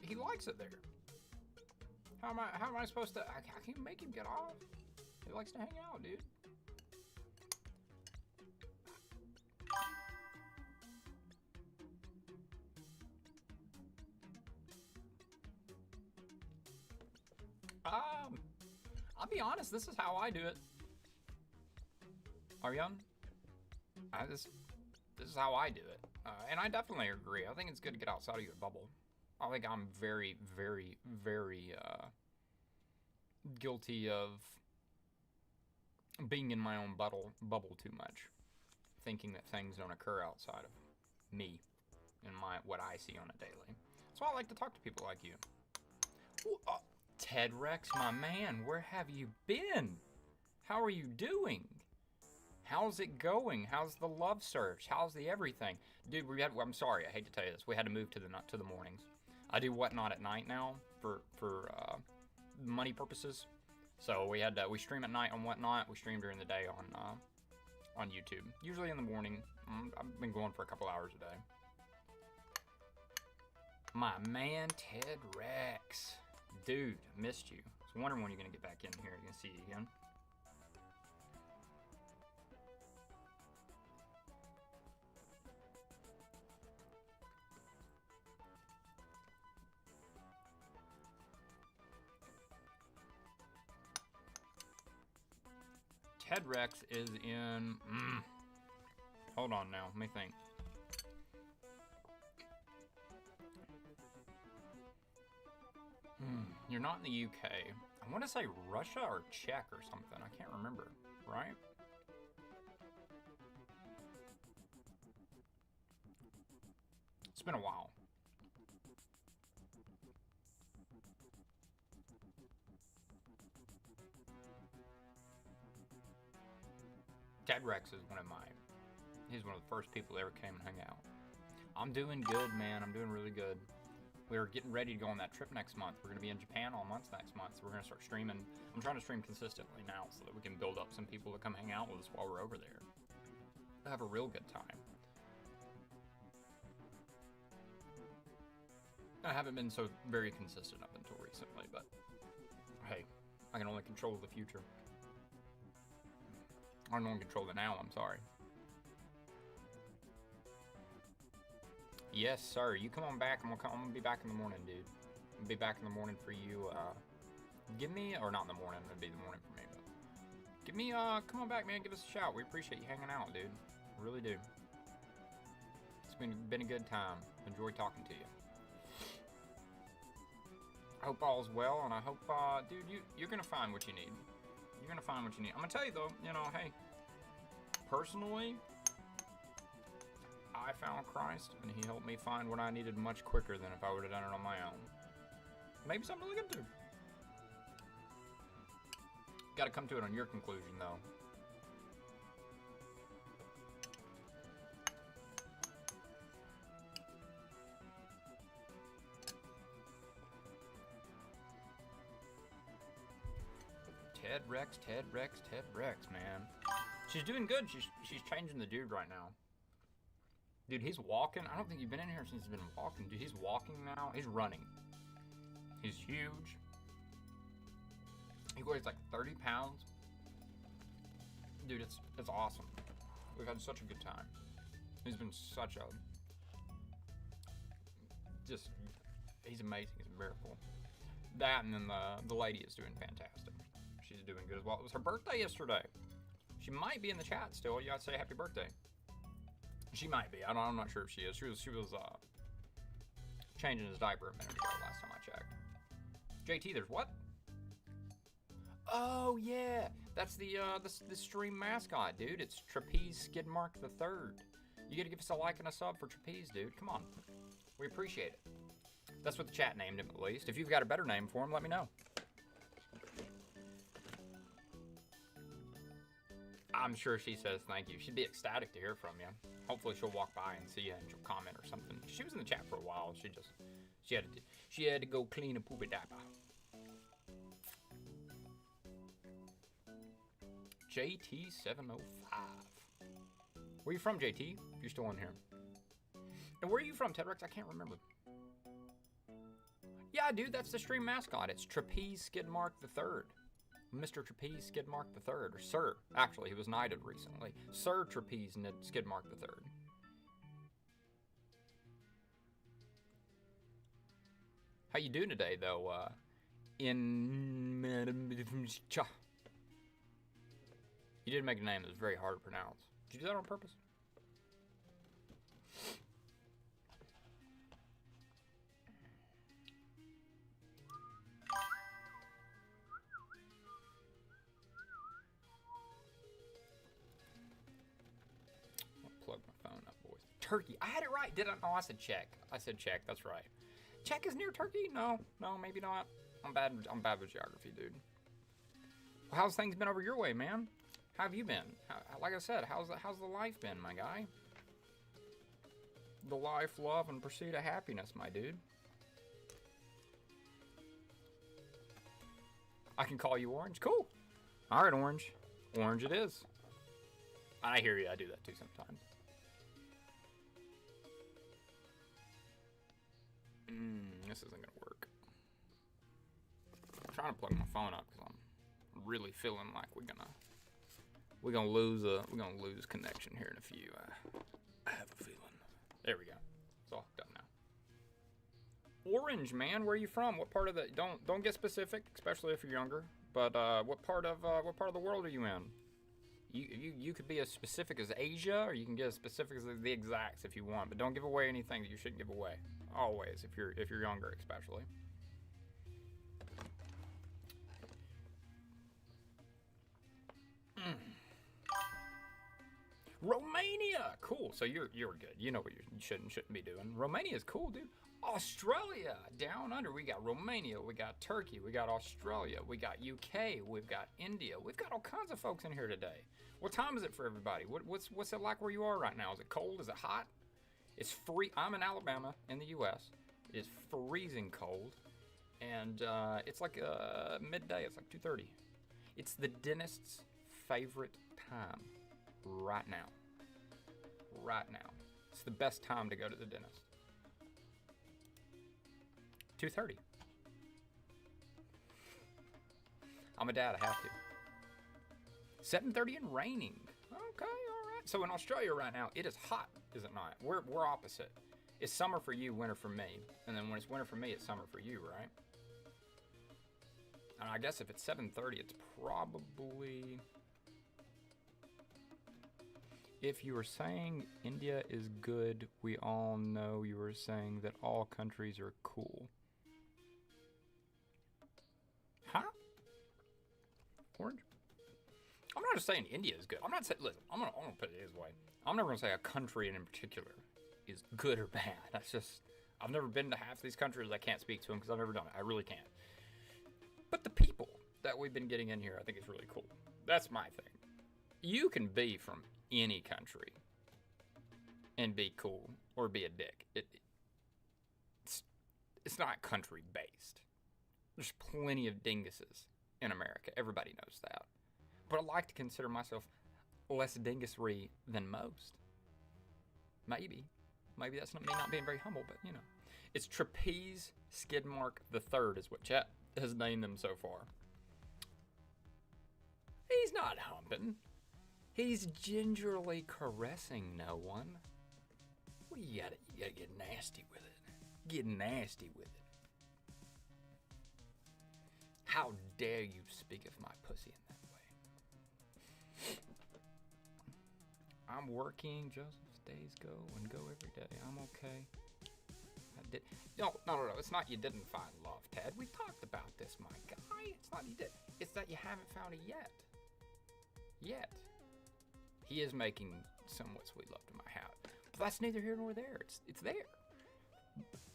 He likes it there. How am I supposed to? I can't make him get off. He likes to hang out, dude. I'll be honest. This is how I do it. Ariane, this is how I do it, and I definitely agree. I think it's good to get outside of your bubble. I think I'm very, very, very guilty of being in my own bubble too much, thinking that things don't occur outside of me and what I see on a daily. That's why I like to talk to people like you. Ooh, Ted Rex, my man, where have you been? How are you doing? How's it going? How's the love search? How's the everything? Dude, I'm sorry, I hate to tell you this. We had to move to the mornings. I do Whatnot at night now for money purposes. So we stream at night on Whatnot. We stream during the day on YouTube. Usually in the morning. I've been going for a couple hours a day. My man, Ted Rex. Dude, missed you. I was wondering when you're going to get back in here. You can see you again. Ted Rex is in... Hold on now. Let me think. You're not in the UK. I want to say Russia or Czech or something. I can't remember. Right? It's been a while. Ted Rex is he's one of the first people that ever came and hung out. I'm doing good, man. I'm doing really good. We're getting ready to go on that trip next month. We're going to be in Japan all month next month. So we're going to start streaming. I'm trying to stream consistently now so that we can build up some people to come hang out with us while we're over there. We'll have a real good time. I haven't been so very consistent up until recently, but hey, I can only control the future. I don't control the now, I'm sorry. Yes, sir. You come on back. I'm gonna be back in the morning, dude. I'm gonna be back in the morning for you. Give me, or not in the morning, it'll be the morning for me, but give me, come on back, man. Give us a shout. We appreciate you hanging out, dude. Really do. It's been a good time. Enjoy talking to you. I hope all's well, and I hope, dude, you're gonna find what you need. You're gonna find what you need. I'm gonna tell you though, you know, hey, personally, I found Christ, and he helped me find what I needed much quicker than if I would have done it on my own. Maybe something to look into. Gotta come to it on your conclusion, though. Ted Rex, Ted Rex, Ted Rex, man. She's doing good. She's changing the dude right now. Dude, he's walking. I don't think you've been in here since he's been walking. Dude, he's walking now. He's running. He's huge. He weighs like 30 pounds. Dude, it's awesome. We've had such a good time. He's been such a... Just... He's amazing. He's a miracle. That, and then the lady is doing fantastic. She's doing good as well. It was her birthday yesterday. She might be in the chat still. You gotta say happy birthday. She might be. I'm not sure if she is. She was changing his diaper a minute ago last time I checked. JT, there's what? Oh yeah, that's the stream mascot, dude. It's Trapeze Skid Mark III. You gotta give us a like and a sub for Trapeze, dude. Come on, we appreciate it. That's what the chat named him, at least. If you've got a better name for him, let me know. I'm sure she says thank you. She'd be ecstatic to hear from you. Hopefully she'll walk by and see you and she'll comment or something. She was in the chat for a while. She had to go clean a poopy diaper. JT705. Where you from, JT? If you're still in here. And where are you from, Tedrex? I can't remember. Yeah, dude, that's the stream mascot. It's Trapeze Skidmark III. Mr. Trapeze Skidmark III. Or Sir. Actually, he was knighted recently. Sir Trapeze Skidmark III. How you doing today, though? You did make a name that was very hard to pronounce. Did you do that on purpose? I'll plug my phone up, boys. Turkey. I had it right, didn't I? Oh, I said Czech. I said Czech. That's right. Czech is near Turkey? No, maybe not. I'm bad with geography, dude. Well, how's things been over your way, man? How have you been? Like I said, how's the life been, my guy? The life, love, and pursuit of happiness, my dude. I can call you Orange? Cool. All right, Orange. Orange it is. I hear you. I do that too sometimes. This isn't gonna work. I'm trying to plug my phone up because I'm really feeling like we're gonna lose connection here in a few. I have a feeling. There we go. It's all hooked up now. Orange, man, where are you from? What part of the? Don't get specific, especially if you're younger. But what part of the world are you in? You could be as specific as Asia, or you can get as specific as the exacts if you want. But don't give away anything that you shouldn't give away. Always, if you're younger, especially. Romania, cool. So you're good. You know what you shouldn't be doing. Romania is cool, dude. Australia, down under. We got Romania, we got Turkey, we got Australia, we got UK, we've got India. We've got all kinds of folks in here today. What time is it for everybody? What's it like where you are right now? Is it cold? Is it hot? It's free. I'm in Alabama, in the U.S. It's freezing cold, and it's like midday. It's like 2:30. It's the dentist's favorite time right now. Right now. It's the best time to go to the dentist. 2:30. I'm a dad, I have to. 7:30 and raining. Okay, all right. So in Australia right now, it is hot, is it not? We're opposite. It's summer for you, winter for me. And then when it's winter for me, it's summer for you, right? And I guess if it's 7:30, it's probably... If you were saying India is good, we all know you were saying that all countries are cool. Huh? Orange? I'm not just saying India is good. I'm not saying, listen, I'm gonna put it this way. I'm never gonna say a country in particular is good or bad. That's just, I've never been to half these countries. I can't speak to them because I've never done it. I really can't. But the people that we've been getting in here, I think is really cool. That's my thing. You can be from any country and be cool or be a dick. It's not country based. There's plenty of dinguses in America. Everybody knows that. But I like to consider myself less dingusry than most. Maybe that's not me not being very humble, but you know. It's Trapeze Skidmark III is what Chet has named them so far. He's not humping. He's gingerly caressing no one. Well, you gotta get nasty with it. Get nasty with it. How dare you speak of my pussy in that way? I'm working, Joseph's days go and go every day. I'm okay. No. It's not you didn't find love, Ted. We talked about this, my guy. It's not you did. It's that you haven't found it yet. Yet. He is making somewhat sweet love to my hat. But that's neither here nor there. It's there.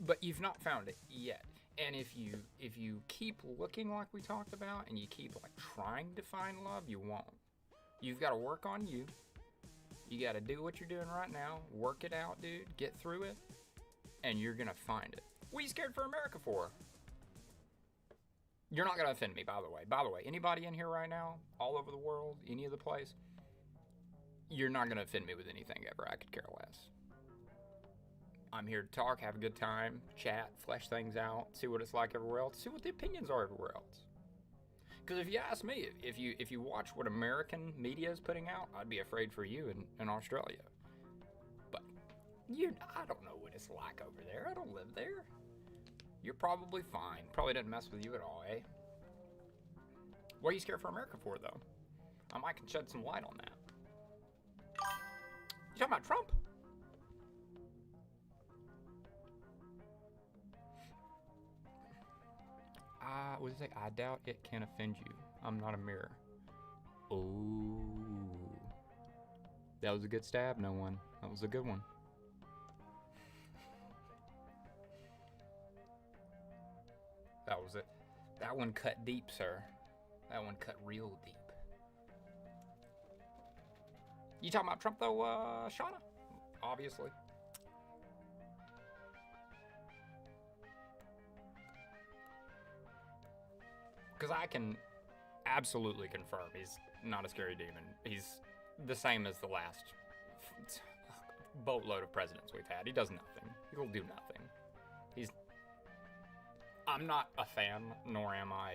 But you've not found it yet. And if you keep looking like we talked about and you keep like trying to find love, you won't. You've got to work on you. You got to do what you're doing right now. Work it out, dude. Get through it. And you're going to find it. What are you scared for America for? You're not going to offend me, by the way. By the way, anybody in here right now, all over the world, any of the place, you're not going to offend me with anything ever. I could care less. I'm here to talk, have a good time, chat, flesh things out, see what it's like everywhere else, see what the opinions are everywhere else. Because if you ask me, if you watch what American media is putting out, I'd be afraid for you in Australia. But I don't know what it's like over there. I don't live there. You're probably fine. Probably doesn't mess with you at all, eh? What are you scared for America for, though? I might can shed some light on that. You talking about Trump? What does it say? I doubt it can offend you. I'm not a mirror. Oh. That was a good stab, no one. That was a good one. That was it. That one cut deep, sir. That one cut real deep. You talking about Trump, though, Shauna? Obviously. Because I can absolutely confirm he's not a scary demon. He's the same as the last boatload of presidents we've had. He does nothing. He'll do nothing. I'm not a fan, nor am I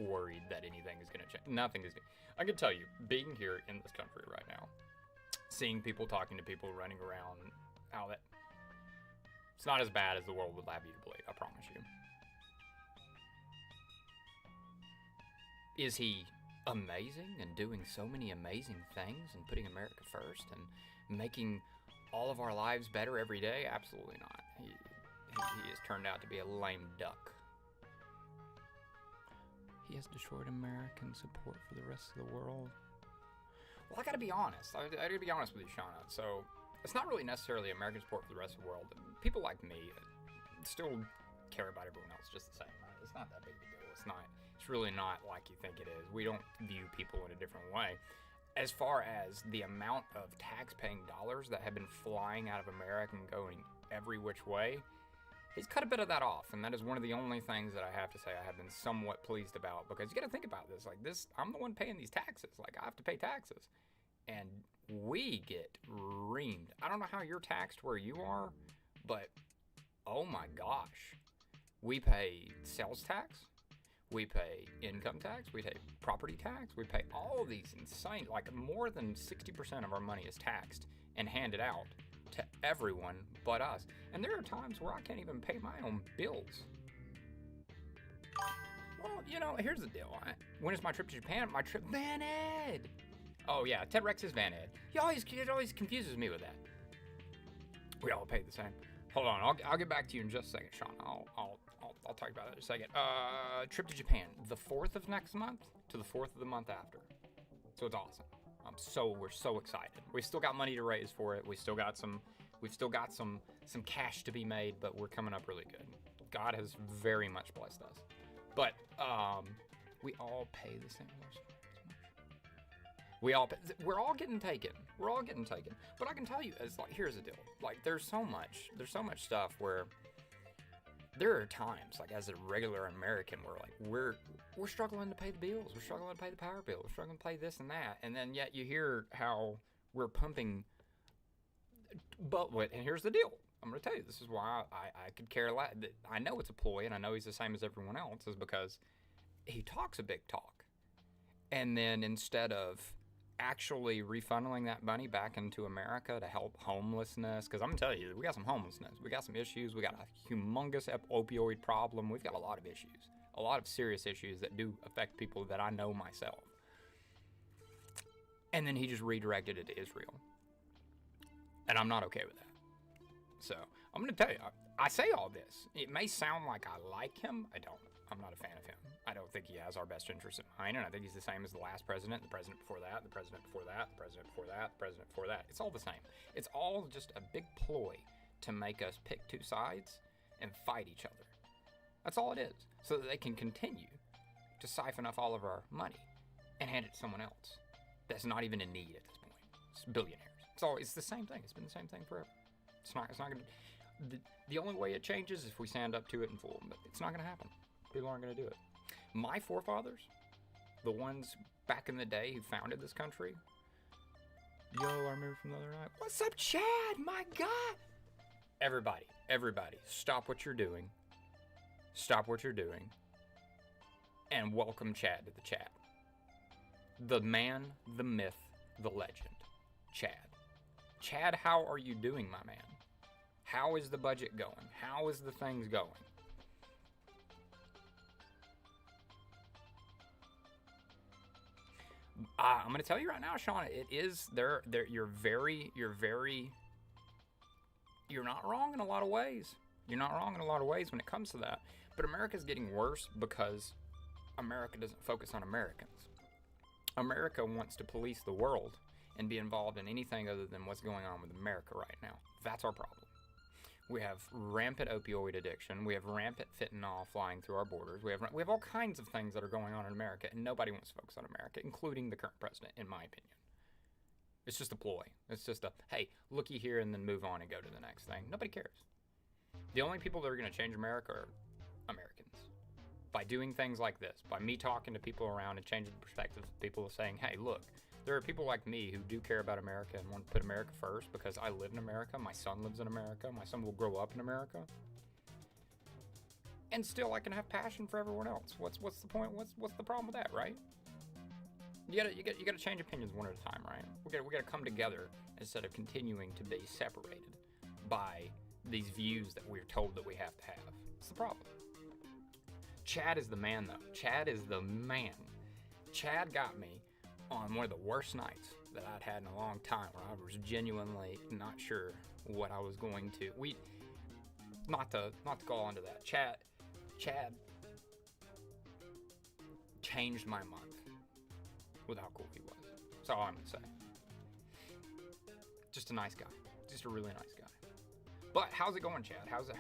worried that anything is going to change. Nothing is going to. I can tell you, being here in this country right now, seeing people, talking to people, running around, how that, it's not as bad as the world would have you to believe, I promise you. Is he amazing and doing so many amazing things and putting America first and making all of our lives better every day? Absolutely not. He has turned out to be a lame duck. He has destroyed American support for the rest of the world. Well, I gotta be honest. I gotta be honest with you, Shauna. So, it's not really necessarily American support for the rest of the world. People like me still care about everyone else just the same, right? It's not that big of a deal. It's really not like you think it is. We don't view people in a different way. As far as the amount of tax-paying dollars that have been flying out of America and going every which way, he's cut a bit of that off, and that is one of the only things that I have to say I have been somewhat pleased about, because you got to think about this. Like this, I'm the one paying these taxes. Like I have to pay taxes, and we get reamed. I don't know how you're taxed where you are, but oh my gosh, we pay sales tax, we pay income tax, we pay property tax, we pay all of these insane, like more than 60% of our money is taxed and handed out to everyone but us. And there are times where I can't even pay my own bills. Well, you know, here's the deal. When is my trip to Japan? My trip, Van Ed. Oh yeah, Ted Rex is Van Ed. It always confuses me with that. We all pay the same. Hold on, I'll get back to you in just a second, Sean. I'll talk about that in a second. Trip to Japan, the 4th of next month to the 4th of the month after. So it's awesome. We're so excited. We still got money to raise for it. We've still got some cash to be made, but we're coming up really good. God has very much blessed us. But we all pay the same. We're all getting taken. We're all getting taken. But I can tell you, it's like, here's the deal. Like there's so much stuff where there are times, like as a regular American, where like we're struggling to pay the bills, we're struggling to pay the power bill, we're struggling to pay this and that, and then yet you hear how we're pumping. And here's the deal. I'm going to tell you, this is why I could care less. I know it's a ploy, and I know he's the same as everyone else, is because he talks a big talk, and then instead of actually refunneling that money back into America to help homelessness, because I'm telling you, we got some homelessness, we got some issues, we got a humongous opioid problem, we've got a lot of issues, a lot of serious issues that do affect people that I know myself. And then he just redirected it to Israel, and I'm not okay with that. So I'm going to tell you, I say all this. It may sound like I like him. I don't. I'm not a fan of him. I don't think he has our best interest in mind, and I think he's the same as the last president, the president before that, the president before that, the president before that, the president before that. It's all the same. It's all just a big ploy to make us pick two sides and fight each other. That's all it is, so that they can continue to siphon off all of our money and hand it to someone else that's not even in need at this point. It's billionaires. It's the same thing. It's been the same thing forever. It's not going to. The only way it changes is if we stand up to it in full, but it's not going to happen. People aren't going to do it. My forefathers, the ones back in the day who founded this country. Yo, I remember from the other night. What's up, Chad? My God. Everybody, stop what you're doing. Stop what you're doing. And welcome Chad to the chat. The man, the myth, the legend. Chad. Chad, how are you doing, my man? How is the budget going? How is the things going? I'm going to tell you right now, Sean, it is, you're not wrong in a lot of ways. You're not wrong in a lot of ways when it comes to that. But America's getting worse because America doesn't focus on Americans. America wants to police the world and be involved in anything other than what's going on with America right now. That's our problem. We have rampant opioid addiction. We have rampant fentanyl flying through our borders. We have all kinds of things that are going on in America, and nobody wants to focus on America, including the current president, in my opinion. It's just a ploy. It's just a, hey, looky here and then move on and go to the next thing. Nobody cares. The only people that are going to change America are Americans. By doing things like this, by me talking to people around and changing the perspectives of people, saying, hey, look, there are people like me who do care about America and want to put America first because I live in America, my son lives in America, my son will grow up in America. And still I can have passion for everyone else. What's the point? What's the problem with that, right? You gotta change opinions one at a time, right? We gotta come together instead of continuing to be separated by these views that we're told that we have to have. It's the problem. Chad is the man, though. Chad is the man. Chad got me on one of the worst nights that I'd had in a long time, where I was genuinely not sure what I was going to. Not to go into that. Chad changed my month with how cool he was. That's all I'm gonna say. Just a nice guy. Just a really nice guy. But how's it going, Chad? How's the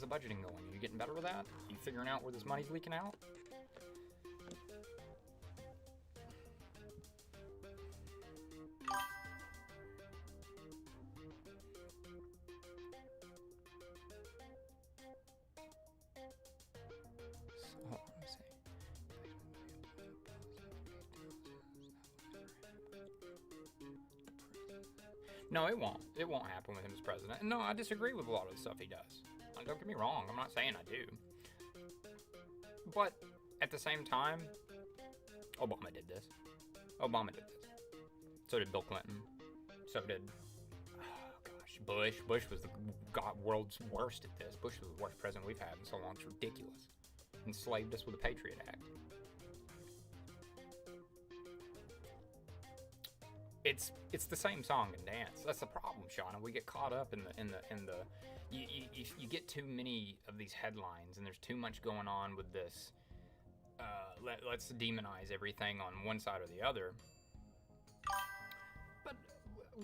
budgeting going? Are you getting better with that? Are you figuring out where this money's leaking out? No, it won't. It won't happen with him as president. No, I disagree with a lot of the stuff he does. Don't get me wrong. I'm not saying I do. But at the same time, Obama did this. So did Bill Clinton. So did, Bush. Bush was the world's worst at this. Bush was the worst president we've had in so long. It's ridiculous. Enslaved us with the Patriot Act. It's the same song and dance. That's the problem, Shauna. We get caught up in the you get too many of these headlines, and there's too much going on with this. Let's demonize everything on one side or the other. But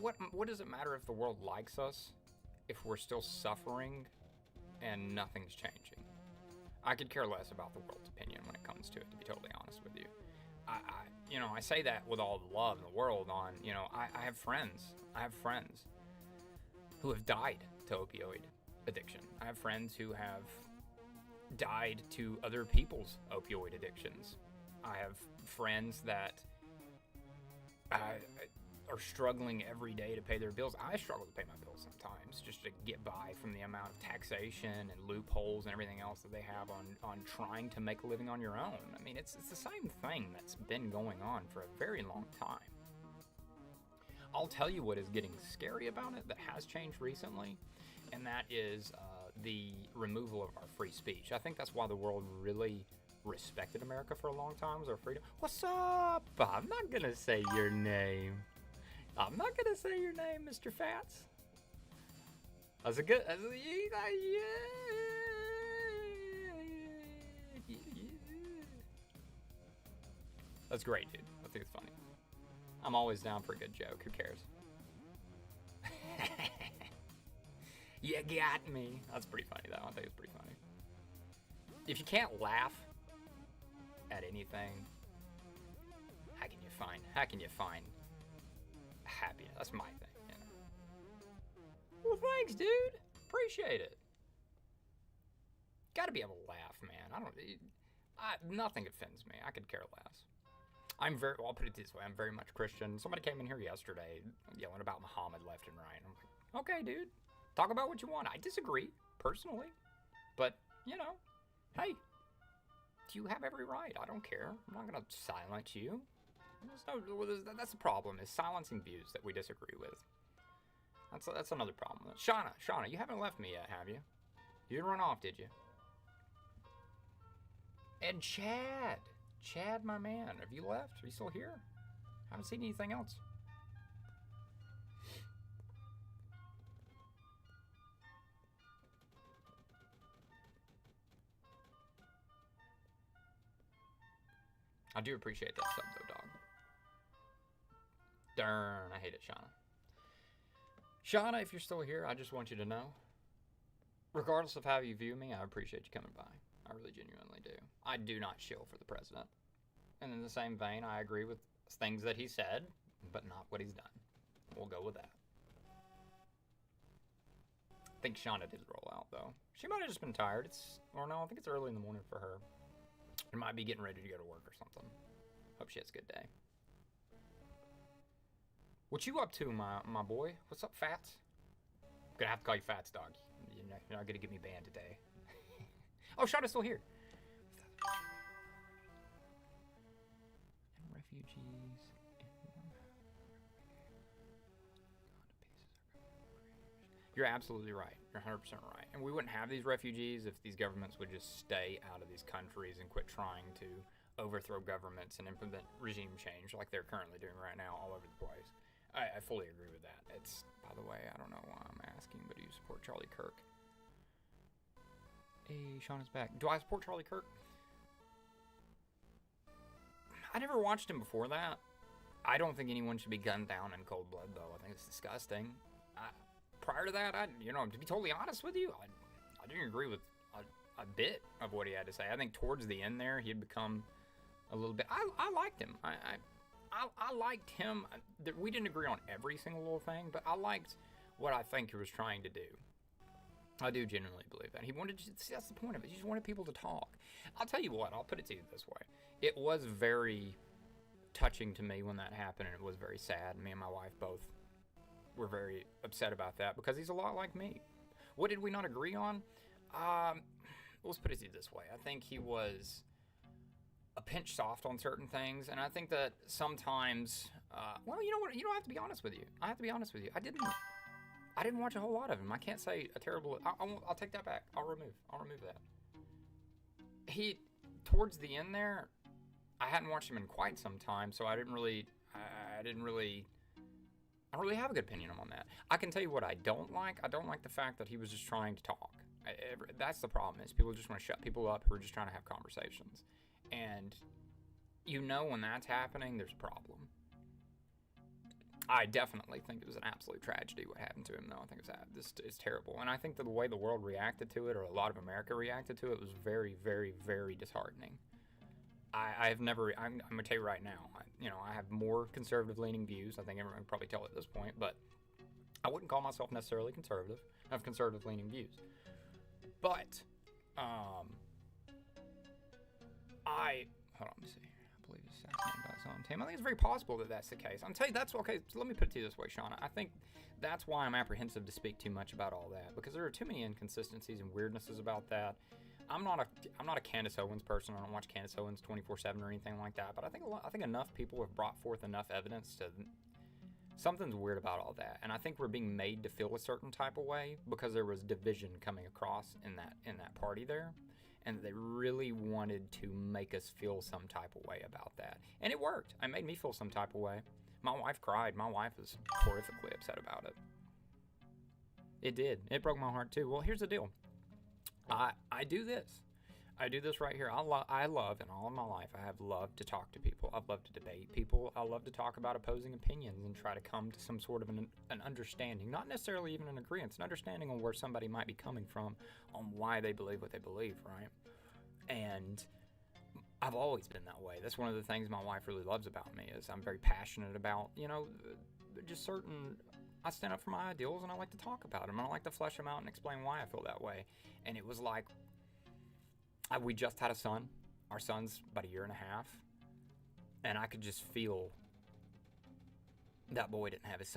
what does it matter if the world likes us if we're still suffering and nothing's changing? I could care less about the world's opinion when it comes to it, to be totally honest with you. I say that with all the love in the world on, I have friends who have died to opioid addiction. I have friends who have died to other people's opioid addictions. I have friends that are struggling every day to pay their bills. I struggle to pay my bills sometimes just to get by from the amount of taxation and loopholes and everything else that they have on trying to make a living on your own. I mean, it's the same thing that's been going on for a very long time. I'll tell you what is getting scary about it that has changed recently, and that is the removal of our free speech. I think that's why the world really respected America for a long time, was our freedom. What's up? I'm not gonna say your name. Mr. Fats. That's a good. That's great, dude. I think it's funny. I'm always down for a good joke. Who cares? You got me. That's pretty funny, though. I think it's pretty funny. If you can't laugh at anything, how can you find happiness? That's my thing, Well, thanks, dude. Appreciate it. Gotta be able to laugh, man. Nothing offends me. I could care less. I'll put it this way. I'm very much Christian. Somebody came in here yesterday yelling about Muhammad left and right. I'm like, okay, dude. Talk about what you want. I disagree, personally. But, hey, you have every right. I don't care. I'm not going to silence you. That's the problem, is silencing views that we disagree with. That's another problem. Shauna, you haven't left me yet, have you? You didn't run off, did you? And Chad, my man, have you left? Are you still here? Haven't seen anything else. I do appreciate that sub, though, dog. Darn, I hate it, Shauna. Shauna, if you're still here, I just want you to know, regardless of how you view me, I appreciate you coming by. I really genuinely do. I do not shill for the president. And in the same vein, I agree with things that he said, but not what he's done. We'll go with that. I think Shauna did roll out, though. She might have just been tired. Or no, I think it's early in the morning for her. She might be getting ready to go to work or something. Hope she has a good day. What you up to, my boy? What's up, Fats? Gonna have to call you Fats, dog. You're not gonna get me banned today. Oh, Shauna's still here. And refugees. You're absolutely right. You're 100% right. And we wouldn't have these refugees if these governments would just stay out of these countries and quit trying to overthrow governments and implement regime change like they're currently doing right now all over the place. I fully agree with that. By the way, I don't know why I'm asking, but do you support Charlie Kirk? Hey, Sean is back. Do I support Charlie Kirk? I never watched him before that. I don't think anyone should be gunned down in cold blood, though. I think it's disgusting. Prior to that, to be totally honest with you, I didn't agree with a bit of what he had to say. I think towards the end there, he had become a little bit... I liked him. I liked him. We didn't agree on every single little thing, but I liked what I think he was trying to do. I do genuinely believe that. He wanted to, see, that's the point of it. He just wanted people to talk. I'll tell you what, I'll put it to you this way. It was very touching to me when that happened, and it was very sad. Me and my wife both were very upset about that because he's a lot like me. What did we not agree on? Let's put it to you this way. I think he was a pinch soft on certain things, and I think that sometimes, well, you know what? You don't have to be honest with you. I have to be honest with you. I didn't watch a whole lot of him. I can't say a terrible. I'll take that back. I'll remove that. Towards the end there, I hadn't watched him in quite some time, so I don't really have a good opinion on that. I can tell you what I don't like. I don't like the fact that he was just trying to talk. That's the problem, is people just want to shut people up who are just trying to have conversations. And when that's happening, there's a problem. I definitely think it was an absolute tragedy what happened to him, though. I think it's terrible. And I think that the way the world reacted to it, or a lot of America reacted to it, was very, very, very disheartening. I'm going to tell you right now, I have more conservative-leaning views. I think everyone can probably tell at this point, but I wouldn't call myself necessarily conservative. I have conservative-leaning views. But, hold on, let me see. I believe it's assassinated by his own team. I think it's very possible that that's the case. I'm telling you, that's okay. So let me put it to you this way, Shauna. I think that's why I'm apprehensive to speak too much about all that, because there are too many inconsistencies and weirdnesses about that. I'm not a Candace Owens person. I don't watch Candace Owens 24/7 or anything like that. But I think enough people have brought forth enough evidence to something's weird about all that. And I think we're being made to feel a certain type of way because there was division coming across in that party there. And they really wanted to make us feel some type of way about that. And it worked. It made me feel some type of way. My wife cried. My wife was horrifically upset about it. It did. It broke my heart too. Well, here's the deal. I do this. I do this right here. I love, in all of my life, I have loved to talk to people. I've loved to debate people. I love to talk about opposing opinions and try to come to some sort of an understanding. Not necessarily even an agreement. An understanding on where somebody might be coming from on why they believe what they believe, right? And I've always been that way. That's one of the things my wife really loves about me, is I'm very passionate about, just certain... I stand up for my ideals, and I like to talk about them. I like to flesh them out and explain why I feel that way. And it was like... we just had a son, Our son's about a year and a half, and I could just feel that boy didn't have his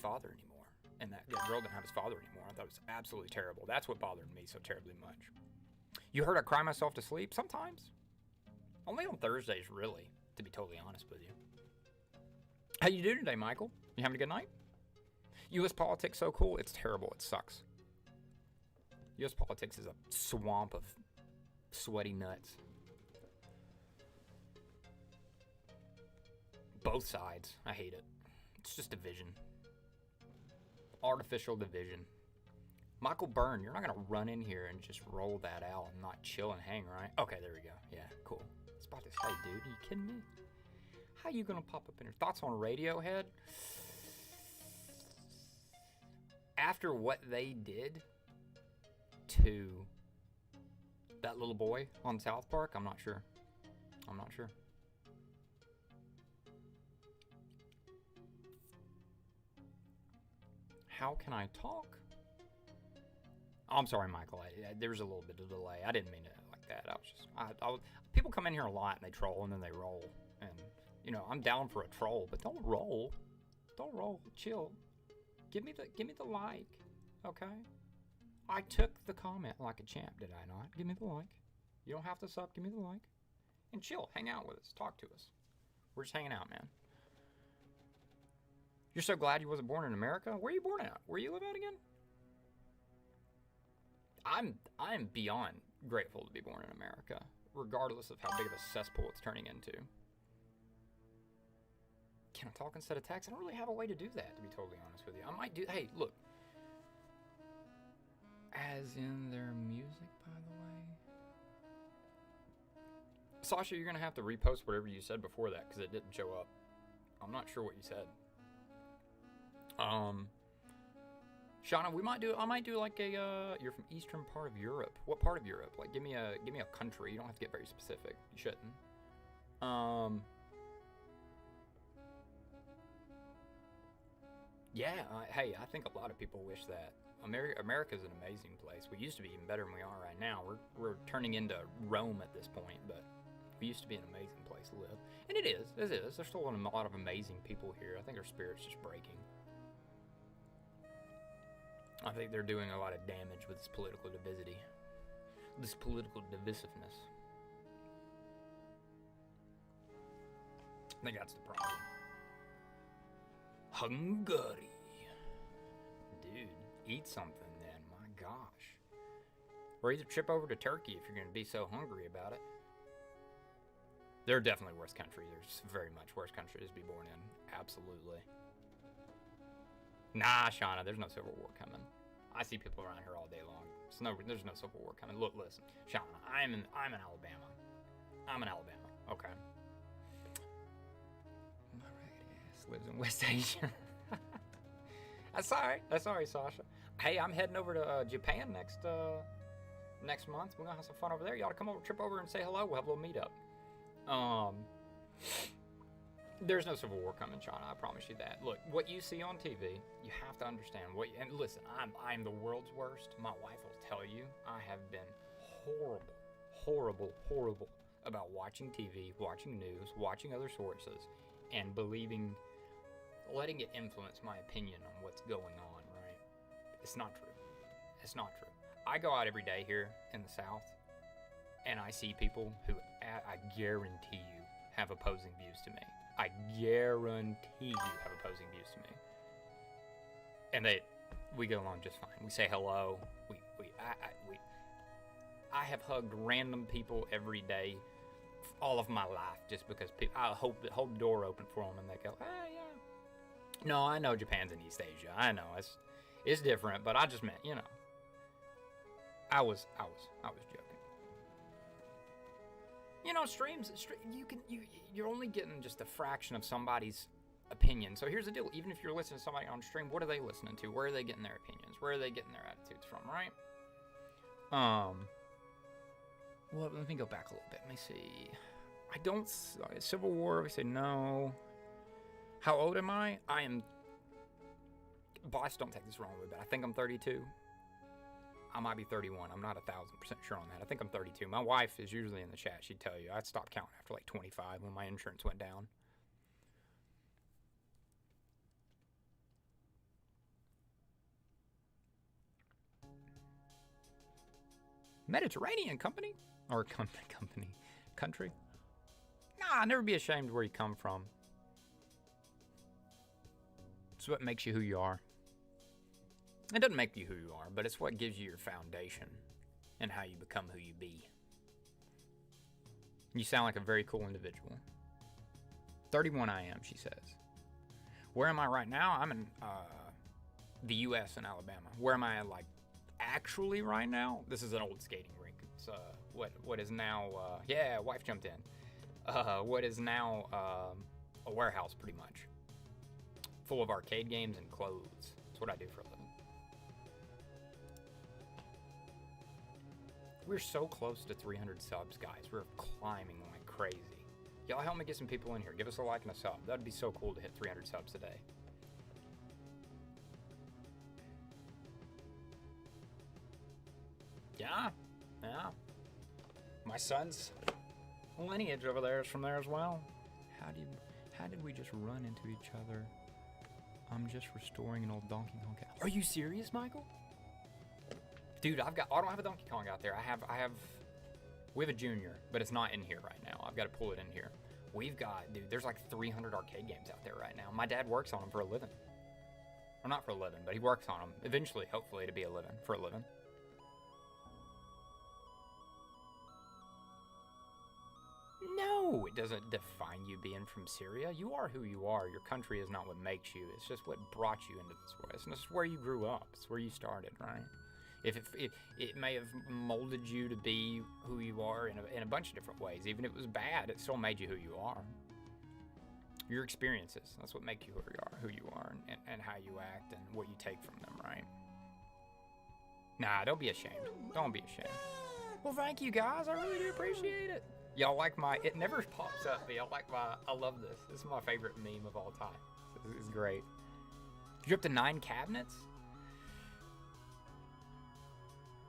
father anymore, and that girl didn't have his father anymore. I thought it was absolutely terrible. That's what bothered me so terribly much. You heard I cry myself to sleep? Sometimes. Only on Thursdays, really, to be totally honest with you. How you doing today, Michael? You having a good night? U.S. politics so cool? It's terrible. It sucks. U.S. politics is a swamp of sweaty nuts. Both sides. I hate it. It's just division. Artificial division. Michael Byrne, you're not going to run in here and just roll that out and not chill and hang, right? Okay, there we go. Yeah, cool. I was about to say, dude, are you kidding me? How you going to pop up in here? Thoughts on Radiohead? After what they did to that little boy on South Park, I'm not sure. I'm not sure. How can I talk? Oh, I'm sorry, Michael. There was a little bit of delay. I didn't mean it like that. People come in here a lot and they troll and then they roll. And, you know, I'm down for a troll, but don't roll. Don't roll. Chill. Give me the like, okay? I took the comment like a champ, did I not? Give me the like. You don't have to sub. Give me the like. And chill. Hang out with us. Talk to us. We're just hanging out, man. You're so glad you wasn't born in America? Where are you born at? Where you live at again? I'm beyond grateful to be born in America, regardless of how big of a cesspool it's turning into. Can I talk instead of text? I don't really have a way to do that, to be totally honest with you. I might do... Hey, look. As in their music, by the way. Sasha, you're going to have to repost whatever you said before that, because it didn't show up. I'm not sure what you said. Shauna, I might do like a, you're from eastern part of Europe. What part of Europe? Like, give me a country. You don't have to get very specific. You shouldn't. Yeah, hey, I think a lot of people wish that. America's an amazing place. We used to be even better than we are right now. We're turning into Rome at this point, but we used to be an amazing place to live. And it is. There's still a lot of amazing people here. I think our spirit's just breaking. I think they're doing a lot of damage with this political divisity. This political divisiveness. I think that's the problem. Hungary. Dude, eat something then. My gosh. Or either trip over to Turkey if you're going to be so hungry about it. There are definitely worse countries. There's very much worse countries to be born in. Absolutely. Nah, Shauna, there's no Civil War coming. I see people around here all day long. There's no Civil War coming. Look, listen, Shauna, I'm in Alabama. I'm in Alabama, okay? My ragged ass lives in West Asia. That's all right, Sasha. Hey, I'm heading over to Japan next month. We're gonna have some fun over there. You ought to come over, trip over, and say hello. We'll have a little meetup. There's no Civil War coming, Shauna. I promise you that. Look, what you see on TV, you have to understand and listen, I'm the world's worst. My wife will tell you I have been horrible about watching TV, watching news, watching other sources, and letting it influence my opinion on what's going on, right? It's not true. It's not true. I go out every day here in the South, and I see people who I guarantee you have opposing views to me. I guarantee you have opposing views to me. And we get along just fine. We say hello. I have hugged random people every day all of my life just because I hold the door open for them and they go, hey, yeah. No, I know Japan's in East Asia. I know it's different, but I just meant, you know. I was joking. You know, streams, you're only getting just a fraction of somebody's opinion. So here's the deal. Even if you're listening to somebody on stream, what are they listening to? Where are they getting their opinions? Where are they getting their attitudes from, right? Well, let me go back a little bit. Let me see. Civil War, we say no. How old am I? Boss, don't take this wrong way, but I think I'm 32. I might be 31. I'm not 1,000% sure on that. I think I'm 32. My wife is usually in the chat. She'd tell you. I stopped counting after like 25 when my insurance went down. Mediterranean company? Or company. Country? Nah, never be ashamed where you come from. It's what makes you who you are. It doesn't make you who you are, but it's what gives you your foundation and how you become who you be. You sound like a very cool individual. 31 I am, she says. Where am I right now? I'm in the U.S. in Alabama. Where am I, like, actually right now? This is an old skating rink. It's what is now, yeah, wife jumped in. What is now a warehouse, pretty much. Full of arcade games and clothes. That's what I do for a living. We're so close to 300 subs, guys. We're climbing like crazy. Y'all help me get some people in here. Give us a like and a sub. That'd be so cool to hit 300 subs today. Yeah. My son's lineage over there is from there as well. How did we just run into each other? I'm just restoring an old Donkey Kong. Are you serious, Michael? Dude, I don't have a Donkey Kong out there. We have a Junior, but it's not in here right now. I've got to pull it in here. Dude, there's like 300 arcade games out there right now. My dad works on them for a living. Or not for a living, but he works on them. Eventually, hopefully, for a living. No, it doesn't define you being from Syria. You are who you are. Your country is not what makes you. It's just what brought you into this place. And it's where you grew up. It's where you started, right? If it may have molded you to be who you are in a bunch of different ways. Even if it was bad, it still made you who you are. Your experiences, that's what make you who you are and how you act and what you take from them, right? Nah, don't be ashamed. Don't be ashamed. Well, thank you, guys. I really do appreciate it. Y'all like it never pops up, but y'all like I love this. This is my favorite meme of all time. This is great. You're up to 9 cabinets?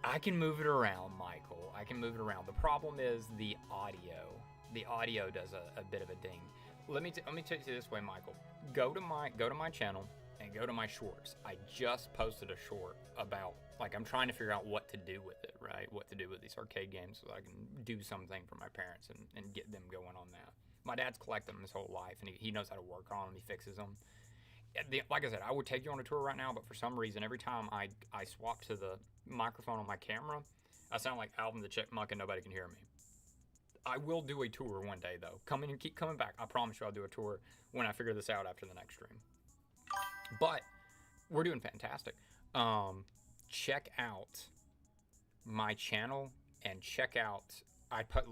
I can move it around, Michael. I can move it around. The problem is the audio. The audio does a bit of a ding. Let me tell you this way, Michael. Go to my channel and go to my shorts. I just posted a short about, like, I'm trying to figure out what to do with it, right? What to do with these arcade games so I can do something for my parents and get them going on that. My dad's collected them his whole life, and he knows how to work on them. He fixes them. Like I said, I would take you on a tour right now, but for some reason, every time I swap to the microphone on my camera, I sound like Alvin the Chipmunk and nobody can hear me. I will do a tour one day, though. Come in and keep coming back. I promise you I'll do a tour when I figure this out after the next stream. But we're doing fantastic. Check out my channel and check out,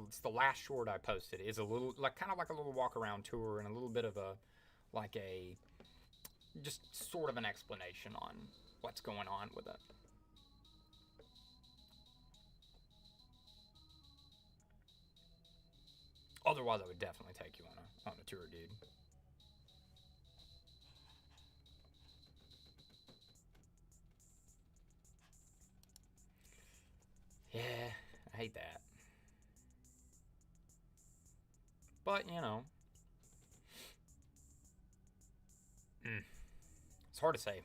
it's the last short I posted. It's a little, kind of like a little walk around tour and a little bit of just sort of an explanation on what's going on with it. Otherwise, I would definitely take you on a tour, dude. Yeah, I hate that. But, you know. It's hard to say.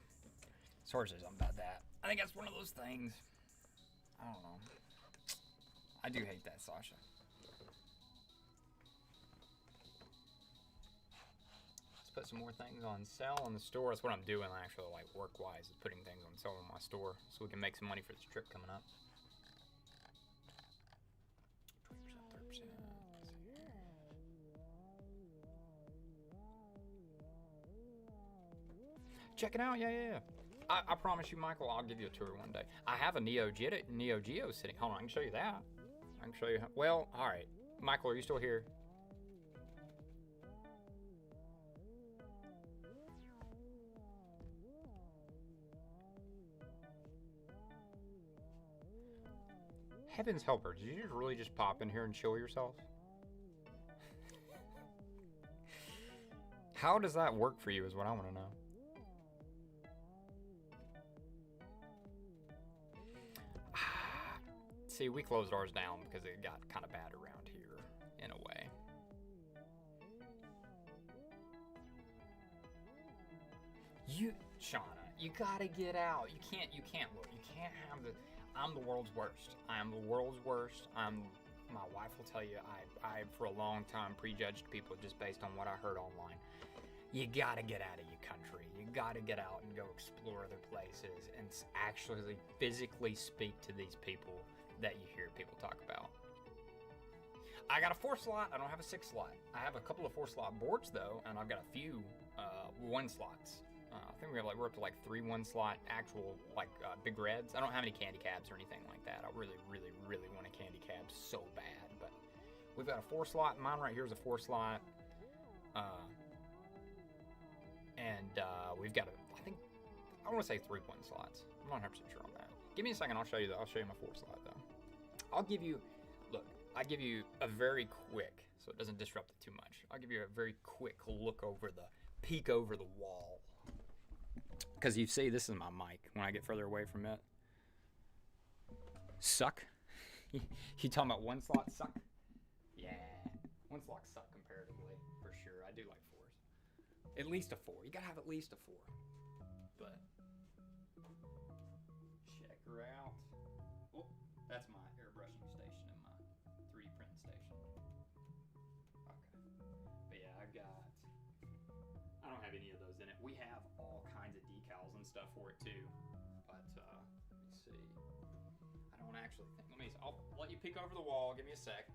It's hard to say something about that. I think that's one of those things. I don't know. I do hate that, Sasha. Let's put some more things on sale on the store. That's what I'm doing, actually, like, work-wise, is putting things on sale on my store so we can make some money for this trip coming up. 20%, 30%. Check it out, yeah. I promise you, Michael, I'll give you a tour one day. I have a Neo Geo sitting. Hold on, I can show you that. I can show you. Well, all right. Michael, are you still here? Heavens help her. Did you really just pop in here and chill yourself? How does that work for you is what I want to know. See, we closed ours down because it got kind of bad around here in a way. Shauna, you gotta get out. You can't look. You can't have the, I'm the world's worst. I am the world's worst. My wife will tell you, I for a long time prejudged people just based on what I heard online. You gotta get out of your country. You gotta get out and go explore other places and actually physically speak to these people that you hear people talk about. I got a 4 slot. I don't have a 6 slot. I have a couple of 4 slot boards though, and I've got a few 1 slots. I think we're up to like 3 1 slot actual big reds. I don't have any candy cabs or anything like that. I really want a candy cab so bad, but we've got a 4 slot. Mine right here is a 4 slot. We've got I want to say 3 1 slots. I'm not 100% sure on that. Give me a second. I'll show you that. I'll show you my 4 slot though. I give you a very quick, so it doesn't disrupt it too much. I'll give you a very quick peek over the wall. Because you see, this is my mic when I get further away from it. Suck? You talking about 1 slot suck? Yeah. 1 slot suck comparatively, for sure. I do like 4s. At least a 4. You gotta have at least a 4. But check her out. Oh, that's my airbrushing station and my 3D printing station. Okay. But yeah, I don't have any of those in it. We have all kinds of decals and stuff for it too. But let me see. I don't actually think. I'll let you peek over the wall. Give me a sec.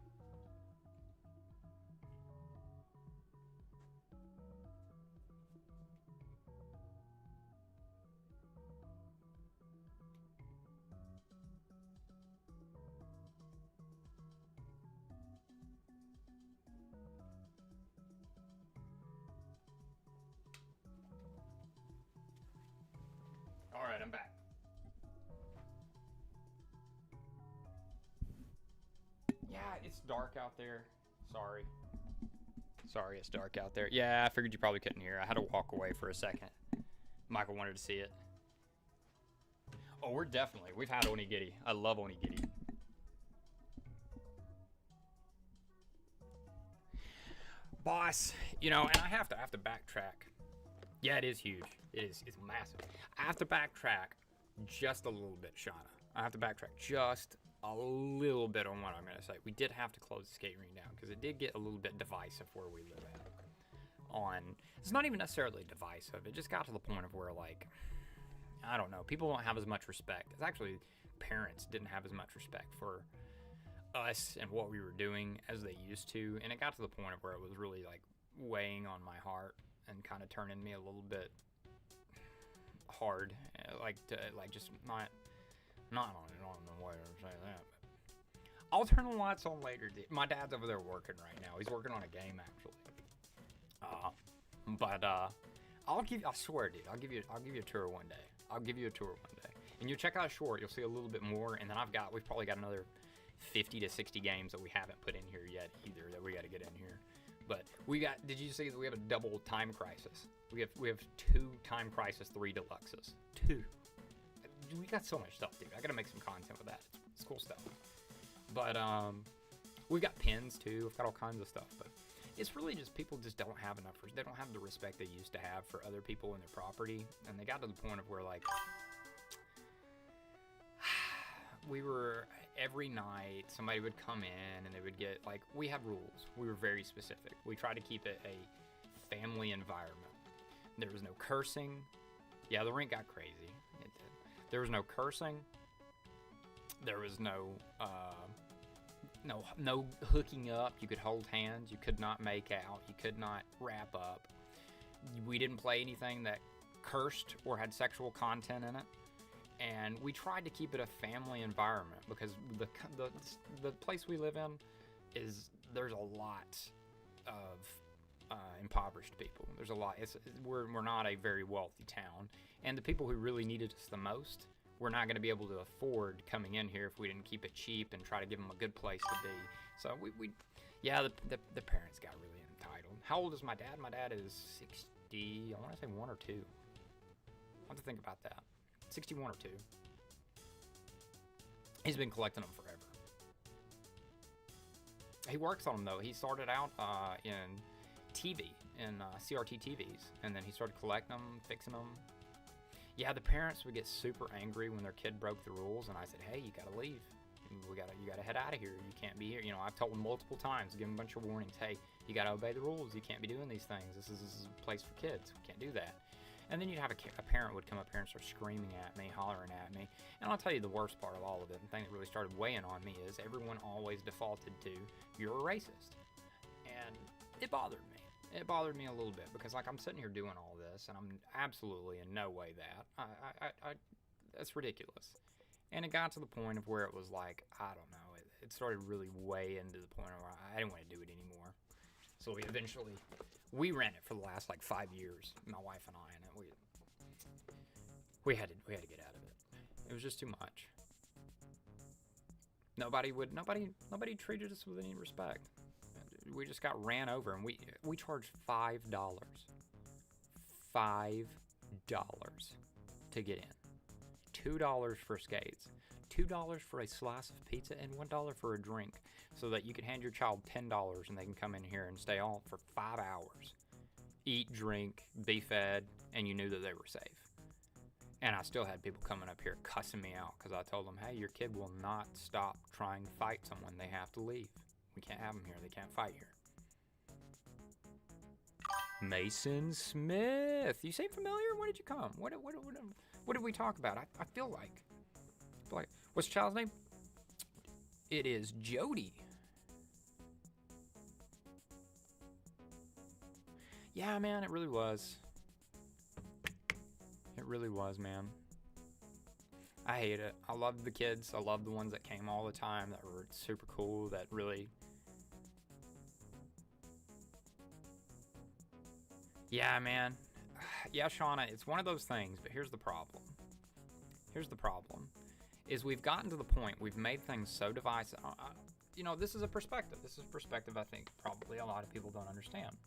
All right, I'm back. Yeah, it's dark out there. Sorry, it's dark out there. Yeah, I figured you probably couldn't hear. I had to walk away for a second. Michael wanted to see it. Oh, we've had Onigiri. I love Onigiri. Boss, and I have to backtrack. Yeah, it is huge. It's massive. I have to backtrack just a little bit, Shauna. I have to backtrack just a little bit on what I'm going to say. We did have to close the skate ring down because it did get a little bit divisive where we live at. It's not even necessarily divisive. It just got to the point of where, I don't know, people don't have as much respect. It's actually parents didn't have as much respect for us and what we were doing as they used to. And it got to the point of where it was really weighing on my heart and kind of turning me a little bit hard, just not on it. I don't know why I'm saying that, but I'll turn the lights on later. My dad's over there working right now. He's working on a game actually. I swear, dude, I'll give you a tour one day. I'll give you a tour one day, and you'll check out a short. You'll see a little bit more, and then we've probably got another 50 to 60 games that we haven't put in here yet either that we got to get in here. But did you see that we have a double Time Crisis? We have 2 Time Crisis 3 Deluxes. 2. We got so much stuff, dude. I got to make some content with that. It's cool stuff. But we've got pins too. We've got all kinds of stuff. But it's really just people just don't have enough. They don't have the respect they used to have for other people and their property. And they got to the point of where we were, every night somebody would come in and they would get we have rules. We were very specific. We tried to keep it a family environment. There was no cursing. Yeah, the rink got crazy. It did. There was no cursing. There was no hooking up. You could hold hands. You could not make out. You could not wrap up. We didn't play anything that cursed or had sexual content in it. And we tried to keep it a family environment because the place we live in there's a lot of impoverished people. There's a lot. We're not a very wealthy town, and the people who really needed us the most, we're not going to be able to afford coming in here if we didn't keep it cheap and try to give them a good place to be. So the parents got really entitled. How old is my dad? My dad is 60. I want to say 1 or 2. I have to think about that. 61 or 2. He's been collecting them forever. He works on them though. He started out in TV, in CRT TVs, and then he started collecting them, fixing them. Yeah, the parents would get super angry when their kid broke the rules, and I said, hey, you gotta leave. You gotta head out of here. You can't be here. You know, I've told them multiple times, give them a bunch of warnings. Hey, you gotta obey the rules. You can't be doing these things. This is a place for kids. We can't do that. And then you'd have a parent would come up here and start screaming at me, hollering at me. And I'll tell you the worst part of all of it, the thing that really started weighing on me, is everyone always defaulted to, you're a racist. And it bothered me. It bothered me a little bit because, like, I'm sitting here doing all this, and I'm absolutely in no way that. That's ridiculous. And it got to the point of where it was like, I don't know, it started really weighing to the point where I didn't want to do it anymore. So we ran it for the last like 5 years, my wife and I, and we had to get out of it. It was just too much. Nobody treated us with any respect. We just got ran over, and we charged $5 to get in. $2 for skates, $2 for a slice of pizza, and $1 for a drink, so that you could hand your child $10 and they can come in here and stay on for 5 hours, eat, drink, be fed, and you knew that they were safe. And I still had people coming up here cussing me out because I told them, hey, your kid will not stop trying to fight someone. They have to leave. We can't have them here. They can't fight here. Mason Smith. You seem familiar? When did you come? What did we talk about? I feel like, what's the child's name? It is Jody. Yeah, man, it really was. It really was, man. I hate it. I loved the kids. I loved the ones that came all the time, that were super cool, that really... Yeah, man. Yeah, Shauna, it's one of those things, but here's the problem. Is we've gotten to the point, we've made things so divisive. You know, this is a perspective. This is a perspective I think probably a lot of people don't understand.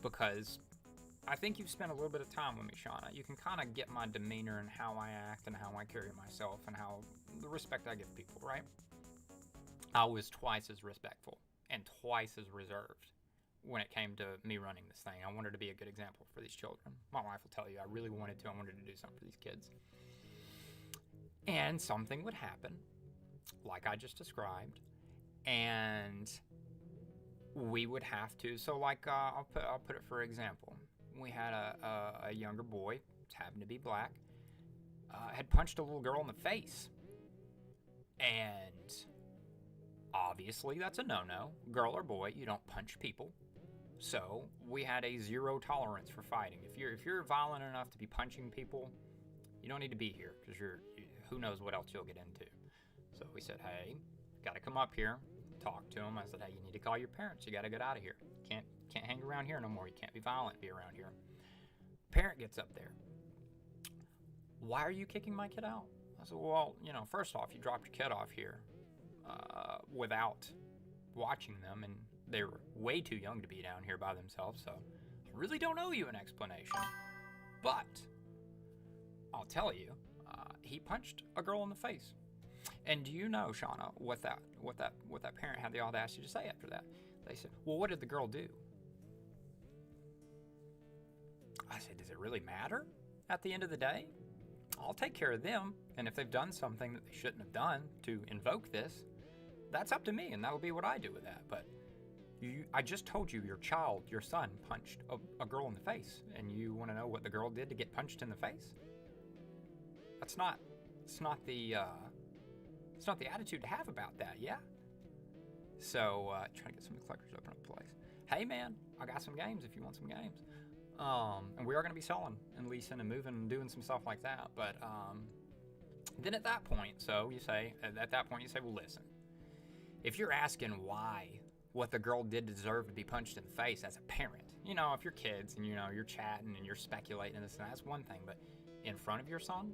Because I think you've spent a little bit of time with me, Shauna. You can kind of get my demeanor and how I act and how I carry myself and how the respect I give people, right? I was twice as respectful and twice as reserved when it came to me running this thing. I wanted to be a good example for these children. My wife will tell you, I really wanted to. I wanted to do something for these kids. And something would happen, like I just described, and we would have to. So, like, I'll put it for example. We had a younger boy, happened to be black, had punched a little girl in the face, and obviously that's a no-no. Girl or boy, you don't punch people. So we had a zero tolerance for fighting. If you're violent enough to be punching people, you don't need to be here, because who knows what else you'll get into. So we said, hey, got to come up here, talk to him. I said, hey, you need to call your parents. You got to get out of here. Can't hang around here no more. You can't be violent, be around here. Parent gets up there. Why are you kicking my kid out? I said, well, you know, first off, you dropped your kid off here without watching them, and they were way too young to be down here by themselves, so I really don't owe you an explanation. But I'll tell you, he punched a girl in the face. And do you know, Shauna, what that parent had the audacity to say after that? They said, well, what did the girl do? I said, does it really matter at the end of the day? I'll take care of them, and if they've done something that they shouldn't have done to invoke this, that's up to me, and that will be what I do with that. But I just told you your son punched a girl in the face, and you want to know what the girl did to get punched in the face? It's not the attitude to have about that, yeah? So, trying to get some of the collectors to open up the place. Hey, man, I got some games if you want some games. And we are going to be selling and leasing and moving and doing some stuff like that. But then at that point, you say, well, listen, if you're asking why what the girl did deserve to be punched in the face as a parent, you know, if you're kids and, you know, you're chatting and you're speculating this and that's one thing, but in front of your son,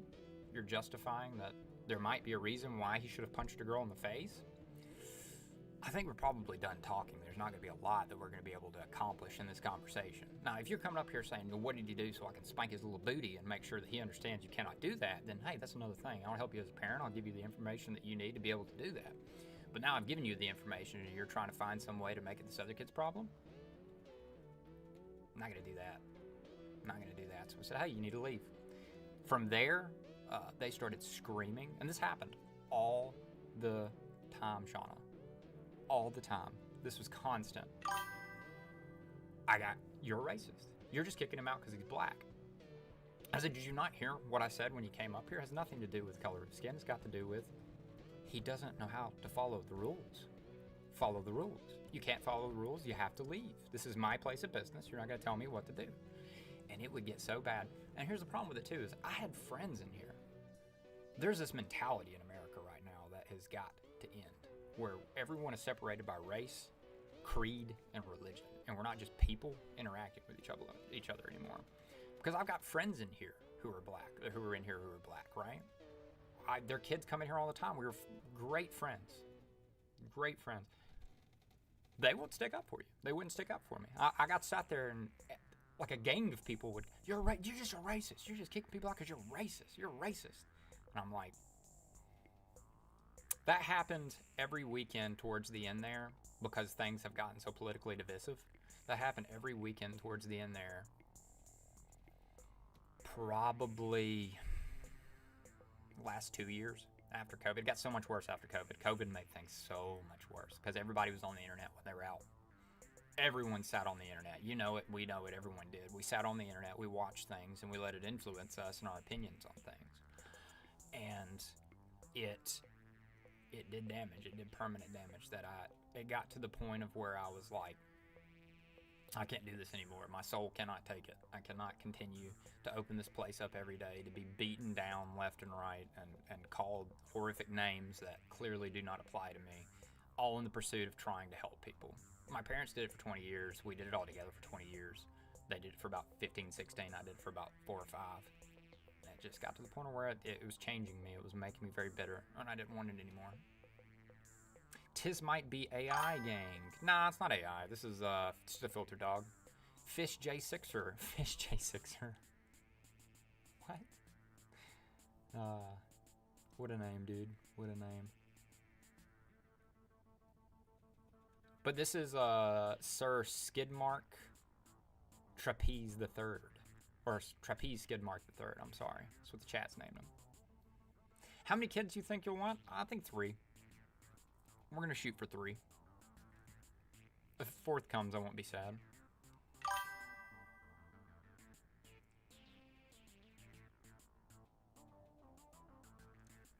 you're justifying that there might be a reason why he should have punched a girl in the face. I think we're probably done talking. There's not going to be a lot that we're going to be able to accomplish in this conversation. Now, if you're coming up here saying, well, what did you do so I can spank his little booty and make sure that he understands you cannot do that, then, hey, that's another thing. I'll help you as a parent. I'll give you the information that you need to be able to do that. But now I've given you the information and you're trying to find some way to make it this other kid's problem? I'm not going to do that. I'm not going to do that. So I said, hey, you need to leave. From there, they started screaming. And this happened all the time, Shauna. All the time. This was constant. You're a racist. You're just kicking him out because he's black. I said, did you not hear what I said when you came up here? It has nothing to do with color of skin. It's got to do with he doesn't know how to follow the rules. Follow the rules. You can't follow the rules. You have to leave. This is my place of business. You're not going to tell me what to do. And it would get so bad. And here's the problem with it too, is I had friends in here. There's this mentality in America right now that has got to end, where everyone is separated by race, creed, and religion. And we're not just people interacting with each other anymore. Because I've got friends in here who are black, who are in here who are black, right? Their kids come in here all the time. We were great friends. Great friends. They won't stick up for you. They wouldn't stick up for me. I got sat there and like a gang of people would, you're just a racist. You're just kicking people out because you're racist. You're racist. And I'm like, that happened every weekend towards the end there because things have gotten so politically divisive. That happened every weekend towards the end there. Probably last 2 years after COVID. It got so much worse after COVID. COVID made things so much worse because everybody was on the internet when they were out. Everyone sat on the internet. You know it. We know it. Everyone did. We sat on the internet. We watched things and we let it influence us and our opinions on things. And it did damage. It did permanent damage. It got to the point of where I was like, I can't do this anymore. My soul cannot take it. I cannot continue to open this place up every day, to be beaten down left and right and called horrific names that clearly do not apply to me, all in the pursuit of trying to help people. My parents did it for 20 years. We did it all together for 20 years. They did it for about 15, 16. I did it for about 4 or 5. And it just got to the point where it was changing me. It was making me very bitter, and I didn't want it anymore. Tis might be AI gang. Nah, it's not AI. This is just a filter dog. Fish J6er. Fish J6er. What? What a name, dude. What a name. But this is Sir Skidmark Trapeze the Third. Or Trapeze Skidmark the Third, I'm sorry. That's what the chat's named him. How many kids do you think you'll want? I think 3. We're going to shoot for 3. If a 4th comes, I won't be sad.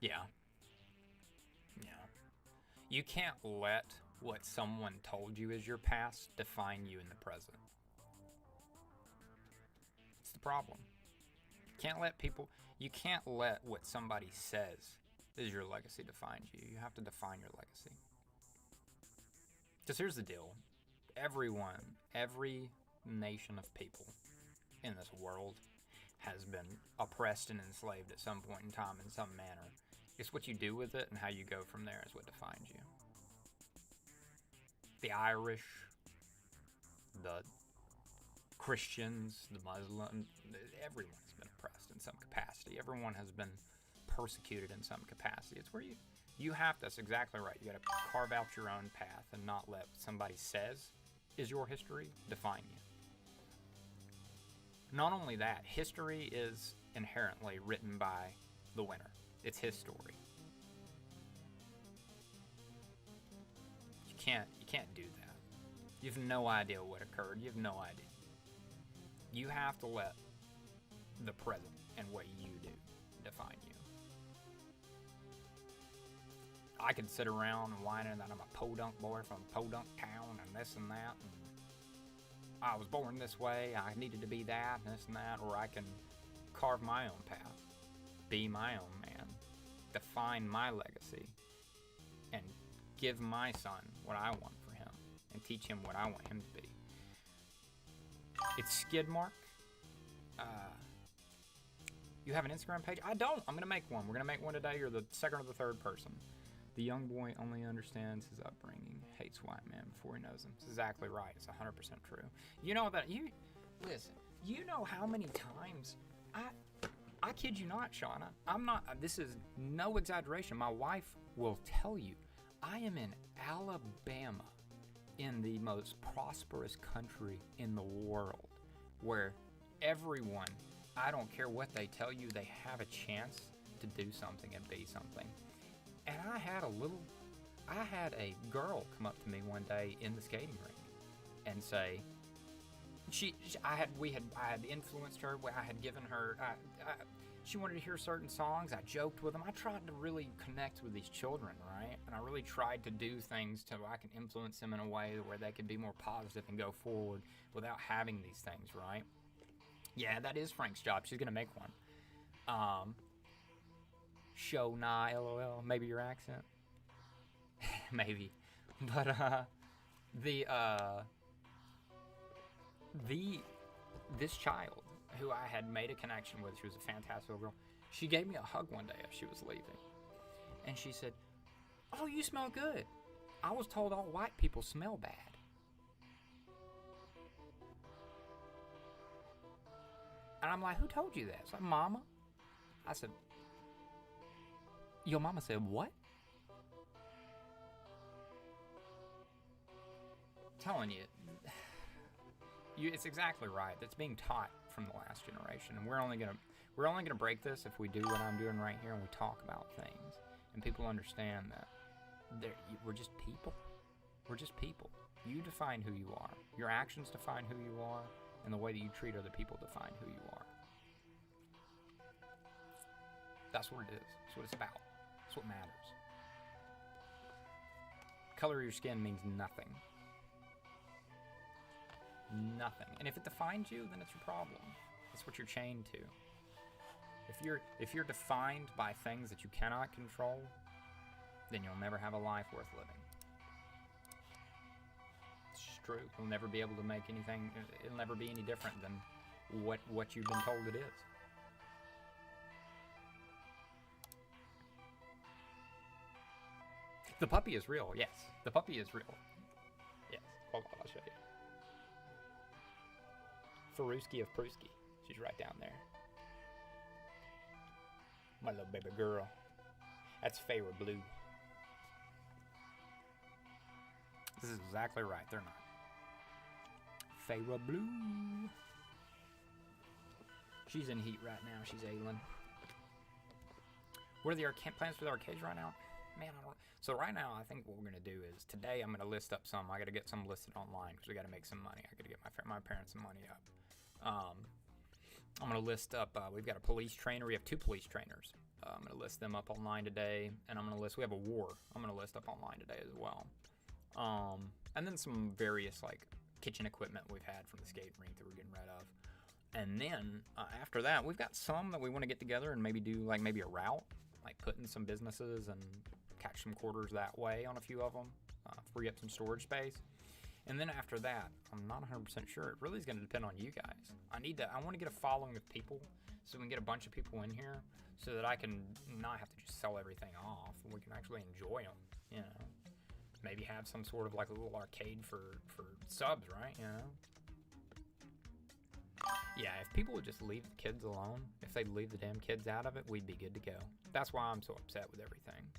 Yeah. Yeah. You can't let what someone told you is your past define you in the present. It's the problem. You can't let what somebody says is your legacy define you. You have to define your legacy. Because here's the deal. Everyone, every nation of people in this world has been oppressed and enslaved at some point in time in some manner. It's what you do with it and how you go from there is what defines you. The Irish, the Christians, the Muslims, everyone's been oppressed in some capacity. Everyone has been persecuted in some capacity. It's where you have to, that's exactly right. You got to carve out your own path and not let what somebody says is your history define you. Not only that, history is inherently written by the winner. It's his story. You can't do that. You have no idea what occurred. You have no idea. You have to let the present and what you do define you. I could sit around and whining that I'm a podunk boy from podunk town and this and that. And I was born this way. I needed to be that and this and that. Or I can carve my own path, be my own man, define my legacy, and give my son what I want for him and teach him what I want him to be. It's Skidmark. You have an Instagram page? I don't. I'm going to make one. We're going to make one today. You're the second or the third person. The young boy only understands his upbringing, hates white men before he knows them. It's exactly right. It's 100% true. You know that listen, you know how many times I kid you not, Shauna. This is no exaggeration. My wife will tell you, I am in Alabama, in the most prosperous country in the world, where everyone, I don't care what they tell you, they have a chance to do something and be something. And I had a girl come up to me one day in the skating rink and say, I had influenced her. I had given her, she wanted to hear certain songs. I joked with them. I tried to really connect with these children, right? And I really tried to do things so I can influence them in a way where they could be more positive and go forward without having these things, right? Yeah, that is Frank's job. She's gonna make one. Show nah, lol. Maybe your accent. Maybe, but this child who I had made a connection with, she was a fantastic little girl. She gave me a hug one day as she was leaving, and she said, "Oh, you smell good. I was told all white people smell bad." And I'm like, "Who told you that?" It's like, "Mama." I said, "Your mama said what?" Telling you, it's exactly right. That's being taught from the last generation, and we're only gonna break this if we do what I'm doing right here and we talk about things, and people understand that we're just people. We're just people. You define who you are. Your actions define who you are, and the way that you treat other people define who you are. That's what it is. That's what it's about. That's what matters. Color of your skin means nothing. Nothing. And if it defines you, then it's your problem. That's what you're chained to. If you're defined by things that you cannot control, then you'll never have a life worth living. It's just true. You'll never be able to make anything. It'll never be any different than what you've been told it is. The puppy is real. Yes, the puppy is real. Yes. Hold on, I'll show you. Faruski of Pruski. She's right down there. My little baby girl. That's Feyre Blue. This is exactly right. They're not. Feyre Blue. She's in heat right now. She's ailing. What are the plans for the arcades right now? Man, I don't. So right now, I think what we're gonna do is today I'm gonna list up some. I gotta get some listed online because we gotta make some money. I gotta get my parents some money up. I'm gonna list up. We've got a police trainer. We have 2 police trainers. I'm gonna list them up online today, and I'm gonna list. We have a war. I'm gonna list up online today as well. And then some various like kitchen equipment we've had from the skating rink that we're getting rid of. And then after that, we've got some that we want to get together and maybe do like maybe a route, like put in some businesses and catch some quarters that way on a few of them, free up some storage space. And then after that, I'm not 100% sure. It really is going to depend on you guys. I want to get a following of people so we can get a bunch of people in here so that I can not have to just sell everything off and we can actually enjoy them, you know. Maybe have some sort of like a little arcade for subs, right, you know. Yeah, if people would just leave the kids alone, if they'd leave the damn kids out of it, we'd be good to go. That's why I'm so upset with everything.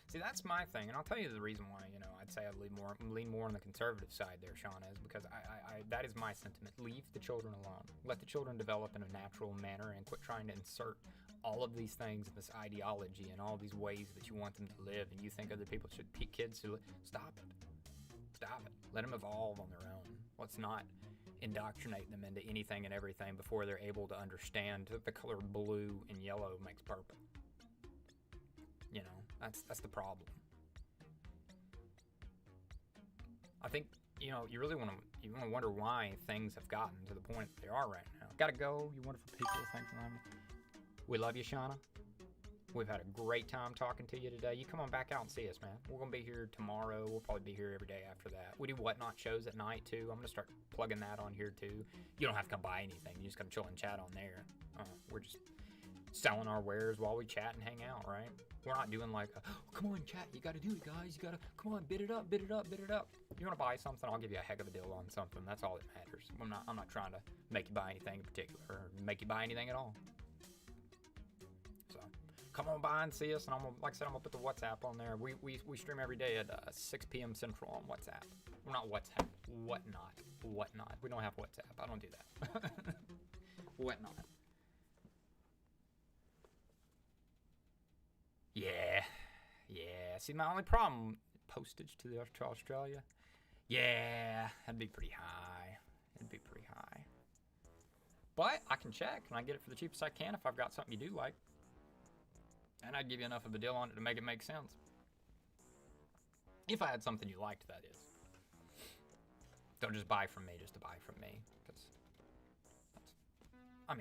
See, that's my thing, and I'll tell you the reason why, you know, I'd say I lean more on the conservative side there, Sean, is because I that is my sentiment. Leave the children alone. Let the children develop in a natural manner and quit trying to insert all of these things, this ideology, and all these ways that you want them to live, and you think other people should kids should stop it. Stop it. Let them evolve on their own. Let's not indoctrinate them into anything and everything before they're able to understand that the color blue and yellow makes purple. You know, that's the problem. I think, you know, you really want to wonder why things have gotten to the point that they are right now. Gotta go, you wonderful people. Thanks for having me. We love you, Shauna. We've had a great time talking to you today. You come on back out and see us, man. We're going to be here tomorrow. We'll probably be here every day after that. We do Whatnot shows at night, too. I'm going to start plugging that on here, too. You don't have to come buy anything. You just come chill and chat on there. We're just selling our wares while we chat and hang out, right? We're not doing like, oh, come on, chat. You got to do it, guys. You got to, come on, bid it up, bid it up, bid it up. You want to buy something, I'll give you a heck of a deal on something. That's all that matters. I'm not trying to make you buy anything in particular or make you buy anything at all. come on by and see us. And I'm gonna, like I said, I'm gonna put the WhatsApp on there. We stream every day at 6 p.m. Central on WhatsApp. Well, not WhatsApp. Whatnot. We don't have WhatsApp. I don't do that. Whatnot. Yeah. See, my only problem, postage to Australia. Yeah, that'd be pretty high. But I can check, and I get it for the cheapest I can if I've got something you do like. And I'd give you enough of a deal on it to make it make sense. If I had something you liked, that is. Don't just buy from me just to buy from me. Because, I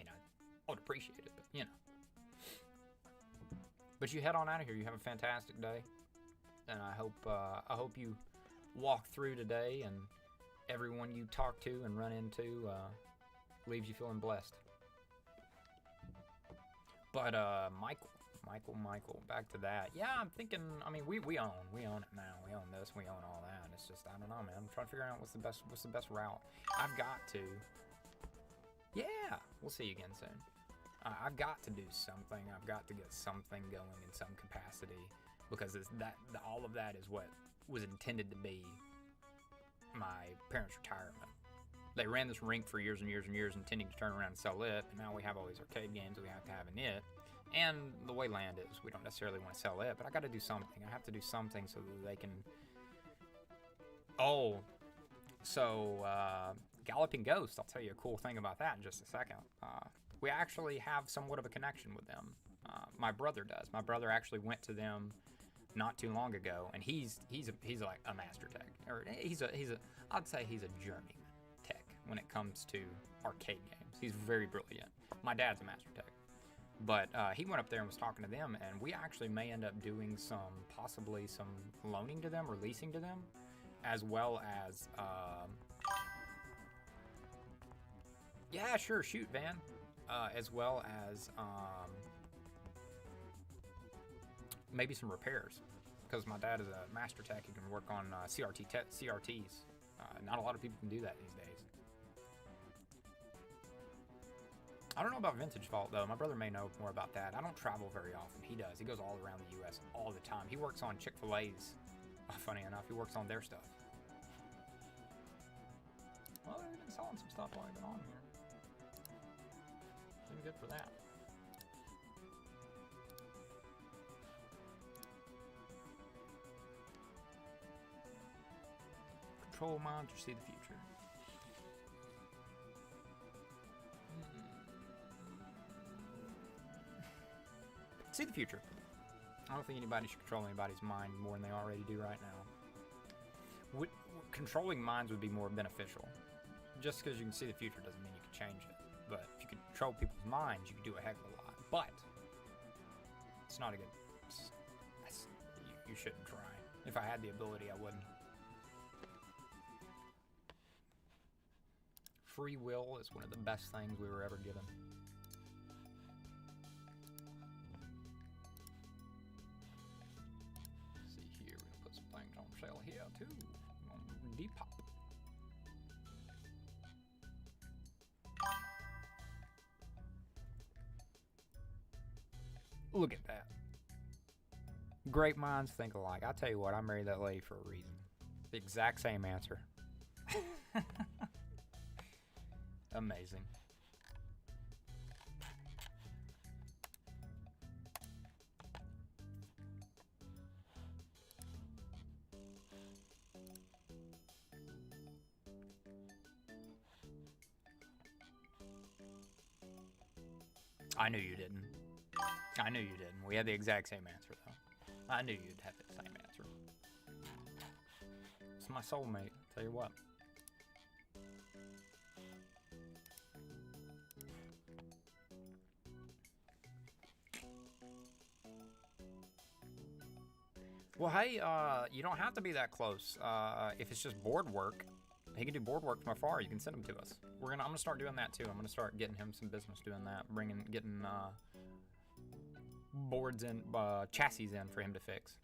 would appreciate it, but, you know. But you head on out of here. You have a fantastic day. And I hope you walk through today and everyone you talk to and run into leaves you feeling blessed. But Michael, back to that. Yeah, I'm thinking, we own it now. We own this, we own all that. It's just, I don't know, man. I'm trying to figure out what's the best route. I've got to. Yeah, we'll see you again soon. I've got to do something. I've got to get something going in some capacity because all of that is what was intended to be my parents' retirement. They ran this rink for years and years and years, intending to turn around and sell it, and now we have all these arcade games we have to have in it. And the way land is, we don't necessarily want to sell it, but I got to do something. I have to do something so that they can... Oh, so Galloping Ghost, I'll tell you a cool thing about that in just a second. We actually have somewhat of a connection with them. My brother does. My brother actually went to them not too long ago, and he's like a master tech, or I'd say he's a journeyman tech when it comes to arcade games. He's very brilliant. My dad's a master tech, but he went up there and was talking to them, and we actually may end up doing possibly some loaning to them or leasing to them, as well as yeah, sure, shoot, Van. As well as maybe some repairs, because my dad is a master tech. He can work on CRTs. Not a lot of people can do that these days. I don't know about Vintage Vault, though. My brother may know more about that. I don't travel very often. He does. He goes all around the U.S. all the time. He works on Chick-fil-A's. Funny enough, he works on their stuff. Well, they've been selling some stuff while I've been on here. Good for that. Control minds or see the future? See the future. I don't think anybody should control anybody's mind more than they already do right now. Controlling minds would be more beneficial. Just because you can see the future doesn't mean you can change it. But if you can control people's minds, you can do a heck of a lot. But it's not a good... You shouldn't try. If I had the ability, I wouldn't. Free will is one of the best things we were ever given. Let's see here, we're gonna put some things on sale here too. On Depop. Look at that. Great minds think alike. I'll tell you what, I married that lady for a reason. The exact same answer. Amazing. I knew you didn't. I knew you didn't. We had the exact same answer, though. I knew you'd have the same answer. It's my soulmate, tell you what. Well, hey, you don't have to be that close. If it's just board work, he can do board work from afar. You can send them to us. I'm gonna start doing that too. I'm gonna start getting him some business doing that, getting boards in, chassis in for him to fix.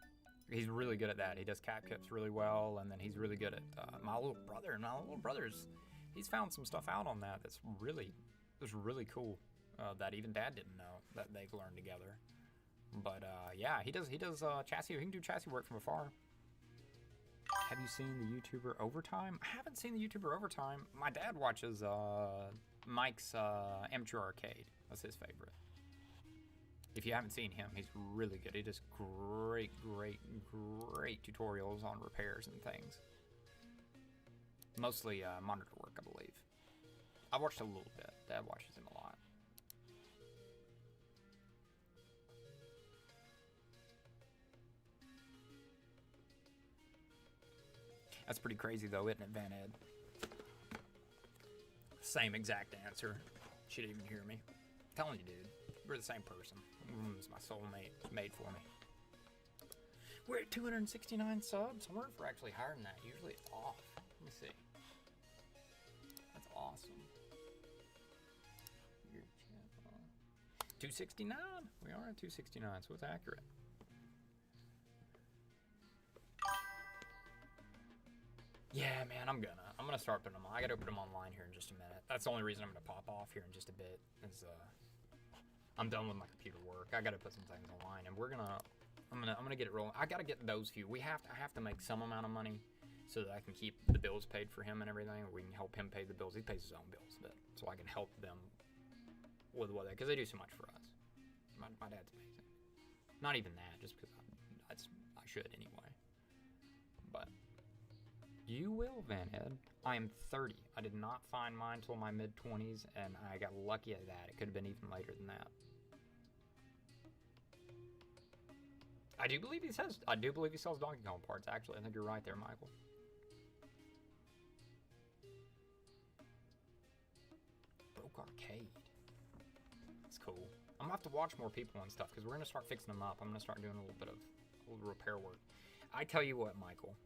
He's really good at that. He does cap kits really well, and then he's really good at my little brother. And my little brother's, he's found some stuff out on that that's really cool. That even Dad didn't know that they've learned together. But yeah, he does chassis. He can do chassis work from afar. Have you seen the YouTuber Overtime? I haven't seen the YouTuber Overtime. My dad watches Mike's Amateur Arcade. That's his favorite. If you haven't seen him, he's really good. He does great tutorials on repairs and things. Mostly monitor work, I believe. I watched a little bit. Dad watches him a lot. That's pretty crazy, though, isn't it, Van Ed? Same exact answer. She didn't even hear me. I'm telling you, dude. We're the same person. It's my soulmate. It's made for me. We're at 269 subs. I wonder if we're actually higher than that. Usually it's off. Let me see. That's awesome. 269. We are at 269, so it's accurate. Yeah, man, I'm gonna start putting them on. I gotta put them online here in just a minute. That's the only reason I'm gonna pop off here in just a bit. Is I'm done with my computer work. I gotta put some things online, and I'm gonna get it rolling. I gotta get those few. I have to make some amount of money so that I can keep the bills paid for him and everything. Or we can help him pay the bills. He pays his own bills, but so I can help them with what because they do so much for us. My dad's amazing. Not even that, just because I should anyway. But you will, Van Ed. I am 30. I did not find mine till my mid-20s, and I got lucky at that. It could have been even later than that. I do believe he sells Donkey Kong parts. Actually, I think you're right there, Michael. Broke Arcade. That's cool. I'm gonna have to watch more people and stuff because we're gonna start fixing them up. I'm gonna start doing a little repair work. I tell you what, Michael.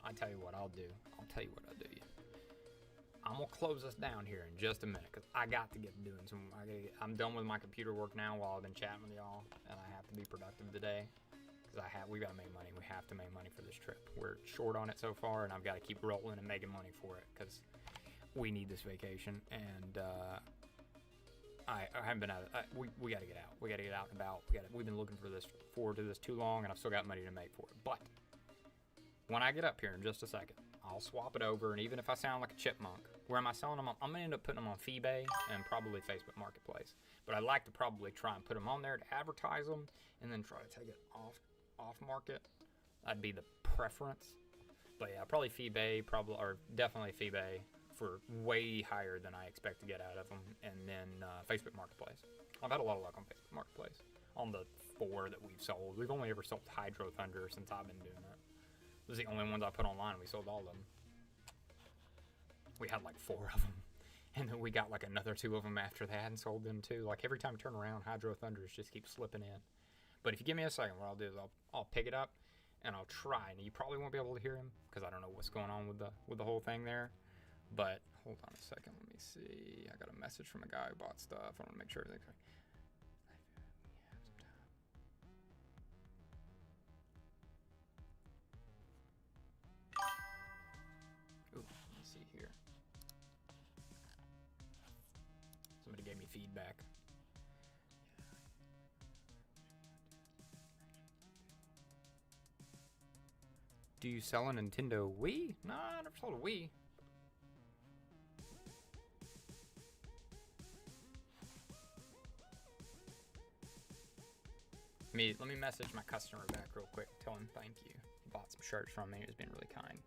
I tell you what I'll do. I'll tell you what I'll do. I'm gonna close us down here in just a minute because I got to get doing some. I'm done with my computer work now while I've been chatting with y'all, and I have to be productive today because we gotta make money. We have to make money for this trip. We're short on it so far, and I've got to keep rolling and making money for it because we need this vacation. And I haven't been out. We gotta get out. We gotta get out and about. We've been looking forward to this too long, and I've still got money to make for it. But when I get up here in just a second, I'll swap it over, and even if I sound like a chipmunk, where am I selling them on? I'm going to end up putting them on eBay and probably Facebook Marketplace. But I'd like to probably try and put them on there to advertise them, and then try to take it off market. That'd be the preference. But yeah, probably eBay, or definitely eBay for way higher than I expect to get out of them, and then Facebook Marketplace. I've had a lot of luck on Facebook Marketplace. On the 4 that we've sold, we've only ever sold Hydro Thunder since I've been doing it. Those are the only ones I put online. We sold all of them. We had like 4 of them. And then we got like another 2 of them after that and sold them too. Like every time I turn around, Hydro Thunders just keep slipping in. But if you give me a second, what I'll do is I'll pick it up and I'll try. And you probably won't be able to hear him because I don't know what's going on with the whole thing there. But hold on a second. Let me see. I got a message from a guy who bought stuff. I want to make sure everything's right. Somebody gave me feedback. Do you sell a Nintendo Wii? Nah, I never sold a Wii. Let me message my customer back real quick. Tell him thank you. He bought some shirts from me. He was being really kind.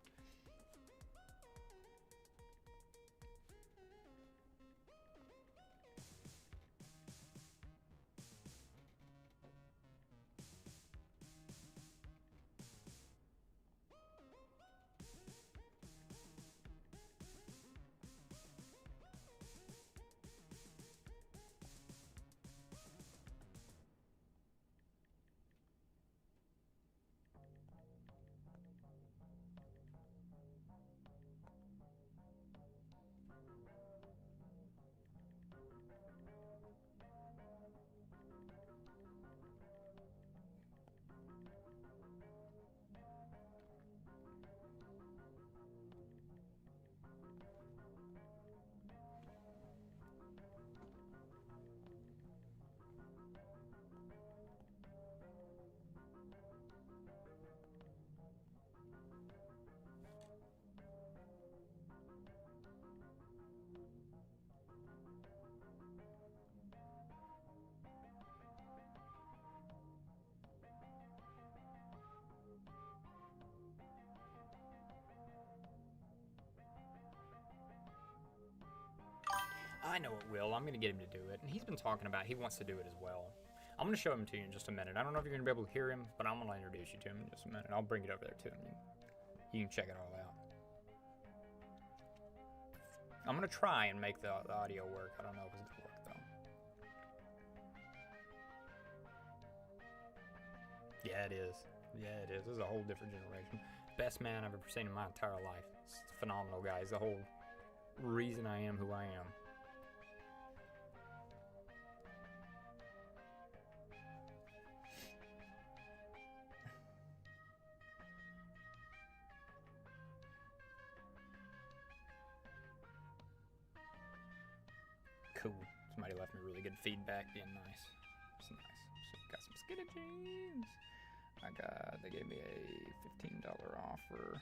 I know it will. I'm gonna get him to do it, and he's been talking about he wants to do it as well. I'm gonna show him to you in just a minute. I don't know if you're gonna be able to hear him, but I'm gonna introduce you to him in just a minute. I'll bring it over there to him. You can check it all out. I'm gonna try and make the audio work. I don't know if it's gonna work though. Yeah, it is. Yeah, it is. This is a whole different generation. Best man I've ever seen in my entire life. It's phenomenal, guys. The whole reason I am who I am. Cool. Somebody left me really good feedback, being nice. It's nice. So got some skinny jeans. They gave me a $15 offer.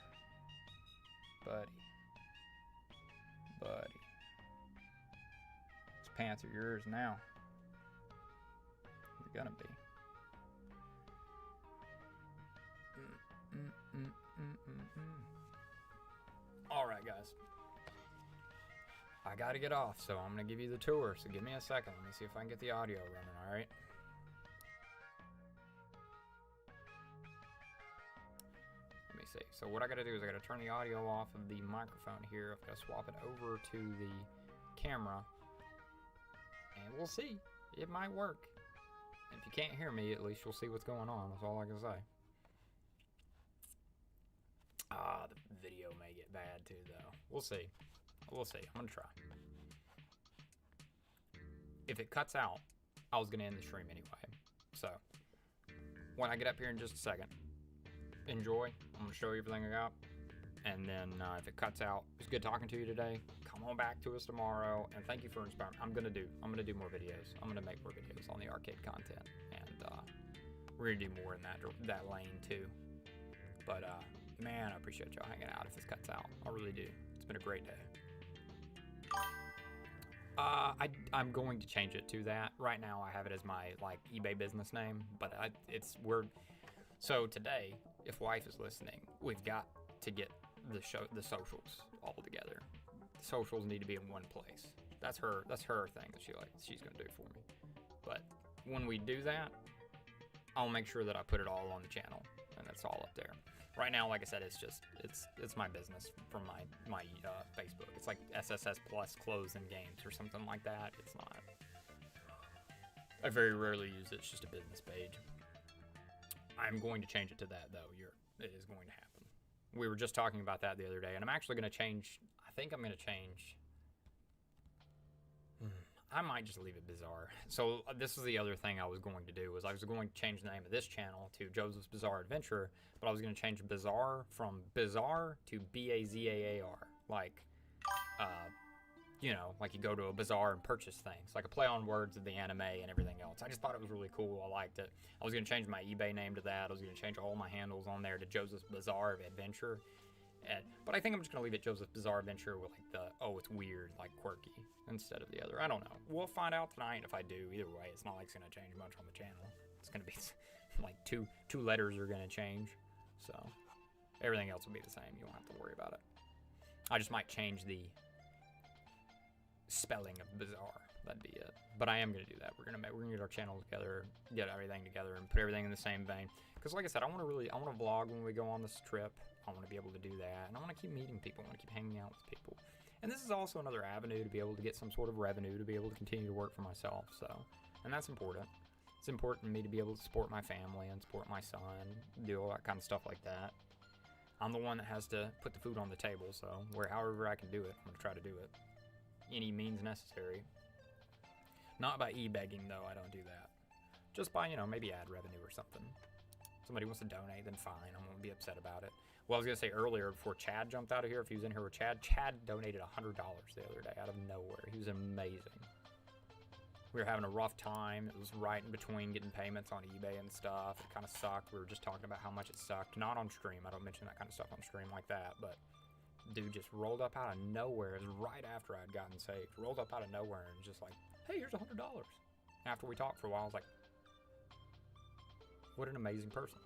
Buddy. These pants are yours now. They're gonna be. Alright, guys. I gotta get off, so I'm gonna give you the tour. So give me a second. Let me see if I can get the audio running, alright? Let me see. So what I gotta do is I gotta turn the audio off of the microphone here. I've gotta swap it over to the camera. And we'll see. It might work. If you can't hear me, at least you'll see what's going on. That's all I can say. Ah, the video may get bad too, though. We'll see. We'll see. I'm gonna try. If it cuts out, I was gonna end the stream anyway. So, when I get up here in just a second, enjoy. I'm gonna show you everything I got. And then if it cuts out, it was good talking to you today. Come on back to us tomorrow. And thank you for inspiring me. I'm gonna do more videos. I'm gonna make more videos on the arcade content. And we're gonna do more in that lane too. But man, I appreciate y'all hanging out if this cuts out. I really do. It's been a great day. I'm going to change it to that. Right now I have it as my eBay business name, but so today, if wife is listening, we've got to get the socials all together. The socials need to be in one place. That's her thing that she's gonna do for me. But when we do that, I'll make sure that I put it all on the channel, and that's all up there. Right now, like I said, it's my business from my Facebook. It's like SSSplusclothes and games or something like that. It's not. I very rarely use it. It's just a business page. I'm going to change it to that though. It is going to happen. We were just talking about that the other day, and I'm actually going to change. I think I'm going to change. I might just leave it bizarre. So this is the other thing I was going to do, was I was going to change the name of this channel to Joseph's Bizarre Adventure, but I was going to change bizarre from bizarre to BAZAAR. Like, like you go to a bazaar and purchase things, like a play on words of the anime and everything else. I just thought it was really cool. I liked it. I was going to change my eBay name to that. I was going to change all my handles on there to Joseph's Bizarre Adventure. But I think I'm just going to leave it Joseph's Bizarre Adventure with it's weird, quirky, instead of the other. I don't know. We'll find out tonight if I do. Either way, it's not like it's going to change much on the channel. It's going to be two letters are going to change. So everything else will be the same. You won't have to worry about it. I just might change the spelling of bizarre. That'd be it. But I am going to do that. We're going to get our channel together, get everything together, and put everything in the same vein. Because like I said, I want to vlog when we go on this trip. I want to be able to do that, and I want to keep meeting people. I want to keep hanging out with people. And this is also another avenue to be able to get some sort of revenue, to be able to continue to work for myself. And that's important. It's important for me to be able to support my family and support my son, do all that kind of stuff like that. I'm the one that has to put the food on the table, so however I can do it, I'm going to try to do it. Any means necessary. Not by e-begging, though. I don't do that. Just by, maybe ad revenue or something. Somebody wants to donate, then fine. I won't be upset about it. Well, I was going to say earlier, before Chad jumped out of here, if he was in here with Chad donated $100 the other day out of nowhere. He was amazing. We were having a rough time. It was right in between getting payments on eBay and stuff. It kind of sucked. We were just talking about how much it sucked. Not on stream. I don't mention that kind of stuff on stream like that, but dude just rolled up out of nowhere. It was right after I'd gotten saved. Rolled up out of nowhere and just like, hey, here's $100. After we talked for a while, I was like, what an amazing person.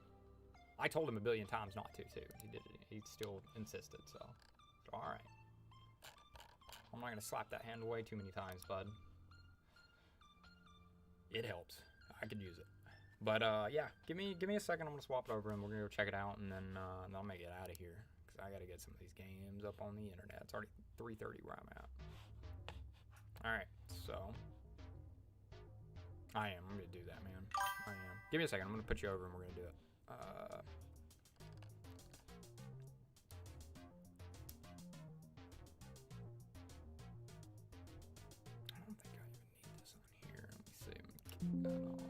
I told him a billion times not to, too. He did it. He still insisted, so all right. I'm not gonna slap that hand away too many times, bud. It helps. I could use it. But yeah, give me a second. I'm gonna swap it over and we're gonna go check it out, and then I'm gonna get out of here because I gotta get some of these games up on the internet. It's already 3:30 where I'm at. All right, so I'm gonna do that, man. I am. Give me a second. I'm gonna put you over and we're gonna do it. I don't think I even need this on here. Let me see. Let me kick that off.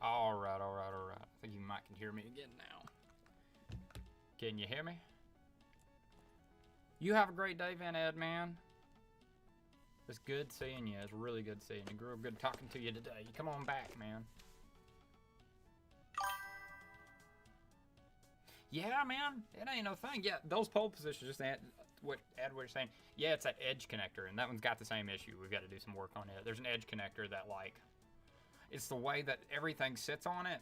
All right. I think you might can hear me again now. Can you hear me? You have a great day, Van Ed, man. It's good seeing you. It's really good seeing you. Grew up good talking to you today. You come on back, man. Yeah, man. It ain't no thing. Yeah, those pole positions, just add what you're saying. Yeah, it's that edge connector, and that one's got the same issue. We've got to do some work on it. There's an edge connector that, like, it's the way that everything sits on it.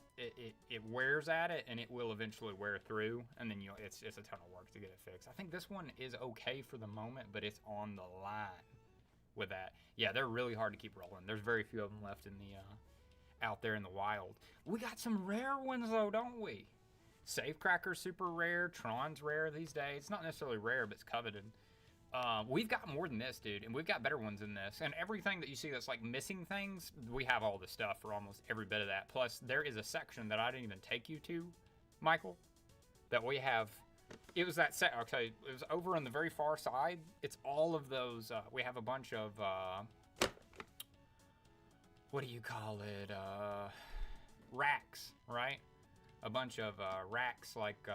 It wears at it, and it will eventually wear through, and then it's a ton of work to get it fixed. I think this one is okay for the moment, but it's on the line with that. Yeah, they're really hard to keep rolling. There's very few of them left in the out there in the wild. We got some rare ones though, don't we? Safecracker's super rare. Tron's rare these days. It's not necessarily rare, but it's coveted. We've got more than this, dude, and we've got better ones than this. And everything that you see that's like missing things, we have all the stuff for almost every bit of that. Plus, there is a section that I didn't even take you to, Michael, that we have. It was that set. Okay, it was over on the very far side. It's all of those. We have a bunch of what do you call it? Racks, right? A bunch of racks, like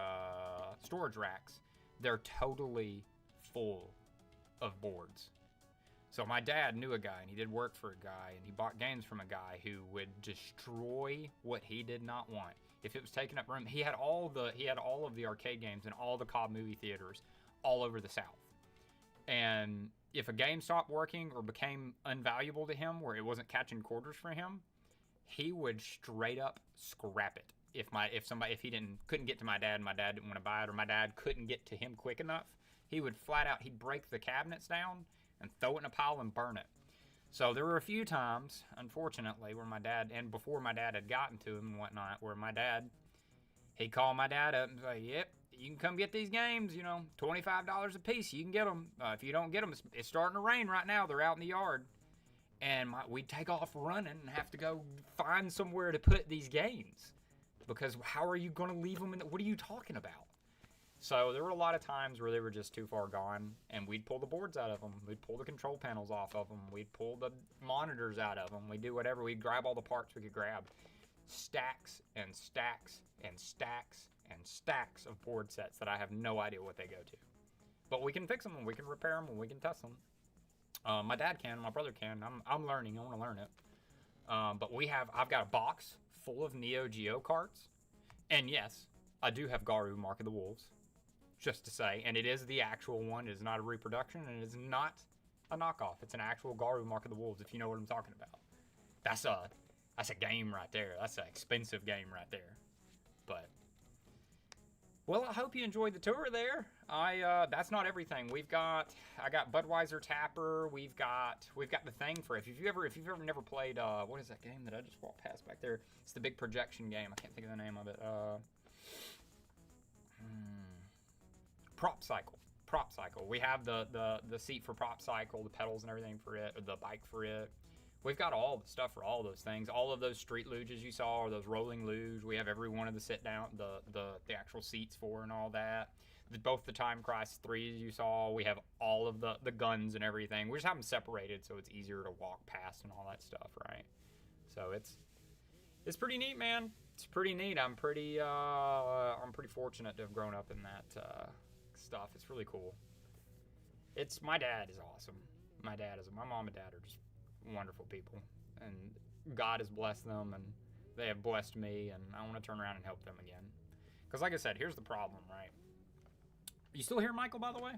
storage racks. They're totally full of boards. So my dad knew a guy, and he did work for a guy, and he bought games from a guy who would destroy what he did not want. If it was taking up room, he had all of the arcade games in all the Cobb movie theaters all over the South. And if a game stopped working or became unvaluable to him, where it wasn't catching quarters for him, he would straight up scrap it. If he couldn't get to my dad and my dad didn't want to buy it, or my dad couldn't get to him quick enough, he would he'd break the cabinets down and throw it in a pile and burn it. So there were a few times, unfortunately, where my dad, and before my dad had gotten to him and whatnot, where he'd call my dad up and say, yep, you can come get these games, $25 a piece, you can get them. If you don't get them, it's starting to rain right now, they're out in the yard. And we'd take off running and have to go find somewhere to put these games. Because how are you going to leave them what are you talking about? So there were a lot of times where they were just too far gone, and we'd pull the boards out of them. We'd pull the control panels off of them. We'd pull the monitors out of them. We'd do whatever. We'd grab all the parts we could grab. Stacks and stacks and stacks and stacks of board sets that I have no idea what they go to. But we can fix them, and we can repair them, and we can test them. My dad can. My brother can. I'm learning. I want to learn it. But I've got a box full of Neo Geo carts. And yes, I do have Garu Mark of the Wolves. Just to say. And it is the actual one. It is not a reproduction. And it is not a knockoff. It's an actual Garu Mark of the Wolves, if you know what I'm talking about. That's a game right there. That's an expensive game right there. But, well, I hope you enjoyed the tour there. That's not everything. I got Budweiser Tapper. We've got the thing for if you've ever never played what is that game that I just walked past back there? It's the big projection game. I can't think of the name of it. Prop Cycle. We have the seat for Prop Cycle, the pedals and everything for it, or the bike for it. We've got all the stuff for all those things. All of those street luges you saw, or those rolling luge. We have every one of the sit down, the actual seats for, and all that. Both the Time Crisis 3s you saw. We have all of the guns and everything. We just have them separated so it's easier to walk past and all that stuff, right? So it's pretty neat, man. It's pretty neat. I'm pretty fortunate to have grown up in that stuff. It's really cool. My dad is awesome. My mom and dad are just wonderful people, and God has blessed them, and they have blessed me, and I want to turn around and help them again. Because like I said, here's the problem, right? You still here, Michael, by the way?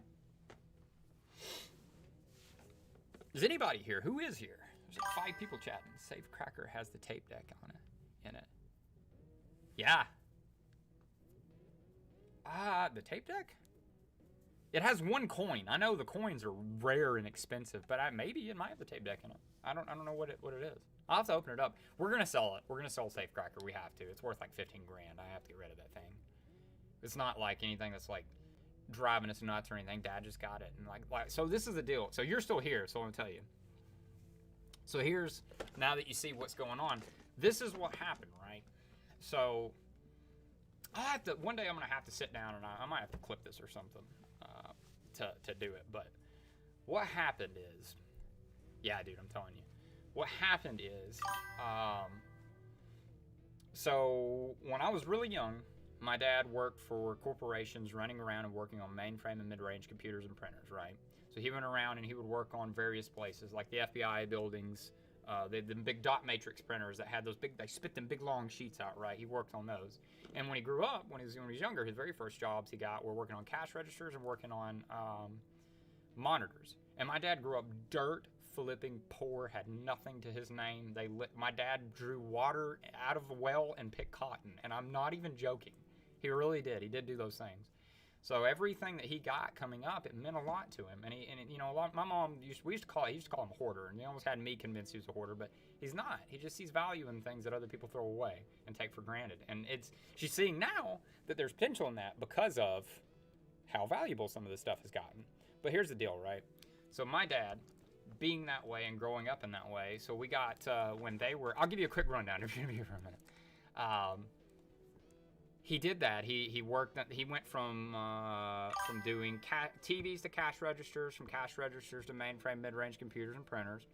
Is anybody here? Who is here? There's like 5 people chatting. Safecracker has the tape deck on it. In it. Yeah. The tape deck? It has 1 coin. I know the coins are rare and expensive, but maybe it might have the tape deck in it. I don't know what it is. I'll have to open it up. We're gonna sell it. We're gonna sell Safecracker. We have to. It's worth like 15 grand. I have to get rid of that thing. It's not like anything that's like driving us nuts or anything. Dad just got it, and like so. This is the deal. So you're still here. So I'm gonna tell you. So here's, now that you see what's going on, this is what happened, right? So one day I'm gonna have to sit down and I might have to clip this or something to do it. But what happened is, yeah, dude, I'm telling you, what happened is, So when I was really young, my dad worked for corporations running around and working on mainframe and mid-range computers and printers, right? So he went around and he would work on various places like the FBI buildings, the big dot matrix printers that had those big, they spit them big long sheets out, right? He worked on those. And when he grew up, when he was younger, his very first jobs he got were working on cash registers and working on monitors. And my dad grew up dirt flipping poor, had nothing to his name. My dad drew water out of a well and picked cotton, and I'm not even joking. He really did. He did do those things. So everything that he got coming up, it meant a lot to him. And you know, my mom he used to call him a hoarder, and he almost had me convinced he was a hoarder, but he's not. He just sees value in things that other people throw away and take for granted. And she's seeing now that there's potential in that because of how valuable some of this stuff has gotten. But here's the deal, right? So my dad, being that way and growing up in that way, so we got when they were. I'll give you a quick rundown if you're gonna be here for a minute. He did that. He worked. He went from doing TVs to cash registers, from cash registers to mainframe mid-range computers and printers,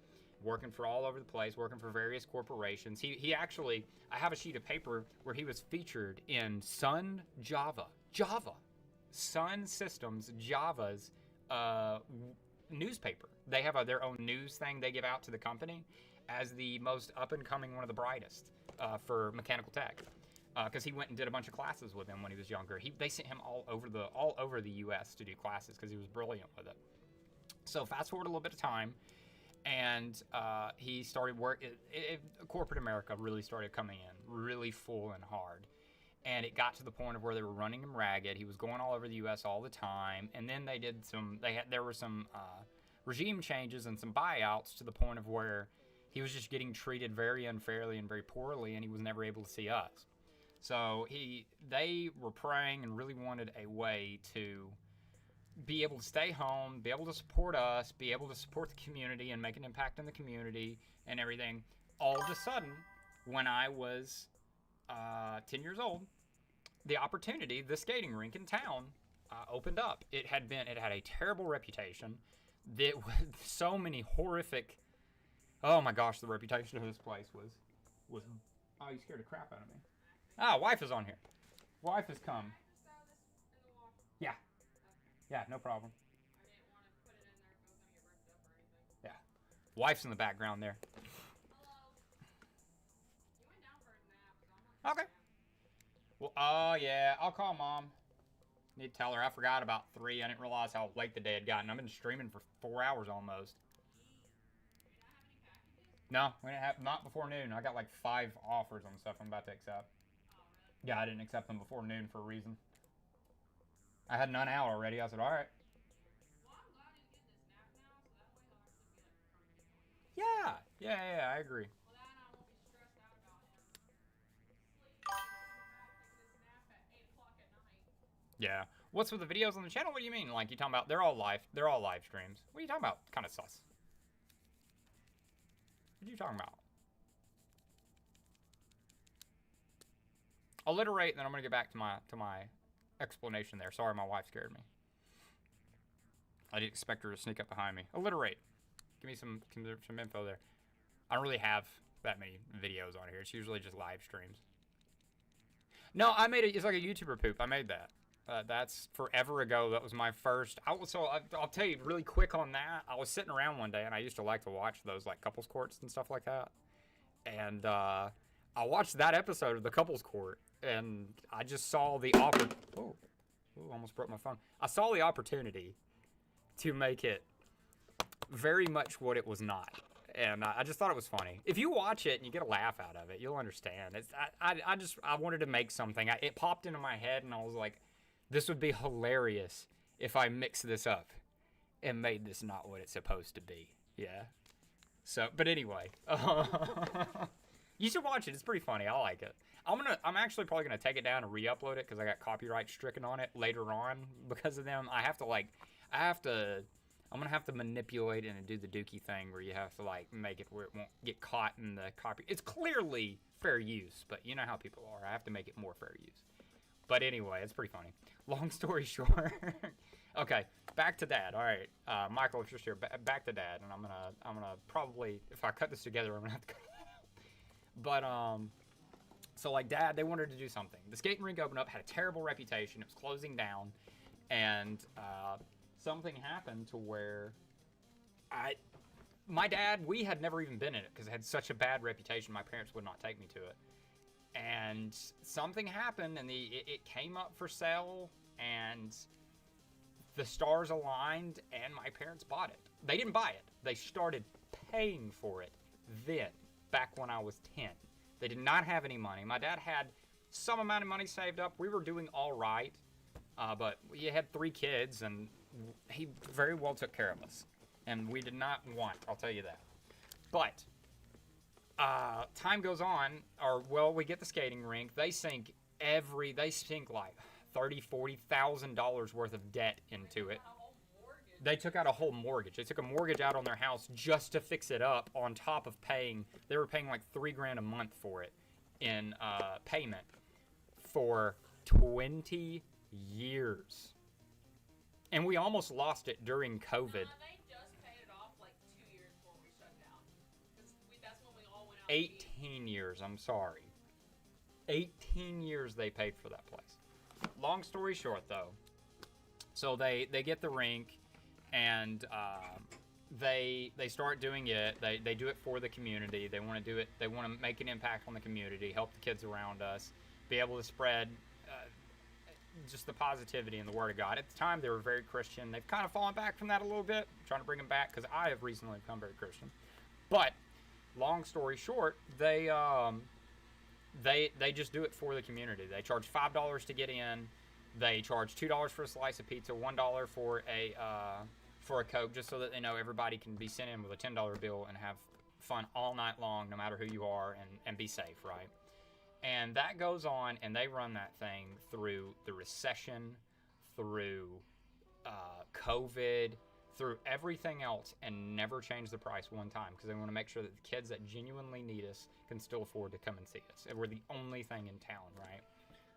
working for all over the place, working for various corporations. He actually, I have a sheet of paper where he was featured in Sun Sun Systems Java's newspaper. They have their own news thing they give out to the company as the most up and coming, one of the brightest for mechanical tech. Because he went and did a bunch of classes with him when he was younger. They sent him all over the U.S. to do classes because he was brilliant with it. So fast forward a little bit of time, and he started work. Corporate America really started coming in really full and hard, and it got to the point of where they were running him ragged. He was going all over the U.S. all the time, and then they did some. There were some regime changes and some buyouts to the point of where he was just getting treated very unfairly and very poorly, and he was never able to see us. So they were praying and really wanted a way to be able to stay home, be able to support us, be able to support the community and make an impact in the community and everything. All of a sudden, when I was 10 years old, the opportunity, the skating rink in town, opened up. It had a terrible reputation. There was so many horrific. Oh my gosh, the reputation of this place was. Oh, you scared the crap out of me. Ah, wife is on here. Wife has come. Yeah. Yeah, no problem. Yeah. Wife's in the background there. Okay. Well, oh yeah, I'll call Mom. Need to tell her I forgot about 3. I didn't realize how late the day had gotten. I've been streaming for 4 hours almost. No, we didn't have, not before noon. I got like 5 offers on stuff I'm about to accept. Yeah, I didn't accept them before noon for a reason. I had none out already. I said, all right. Yeah, I agree. Yeah. What's with the videos on the channel? What do you mean? Like, you talking about, they're all live streams. What are you talking about? Kind of sus. What are you talking about? I'll iterate, and then I'm gonna get back to my explanation there. Sorry, my wife scared me. I didn't expect her to sneak up behind me. Alliterate. Give me some info there. I don't really have that many videos on here. It's usually just live streams. No, I made it. It's like a YouTuber poop. I made that. That's forever ago. That was my first. I'll tell you really quick on that. I was sitting around one day, and I used to like to watch those like couples courts and stuff like that. And I watched that episode of the couples court, and I just saw the almost broke my phone. I saw the opportunity to make it very much what it was not. And I just thought it was funny. If you watch it and you get a laugh out of it, you'll understand. I wanted to make something. It popped into my head, and I was like, this would be hilarious if I mixed this up and made this not what it's supposed to be. Yeah. So, but anyway, you should watch it. It's pretty funny. I like it. I'm actually probably gonna take it down and re-upload it because I got copyright stricken on it later on because of them. I'm gonna have to manipulate it and do the dookie thing where you have to like make it where it won't get caught in the copy. It's clearly fair use, but you know how people are. I have to make it more fair use. But anyway, it's pretty funny. Long story short. Okay, back to Dad. All right, Michael, if you're still here, back to Dad, and I'm gonna probably, if I cut this together, I'm gonna have to cut it out. But So, like, Dad, they wanted to do something. The skating rink opened up, had a terrible reputation. It was closing down. And something happened to where my dad, we had never even been in it because it had such a bad reputation. My parents would not take me to it. And something happened, and it came up for sale, and the stars aligned, and my parents bought it. They didn't buy it. They started paying for it then, back when I was 10. They did not have any money. My dad had some amount of money saved up. We were doing all right, but we had 3 kids, and he very well took care of us. And we did not want, I'll tell you that. But time goes on, we get the skating rink. They sink like $30,000-$40,000 worth of debt into it. They took out a whole mortgage. They took a mortgage out on their house just to fix it up, on top of they were paying like $3,000 a month for it in payment for 20 years. And we almost lost it during COVID. They just paid it off like 2 years before we shut down. That's when we all went out. 18 years, I'm sorry. 18 years they paid for that place. Long story short, though, so they get the rink, and they start doing it. They do it for the community. They want to do it. They want to make an impact on the community, help the kids around us, be able to spread just the positivity and the word of God. At the time, they were very Christian. They've kind of fallen back from that a little bit. I'm trying to bring them back because I have recently become very Christian. But long story short, they just do it for the community. They charge $5 to get in. They charge $2 for a slice of pizza, $1 for a Coke, just so that they know everybody can be sent in with a $10 bill and have fun all night long, no matter who you are, and be safe, right? And that goes on, and they run that thing through the recession, through COVID, through everything else, and never change the price one time, because they want to make sure that the kids that genuinely need us can still afford to come and see us. And we're the only thing in town, right?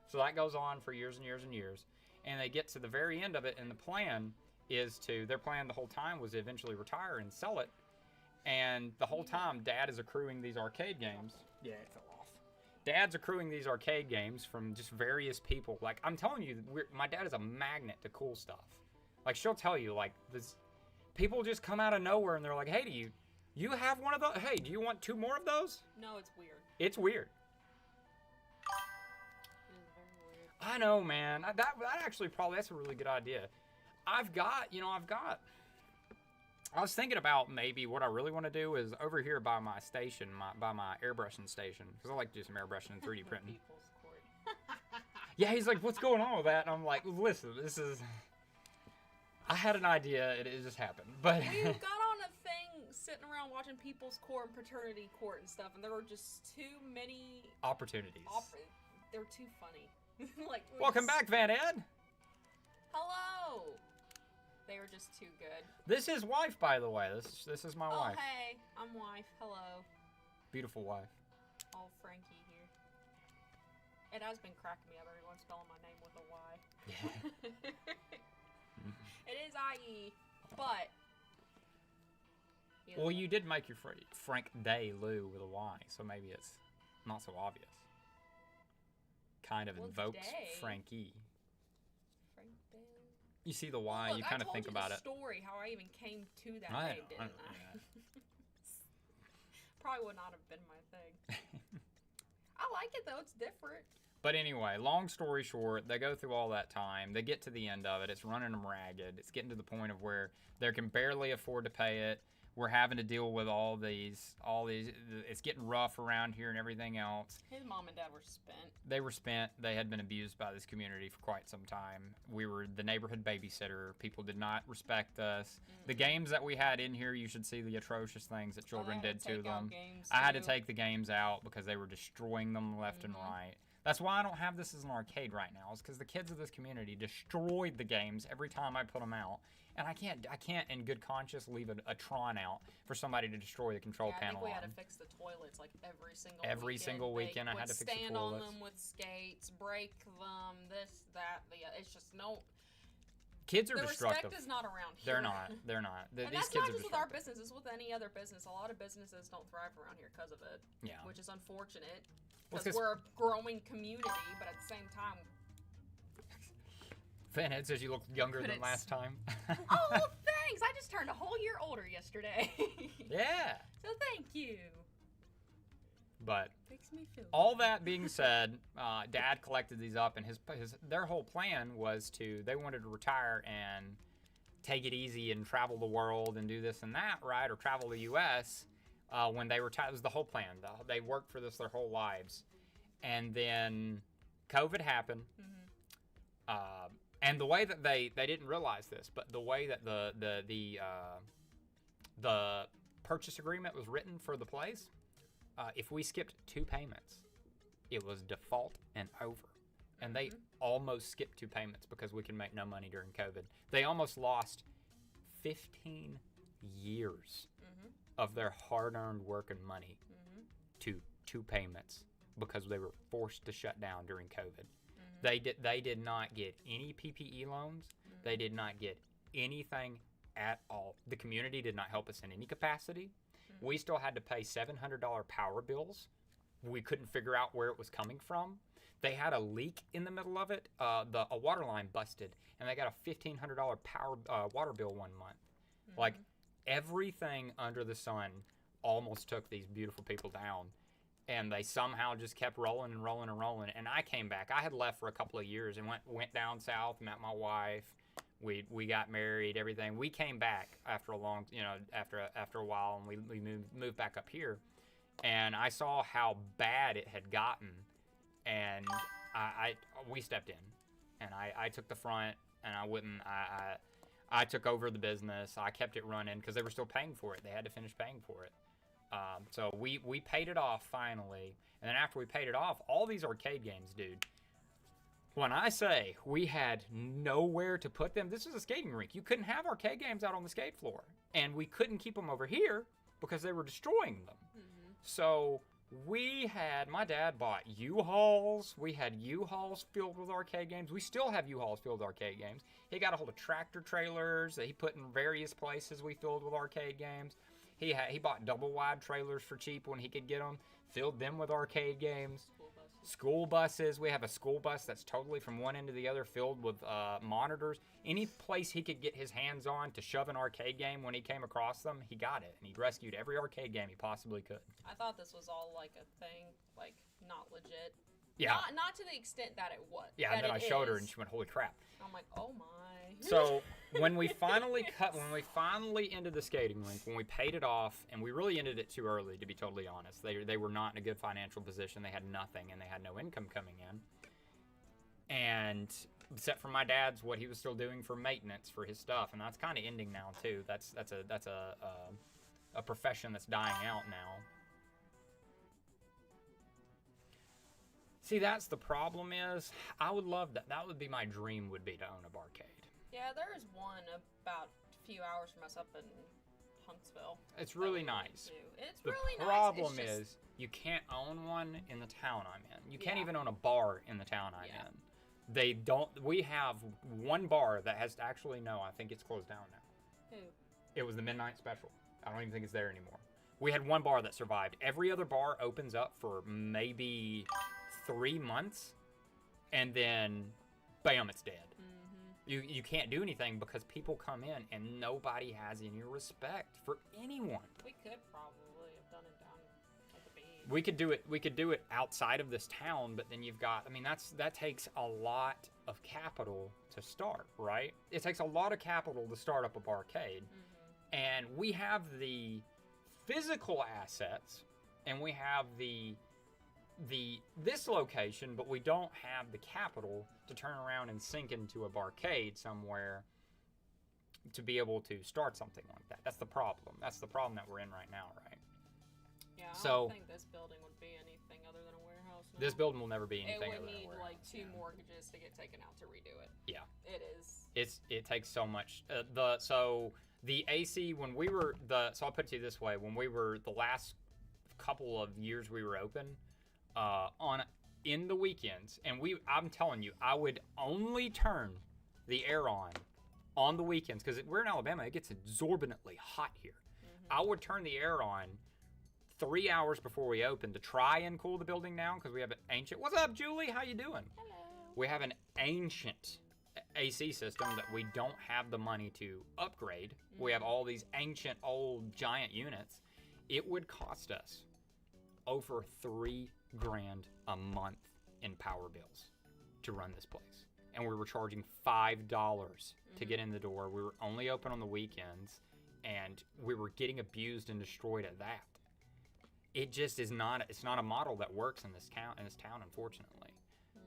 So that goes on for years and years and years. And they get to the very end of it, and the plan is their plan the whole time was to eventually retire and sell it. And the whole time, Dad is accruing these arcade games. Yeah, it fell off. Dad's accruing these arcade games from just various people. Like, I'm telling you, my dad is a magnet to cool stuff. Like, she'll tell you, like, people just come out of nowhere, and they're like, hey, do you have one of those? Hey, do you want 2 more of those? No, it's weird. It's weird. I know, man. That actually that's a really good idea. I was thinking about maybe what I really want to do is over here by my station, by my airbrushing station, because I like to do some airbrushing and 3D printing. People's court. Yeah, he's like, what's going on with that? And I'm like, listen, I had an idea, and it just happened. But We got on a thing sitting around watching People's Court and Paternity Court and stuff, and there were just too many opportunities. They're too funny. Welcome back, Van Ed. Hello. They were just too good. This is wife, by the way. This is my wife. Oh, hey. I'm wife. Hello. Beautiful wife. Oh, Frankie here. It has been cracking me up. Everyone's spelling my name with a Y. Yeah. It is IE, but... Well, you did make your Frank Day Lou with a Y, so maybe it's not so obvious. Kind of invokes Frankie. Frank Day. You see the Y, you kind of think about it. I told you the story, how I even came to that name, didn't I? Probably would not have been my thing. I like it, though. It's different. But anyway, long story short, they go through all that time. They get to the end of it. It's running them ragged. It's getting to the point of where they can barely afford to pay it. We're having to deal with all these. It's getting rough around here and everything else. His mom and dad were spent. They were spent. They had been abused by this community for quite some time. We were the neighborhood babysitter. People did not respect us. The games that we had in here, you should see the atrocious things that children did to them. I had to take the games out because they were destroying them left and right. That's why I don't have this as an arcade right now. Is because the kids of this community destroyed the games every time I put them out. And I can't in good conscience leave a Tron out for somebody to destroy the control panel. I think we had to fix the toilets like every Every single weekend I had to fix the toilets. Stand on them with skates, break them, this, that, it's just no. Kids are destructive. The respect is not around here. They're not. They're not. And these that's kids not are just with our destructive. business. It's with any other business. A lot of businesses don't thrive around here because of it. Yeah. Which is unfortunate. Well, Because we're a growing community, but at the same time... Fanhead says you look younger than Couldn't last time. Oh, thanks! I just turned a whole year older yesterday. Yeah. So thank you. But Makes me feel all that being said, Dad collected these up, and their whole plan was they wanted to retire and take it easy and travel the world and do this and that, right? Or travel the U.S. When they retired. It was the whole plan. They worked for this their whole lives. And then COVID happened. Mm-hmm. And the way that they didn't realize this, but the way that the purchase agreement was written for the place, if we skipped 2 payments, it was default and over. And they almost skipped 2 payments because we can make no money during COVID. They almost lost 15 years of their hard-earned work and money to 2 payments because they were forced to shut down during COVID. They did not get any PPE loans. They did not get anything at all. The community did not help us in any capacity. We still had to pay $700 power bills. We couldn't figure out where it was coming from. They had a leak in the middle of it. A water line busted, and they got a $1,500 water bill one month. Like, everything under the sun almost took these beautiful people down. And they somehow just kept rolling and rolling and rolling. And I came back. I had left for a couple of years and went down south, met my wife. We got married, everything. We came back after a long, after a while, and we moved back up here. And I saw how bad it had gotten, and we stepped in, and I took the front, and I took over the business. I kept it running because they were still paying for it. They had to finish paying for it. So we paid it off finally, and then after we paid it off, all these arcade games, dude. When I say we had nowhere to put them, this is a skating rink. You couldn't have arcade games out on the skate floor, and we couldn't keep them over here because they were destroying them. So my dad bought U-Hauls. We had U-Hauls filled with arcade games. We still have U-Hauls filled with arcade games. He got a hold of tractor trailers that he put in various places we filled with arcade games. He bought double-wide trailers for cheap when he could get them, filled them with arcade games. School buses. We have a school bus that's totally from one end to the other filled with monitors. Any place he could get his hands on to shove an arcade game when he came across them, he got it. And he rescued every arcade game he possibly could. I thought this was all like a thing, like not legit. Yeah. Not to the extent that it was. Yeah, and then I showed her and she went, holy crap. I'm like, oh my. So when we finally ended the skating rink, when we paid it off, and we really ended it too early, to be totally honest. They were not in a good financial position. They had nothing, and they had no income coming in. And except for my dad's, what he was still doing for maintenance for his stuff, and that's kind of ending now too. That's a profession that's dying out now. See, that's the problem is, I would love that. That would be my dream, would be to own a barcade. Yeah, there is one about a few hours from us up in Huntsville. It's really nice. It's The really nice. problem It's just, is, you can't own one in the town I'm in. You can't even own a bar in the town I'm in. They don't. We have one bar that has actually, no, I think it's closed down now. Who? It was the Midnight Special. I don't even think it's there anymore. We had one bar that survived. Every other bar opens up for maybe 3 months, and then, bam, it's dead. You can't do anything because people come in and nobody has any respect for anyone. We could probably have done it down at the beach. We could do it outside of this town, but then you've got, I mean, that takes a lot of capital to start, right? It takes a lot of capital to start up a barcade. And we have the physical assets, and we have this location, but we don't have the capital to turn around and sink into a barcade somewhere to be able to start something like that. That's the problem. That's the problem that we're in right now, right? Yeah, I So, don't think this building would be anything other than a warehouse. No. This building will never be anything It other would than a need warehouse. like 2 mortgages to get taken out to redo it. Yeah. It is. It takes so much. So the AC, when we were so I'll put it to you this way: when we were the last couple of years we were open, in the weekends, and I'm telling you, I would only turn the air on the weekends, because we're in Alabama. It gets exorbitantly hot here. I would turn the air on 3 hours before we open to try and cool the building down because we have an ancient. What's up, Julie? How you doing? Hello. We have an ancient AC system that we don't have the money to upgrade. We have all these ancient old giant units. It would cost us over $3 grand a month in power bills to run this place. And we were charging $5 to get in the door. We were only open on the weekends, and we were getting abused and destroyed at that. It just is not. It's not a model that works in this town. Unfortunately,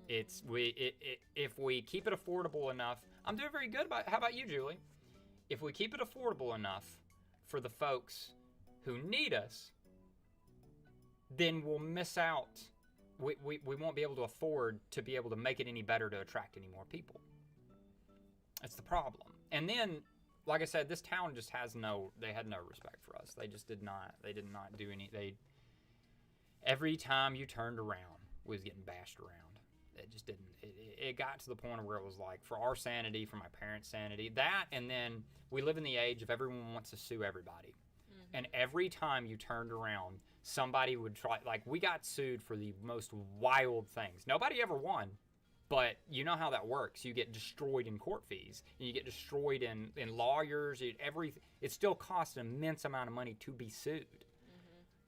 if we keep it affordable enough. I'm doing very good about. How about you, Julie? If we keep it affordable enough for the folks who need us, then we'll miss out. We won't be able to afford to be able to make it any better to attract any more people. That's the problem. And then, like I said, this town just had no respect for us. They just did not do any. Every time you turned around, we was getting bashed around. It just didn't. It got to the point where it was like, for our sanity, for my parents' sanity, that, and then we live in the age of everyone wants to sue everybody. And every time you turned around, somebody would try, like, we got sued for the most wild things. Nobody ever won, but you know how that works. You get destroyed in court fees, and you get destroyed in lawyers. It still costs an immense amount of money to be sued.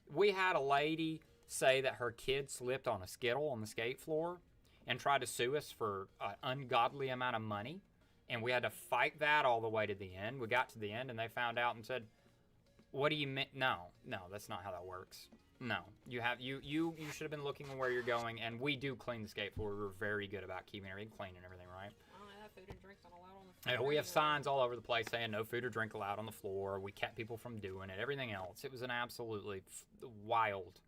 We had a lady say that her kid slipped on a skittle on the skate floor and tried to sue us for an ungodly amount of money, and we had to fight that all the way to the end. We got to the end, and they found out and said, "What do you mean? No, that's not how that works. No, you should have been looking where you're going." And we do clean the skate floor. We're very good about keeping everything clean and everything, right? Oh, that food and drinks not allowed on the floor. Yeah, we have signs all over the place saying no food or drink allowed on the floor. We kept people from doing it. Everything else, it was an absolutely wild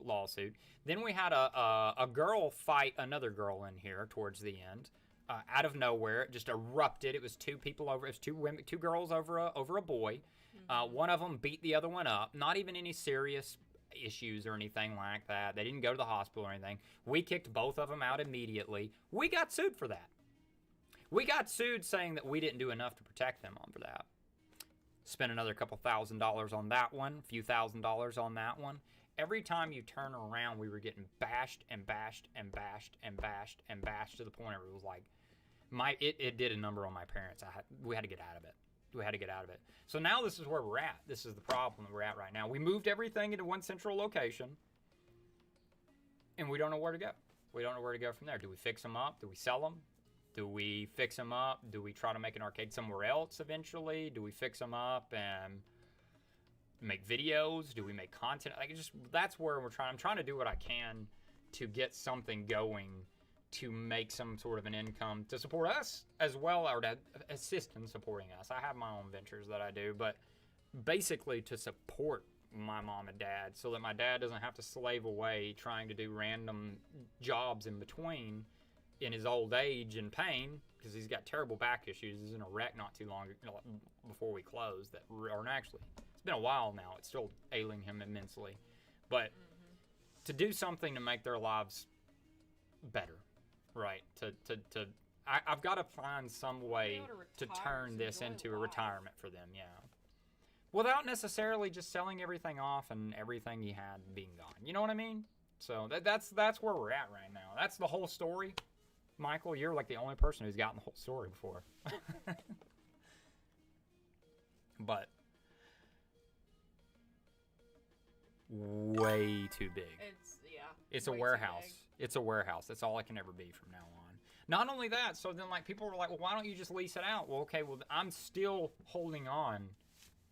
lawsuit. Then we had a girl fight another girl in here towards the end. Out of nowhere, it just erupted. It was two girls over a boy. One of them beat the other one up. Not even any serious issues or anything like that. They didn't go to the hospital or anything. We kicked both of them out immediately. We got sued for that. We got sued saying that we didn't do enough to protect them for that. Spent another couple $1,000s on that one, a few $1,000s on that one. Every time you turn around, we were getting bashed and bashed and bashed and bashed and bashed to the point where it was like, it did a number on my parents. We had to get out of it. We had to get out of it. So now this is where we're at. This is the problem that we're at right now. We moved everything into one central location, and we don't know where to go. We don't know where to go from there. Do we fix them up? Do we sell them? Do we fix them up? Do we try to make an arcade somewhere else eventually? Do we fix them up and make videos? Do we make content? That's where we're trying. I'm trying to do what I can to get something going to make some sort of an income to support us as well, or to assist in supporting us. I have my own ventures that I do, but basically to support my mom and dad so that my dad doesn't have to slave away trying to do random jobs in between in his old age and pain, because he's got terrible back issues. He's in a wreck not too long before we closed that are actually, it's been a while now. It's still ailing him immensely. But to do something to make their lives better, right? I've got to find some way to turn this into a retirement for them, yeah. Without necessarily just selling everything off and everything he had being gone. You know what I mean? So that's where we're at right now. That's the whole story. Michael, you're like the only person who's gotten the whole story before. But way too big. It's a warehouse. It's a warehouse. That's all it can ever be from now on. Not only that, so then like people were like, well, why don't you just lease it out? Well, okay, well, I'm still holding on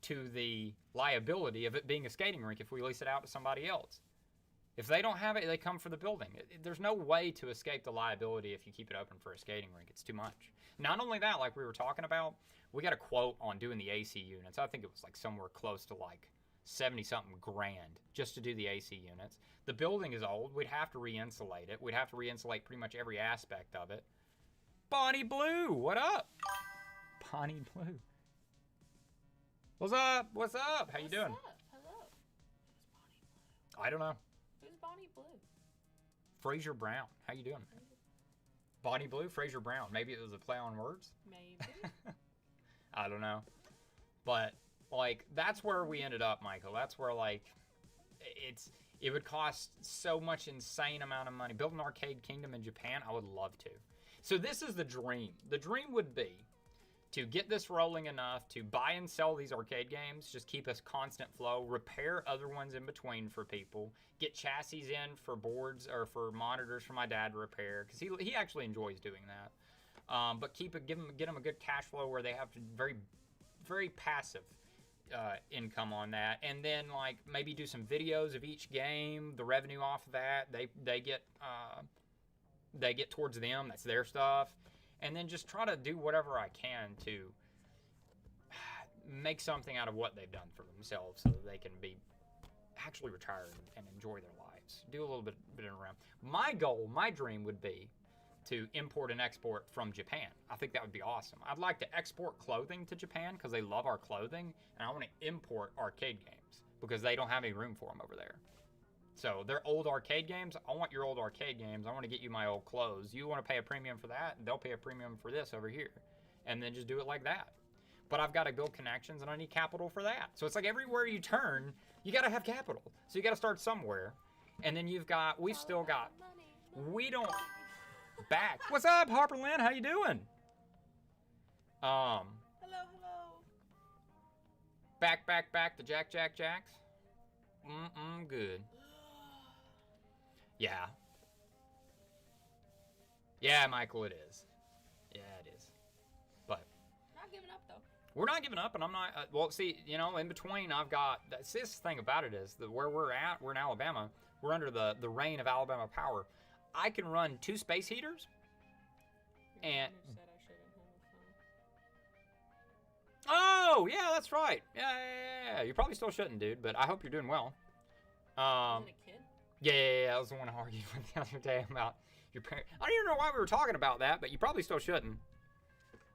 to the liability of it being a skating rink if we lease it out to somebody else. If they don't have it, they come for the building. There's no way to escape the liability if you keep it open for a skating rink. It's too much. Not only that, like we were talking about, we got a quote on doing the AC units. I think it was like somewhere close to like 70-something grand just to do the AC units. The building is old. We'd have to re-insulate it. We'd have to re-insulate pretty much every aspect of it. Bonnie Blue, what up? Bonnie Blue. What's up? What's up? How you doing? What's up? Hello. Who's Bonnie Blue? I don't know. Who's Bonnie Blue? Fraser Brown. How you doing? Bonnie Blue, Fraser Brown. Maybe it was a play on words? Maybe. I don't know. But, like, that's where we ended up, Michael. That's where, like, it would cost so much insane amount of money. Build an arcade kingdom in Japan, I would love to. So this is the dream. The dream would be to get this rolling enough to buy and sell these arcade games, just keep us constant flow, repair other ones in between for people, get chassis in for boards or for monitors for my dad to repair, because he actually enjoys doing that. But get them a good cash flow where they have very, very passive income on that, and then like maybe do some videos of each game. The revenue off of that they get towards them. That's their stuff. And then just try to do whatever I can to make something out of what they've done for themselves so that they can be actually retired and enjoy their lives. Do a little bit around. My goal, my dream would be to import and export from Japan. I think that would be awesome. I'd like to export clothing to Japan because they love our clothing, and I want to import arcade games because they don't have any room for them over there. So they're old arcade games. I want your old arcade games. I want to get you my old clothes. You want to pay a premium for that? They'll pay a premium for this over here. And then just do it like that. But I've got to build connections, and I need capital for that. So it's like everywhere you turn, you got to have capital. So you got to start somewhere. And then we've still got, we don't, back. What's up, Harper Lynn? How you doing? Hello. Back, the Jacks. Good. Yeah. Yeah, Michael, it is. Yeah, it is. But Not giving up though. we're not giving up, and I'm not. Well, see, in between, I've got. See, this thing about it is that where we're at, we're in Alabama. We're under the reign of Alabama power. I can run 2 space heaters, and Said I shouldn't have a phone. oh yeah, that's right. Yeah. You probably still shouldn't, dude. But I hope you're doing well. Wasn't a kid? Yeah, that was the one I argued with the other day about your parents. I don't even know why we were talking about that, but you probably still shouldn't.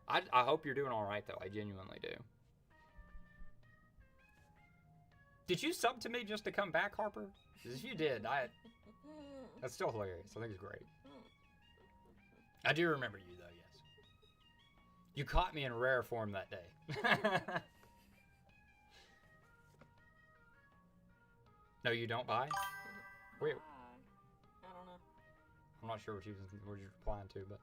I hope you're doing all right, though. I genuinely do. Did you sub to me just to come back, Harper? Because if you did, that's still hilarious. I think it's great. I do remember you, though, yes. You caught me in rare form that day. No, you don't buy? Wait. I don't know. I'm not sure what you're replying to, but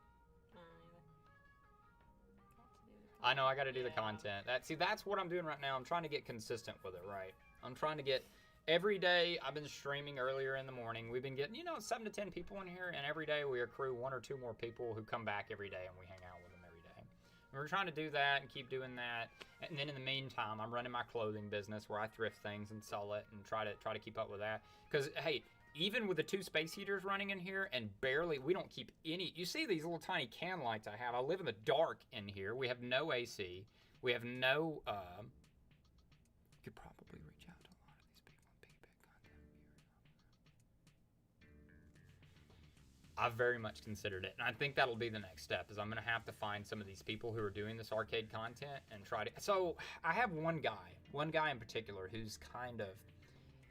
I I know I got to do the content. That's what I'm doing right now. I'm trying to get consistent with it, right? I'm trying to get every day. I've been streaming earlier in the morning. We've been getting 7 to 10 people in here, and every day we accrue 1 or 2 more people who come back every day, and we hang out with them every day. And we're trying to do that and keep doing that. And then in the meantime, I'm running my clothing business where I thrift things and sell it and try to keep up with that. Because hey, even with the 2 space heaters running in here and barely, we don't keep any. You see these little tiny can lights I have. I live in the dark in here. We have no AC. We have no. You could probably reach out to a lot of these people and piggyback content. I've very much considered it, and I think that'll be the next step. Is I'm gonna have to find some of these people who are doing this arcade content and try to. So I have one guy in particular who's kind of.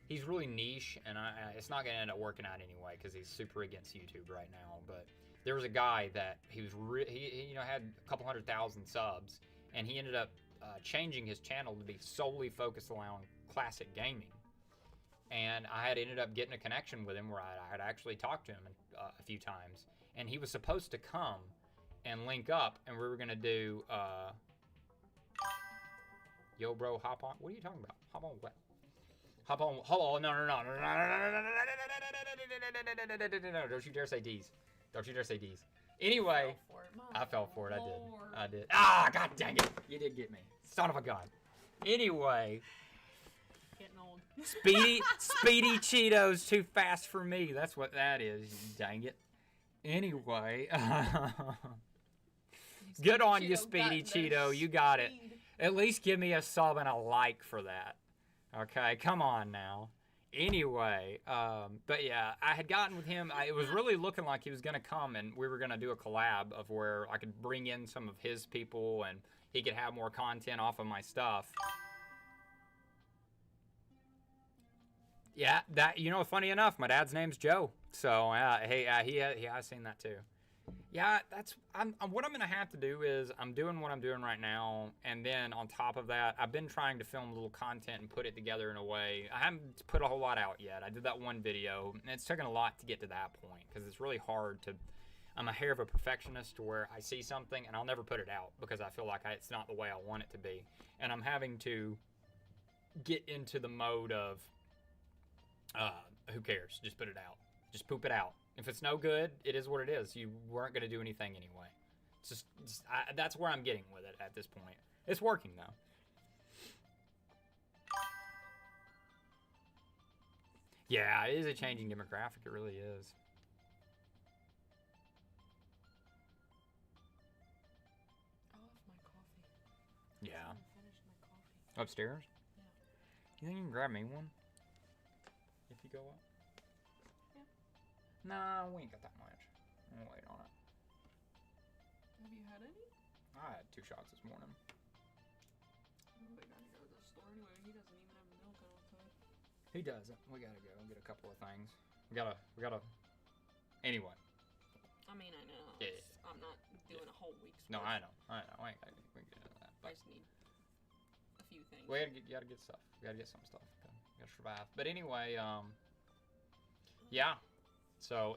He's really niche, and it's not going to end up working out anyway because he's super against YouTube right now. But there was a guy that he was he had a couple 100,000 subs, and he ended up changing his channel to be solely focused on classic gaming. And I had ended up getting a connection with him where I had actually talked to him a few times, and he was supposed to come and link up, and we were going to do yo bro, hop on. What are you talking about? Hop on what? Hop on. Hold on. No. Don't you dare say D's. Don't you dare say D's. Anyway, I fell for it. I did. Ah, god dang it. You did get me. Son of a gun. Anyway. Getting old. Speedy Cheetos too fast for me. That's what that is. Dang it. Anyway. Good on you, Speedy Cheeto. You got it. At least give me a sub and a like for that. Okay, come on now. Anyway, but yeah, I had gotten with him. It was really looking like he was going to come, and we were going to do a collab of where I could bring in some of his people, and he could have more content off of my stuff. Yeah, that funny enough, my dad's name's Joe. So hey, he has seen that too. Yeah, what I'm gonna have to do is I'm doing what I'm doing right now, and then on top of that, I've been trying to film a little content and put it together in a way. I haven't put a whole lot out yet. I did that one video, and it's taken a lot to get to that point because it's really hard to. I'm a hair of a perfectionist to where I see something and I'll never put it out because I feel like it's not the way I want it to be, and I'm having to get into the mode of, who cares? Just put it out. Just poop it out. If it's no good, it is what it is. You weren't going to do anything anyway. It's just that's where I'm getting with it at this point. It's working, though. Yeah, it is a changing demographic. It really is. I'll have my coffee. Yeah. I haven't finished my coffee. Upstairs? Yeah. You think you can grab me one? If you go up? Yeah. Nah, we ain't got that much. I'm gonna wait on it. Have you had any? I had 2 shots this morning. But I gotta go to the store anyway. He doesn't even have milk, I don't think. He doesn't. We gotta go get a couple of things. We gotta. Anyway. I mean, I know. Yeah. I'm not doing a whole week's No, worth. I know. We can get into that. I just need a few things. You gotta get stuff. You gotta get some stuff. You gotta survive. But anyway, yeah. So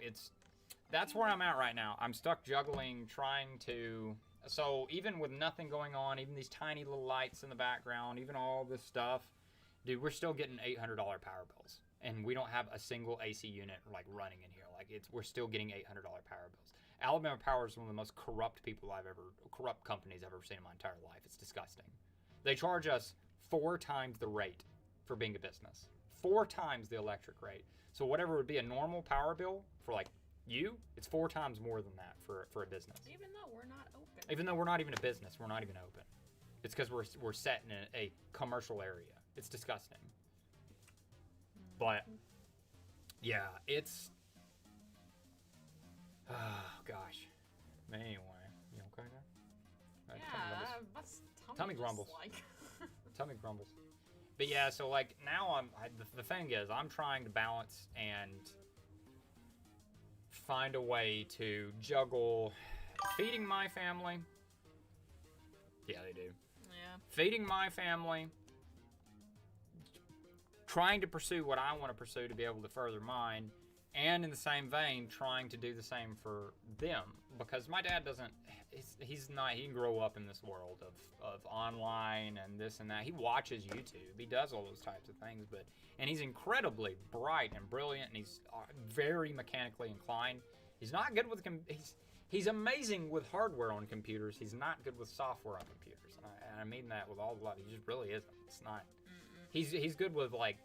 that's where I'm at right now. I'm stuck juggling, trying to. So even with nothing going on, even these tiny little lights in the background, even all this stuff, dude, we're still getting $800 power bills, and we don't have a single AC unit like running in here. Like we're still getting $800 power bills. Alabama Power is one of the most corrupt companies I've ever seen in my entire life. It's disgusting. They charge us 4 times the rate for being a business. 4 times the electric rate. So whatever would be a normal power bill for like you, it's 4 times more than that for a business. Even though we're not open. Even though we're not even a business, we're not even open. It's because we're set in a commercial area. It's disgusting. But yeah, it's. Oh gosh. Anyway, you okay there? Yeah, my Tummy just, grumbles. Like... Tummy grumbles. But yeah, so like now the thing is I'm trying to balance and find a way to juggle feeding my family. Yeah, they do. Yeah. Feeding my family, trying to pursue what I want to pursue to be able to further mine, and in the same vein, trying to do the same for them. Because my dad doesn't, he didn't grow up in this world of online and this and that. He watches YouTube. He does all those types of things, and he's incredibly bright and brilliant, and he's very mechanically inclined. He's not good with, he's amazing with hardware on computers. He's not good with software on computers. And I mean that with all the love. He just really isn't. It's not, he's good with like,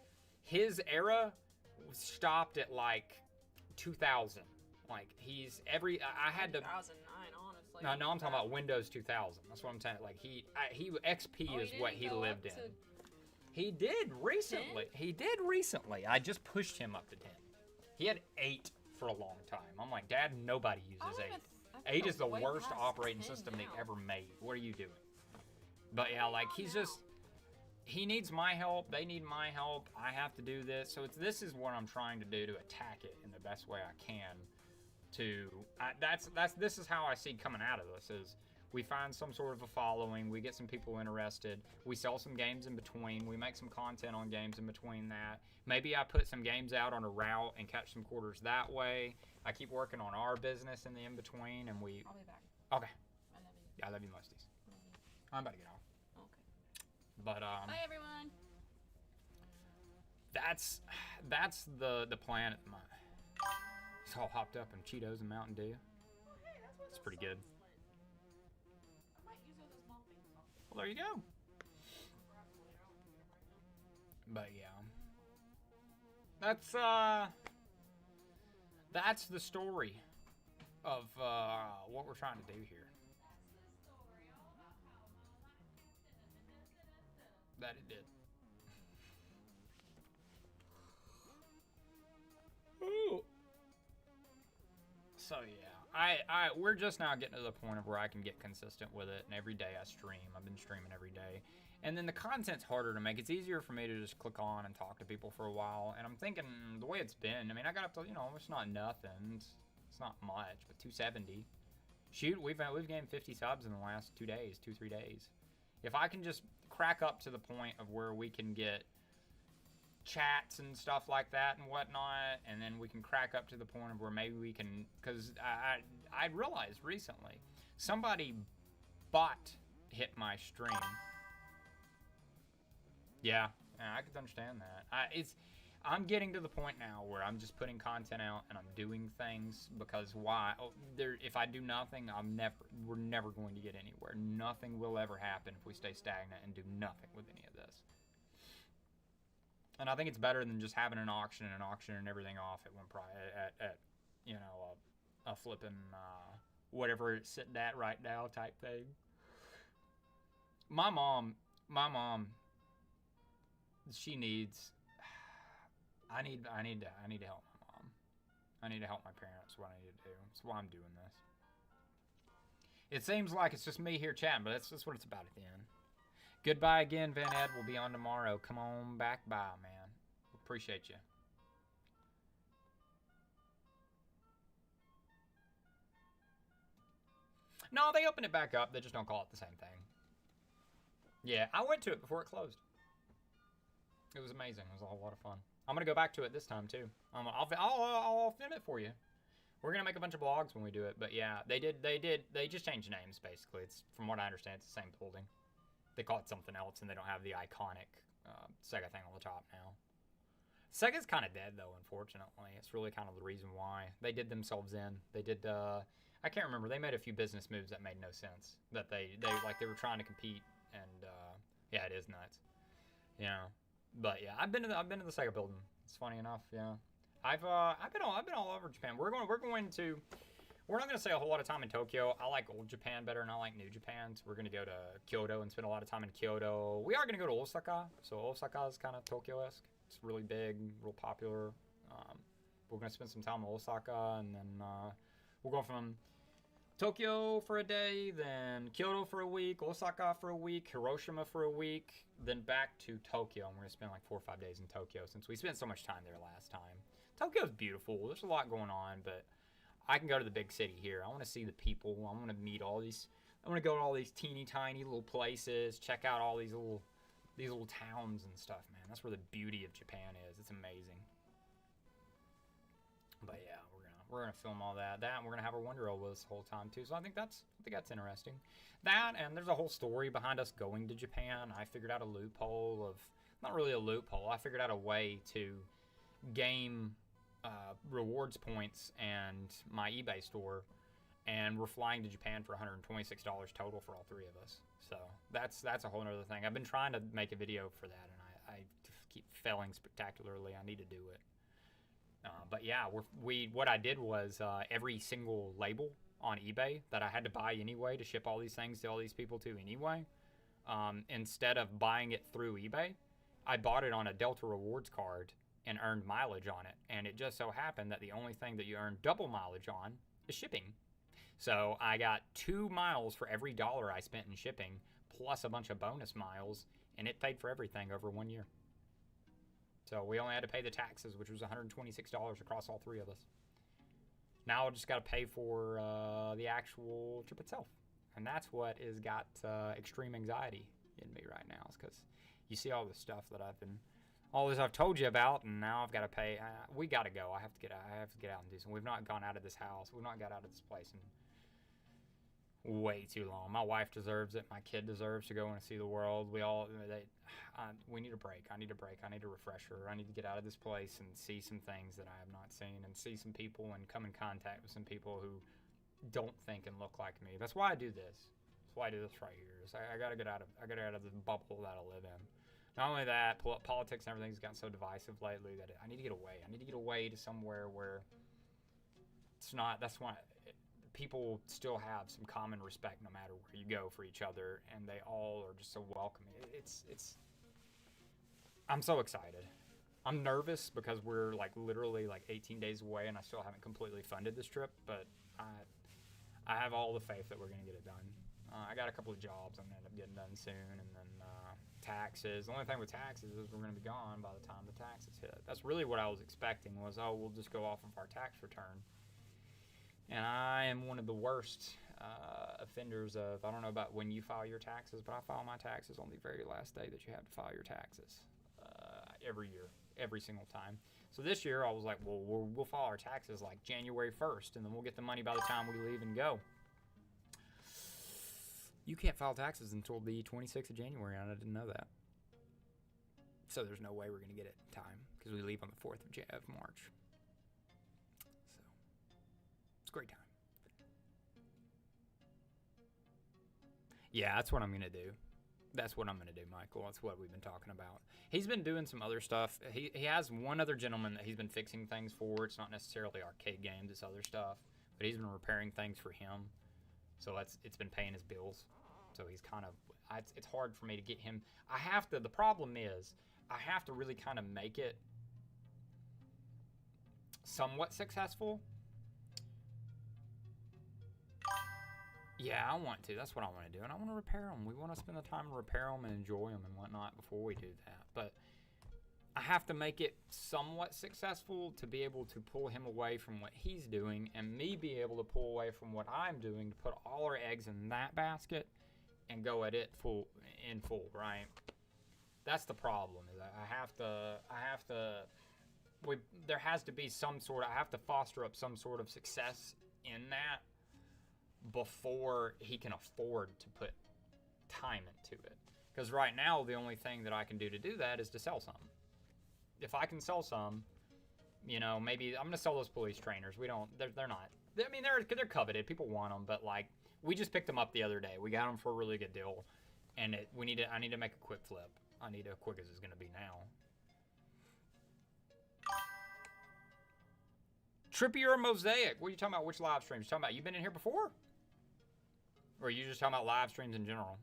his era stopped at like 2000. Like I had to. 2009, honestly. No, I'm talking about Windows 2000. That's what I'm saying. Like XP is what he lived in. He did recently. 10? He did recently. I just pushed him up to 10. He had 8 for a long time. I'm like, Dad, nobody uses 8. 8 is the worst operating system they ever made. What are you doing? But yeah, like he needs my help. They need my help. I have to do this. So this is what I'm trying to do to attack it in the best way I can. This is how I see coming out of this is we find some sort of a following. We get some people interested. We sell some games in between. We make some content on games in between that. Maybe I put some games out on a route and catch some quarters that way. I keep working on our business in the in between, and I'll be back. Okay. I love you. Yeah, I love you mosties. I'm about to get off. Okay. But Bye, everyone. that's the plan at the moment. He's all hopped up in Cheetos and Mountain Dew. Hey, that's It's pretty good. I might use those as mopping. Well, there you go. But yeah, that's the story of what we're trying to do here. That it did. Ooh. So yeah, we're just now getting to the point of where I can get consistent with it, and every day I stream. I've been streaming every day, and then the content's harder to make. It's easier for me to just click on and talk to people for a while, and I'm thinking the way it's been. I mean, I got up to it's not nothing. It's not much, but 270. Shoot, we've gained 50 subs in the last 2 days, 3 days. If I can just crack up to the point of where we can get chats and stuff like that and whatnot, and then we can crack up to the point of where maybe we can, because I realized recently somebody bot hit my stream. Yeah, I can understand that. I'm getting to the point now where I'm just putting content out and I'm doing things because why? If I do nothing, we're never going to get anywhere. Nothing will ever happen if we stay stagnant and do nothing with any of this. And I think it's better than just having an auction and everything off at one price at you know, a flipping whatever it's sitting at right now type thing. My mom, she needs. I need to help my mom. I need to help my parents. What I need to do. That's why I'm doing this. It seems like it's just me here chatting, but that's what it's about at the end. Goodbye again, Van Ed. We'll be on tomorrow. Come on back by, man. Appreciate you. No, they opened it back up. They just don't call it the same thing. Yeah, I went to it before it closed. It was amazing. It was a whole lot of fun. I'm gonna go back to it this time too. I'll film it for you. We're gonna make a bunch of vlogs when we do it. But yeah, they just changed names basically. It's, from what I understand, it's the same building. They call it something else, and they don't have the iconic Sega thing on the top now. Sega's kind of dead though, unfortunately. It's really kind of the reason why they did themselves in. They did. I can't remember. They made a few business moves that made no sense. That they were trying to compete, and yeah, it is nuts. You know. But yeah, I've been to the Sega building. It's funny enough, yeah. I've been all over Japan. We're not gonna stay a whole lot of time in Tokyo. I like old Japan better than I like new Japan. So we're gonna go to Kyoto and spend a lot of time in Kyoto. We are gonna go to Osaka. So Osaka is kind of Tokyo-esque. It's really big, real popular. We're gonna spend some time in Osaka, and then we'll go from Tokyo for a day, then Kyoto for a week, Osaka for a week, Hiroshima for a week, then back to Tokyo. And we're going to spend like 4 or 5 days in Tokyo since we spent so much time there last time. Tokyo's beautiful. There's a lot going on, but I can go to the big city here. I want to see the people. I want to meet all these. I want to go to all these teeny tiny little places, check out all these little towns and stuff, man. That's where the beauty of Japan is. It's amazing. But yeah, we're gonna film all that, and we're gonna have our Wonderworld with us the whole time too. So I think that's interesting. That, and there's a whole story behind us going to Japan. I figured out a loophole of, not really a loophole. I figured out a way to game rewards points and my eBay store, and we're flying to Japan for $126 total for all 3 of us. So that's a whole other thing. I've been trying to make a video for that, and I keep failing spectacularly. I need to do it. But yeah, what I did was every single label on eBay that I had to buy anyway to ship all these things to all these people to anyway, instead of buying it through eBay, I bought it on a Delta Rewards card and earned mileage on it. And it just so happened that the only thing that you earn double mileage on is shipping. So I got 2 miles for every $1 I spent in shipping, plus a bunch of bonus miles, and it paid for everything over 1 year. So we only had to pay the taxes, which was $126 across all 3 of us. Now I just got to pay for the actual trip itself. And that's what has got extreme anxiety in me right now. Is because you see all this stuff that all this I've told you about, and now I've got to pay. We got to go. I have to get out and do something. We've not gone out of this house. We've not got out of this place in way too long. My wife deserves it. My kid deserves to go and see the world. We need a break. I need a break. I need a refresher. I need to get out of this place and see some things that I have not seen, and see some people and come in contact with some people who don't think and look like me. That's why I do this. That's why I do this right here. I got to get out of the bubble that I live in. Not only that, politics and everything's gotten so divisive lately that I need to get away. I need to get away to somewhere where it's not. That's why people still have some common respect no matter where you go for each other, and they all are just so welcoming. I'm so excited. I'm nervous because we're literally 18 days away, and I still haven't completely funded this trip, but I have all the faith that we're going to get it done. I got a couple of jobs I'm going to end up getting done soon, and then taxes. The only thing with taxes is we're going to be gone by the time the taxes hit. That's really what I was expecting was, we'll just go off of our tax return. And I am one of the worst offenders of, I don't know about when you file your taxes, but I file my taxes on the very last day that you have to file your taxes every year, every single time. So this year I was like, well, we'll file our taxes like January 1st, and then we'll get the money by the time we leave and go. You can't file taxes until the 26th of January, and I didn't know that. So there's no way we're going to get it in time because we leave on the 4th of March. So it's a great time. Yeah, that's what I'm going to do. That's what I'm going to do, Michael. That's what we've been talking about. He's been doing some other stuff. He has one other gentleman that he's been fixing things for. It's not necessarily arcade games. It's other stuff. But he's been repairing things for him. So it's been paying his bills. So he's kind of, it's hard for me to get him. The problem is, I have to really kind of make it somewhat successful. Yeah, I want to. That's what I want to do. And I want to repair them. We want to spend the time to repair them and enjoy them and whatnot before we do that. But I have to make it somewhat successful to be able to pull him away from what he's doing and me be able to pull away from what I'm doing to put all our eggs in that basket and go at it full, right? That's the problem. Is there has to be some sort of, I have to foster up some sort of success in that before he can afford to put time into it. Because right now, the only thing that I can do to do that is to sell some. If I can sell some, you know, maybe I'm going to sell those police trainers. They're not, I mean, they're coveted. People want them, but like, we just picked them up the other day. We got them for a really good deal. And I need to make a quick flip. I need to, quick as it's going to be now. Trippy or Mosaic? What are you talking about? Which live streams? You talking about, you been in here before? Or are you just talking about live streams in general?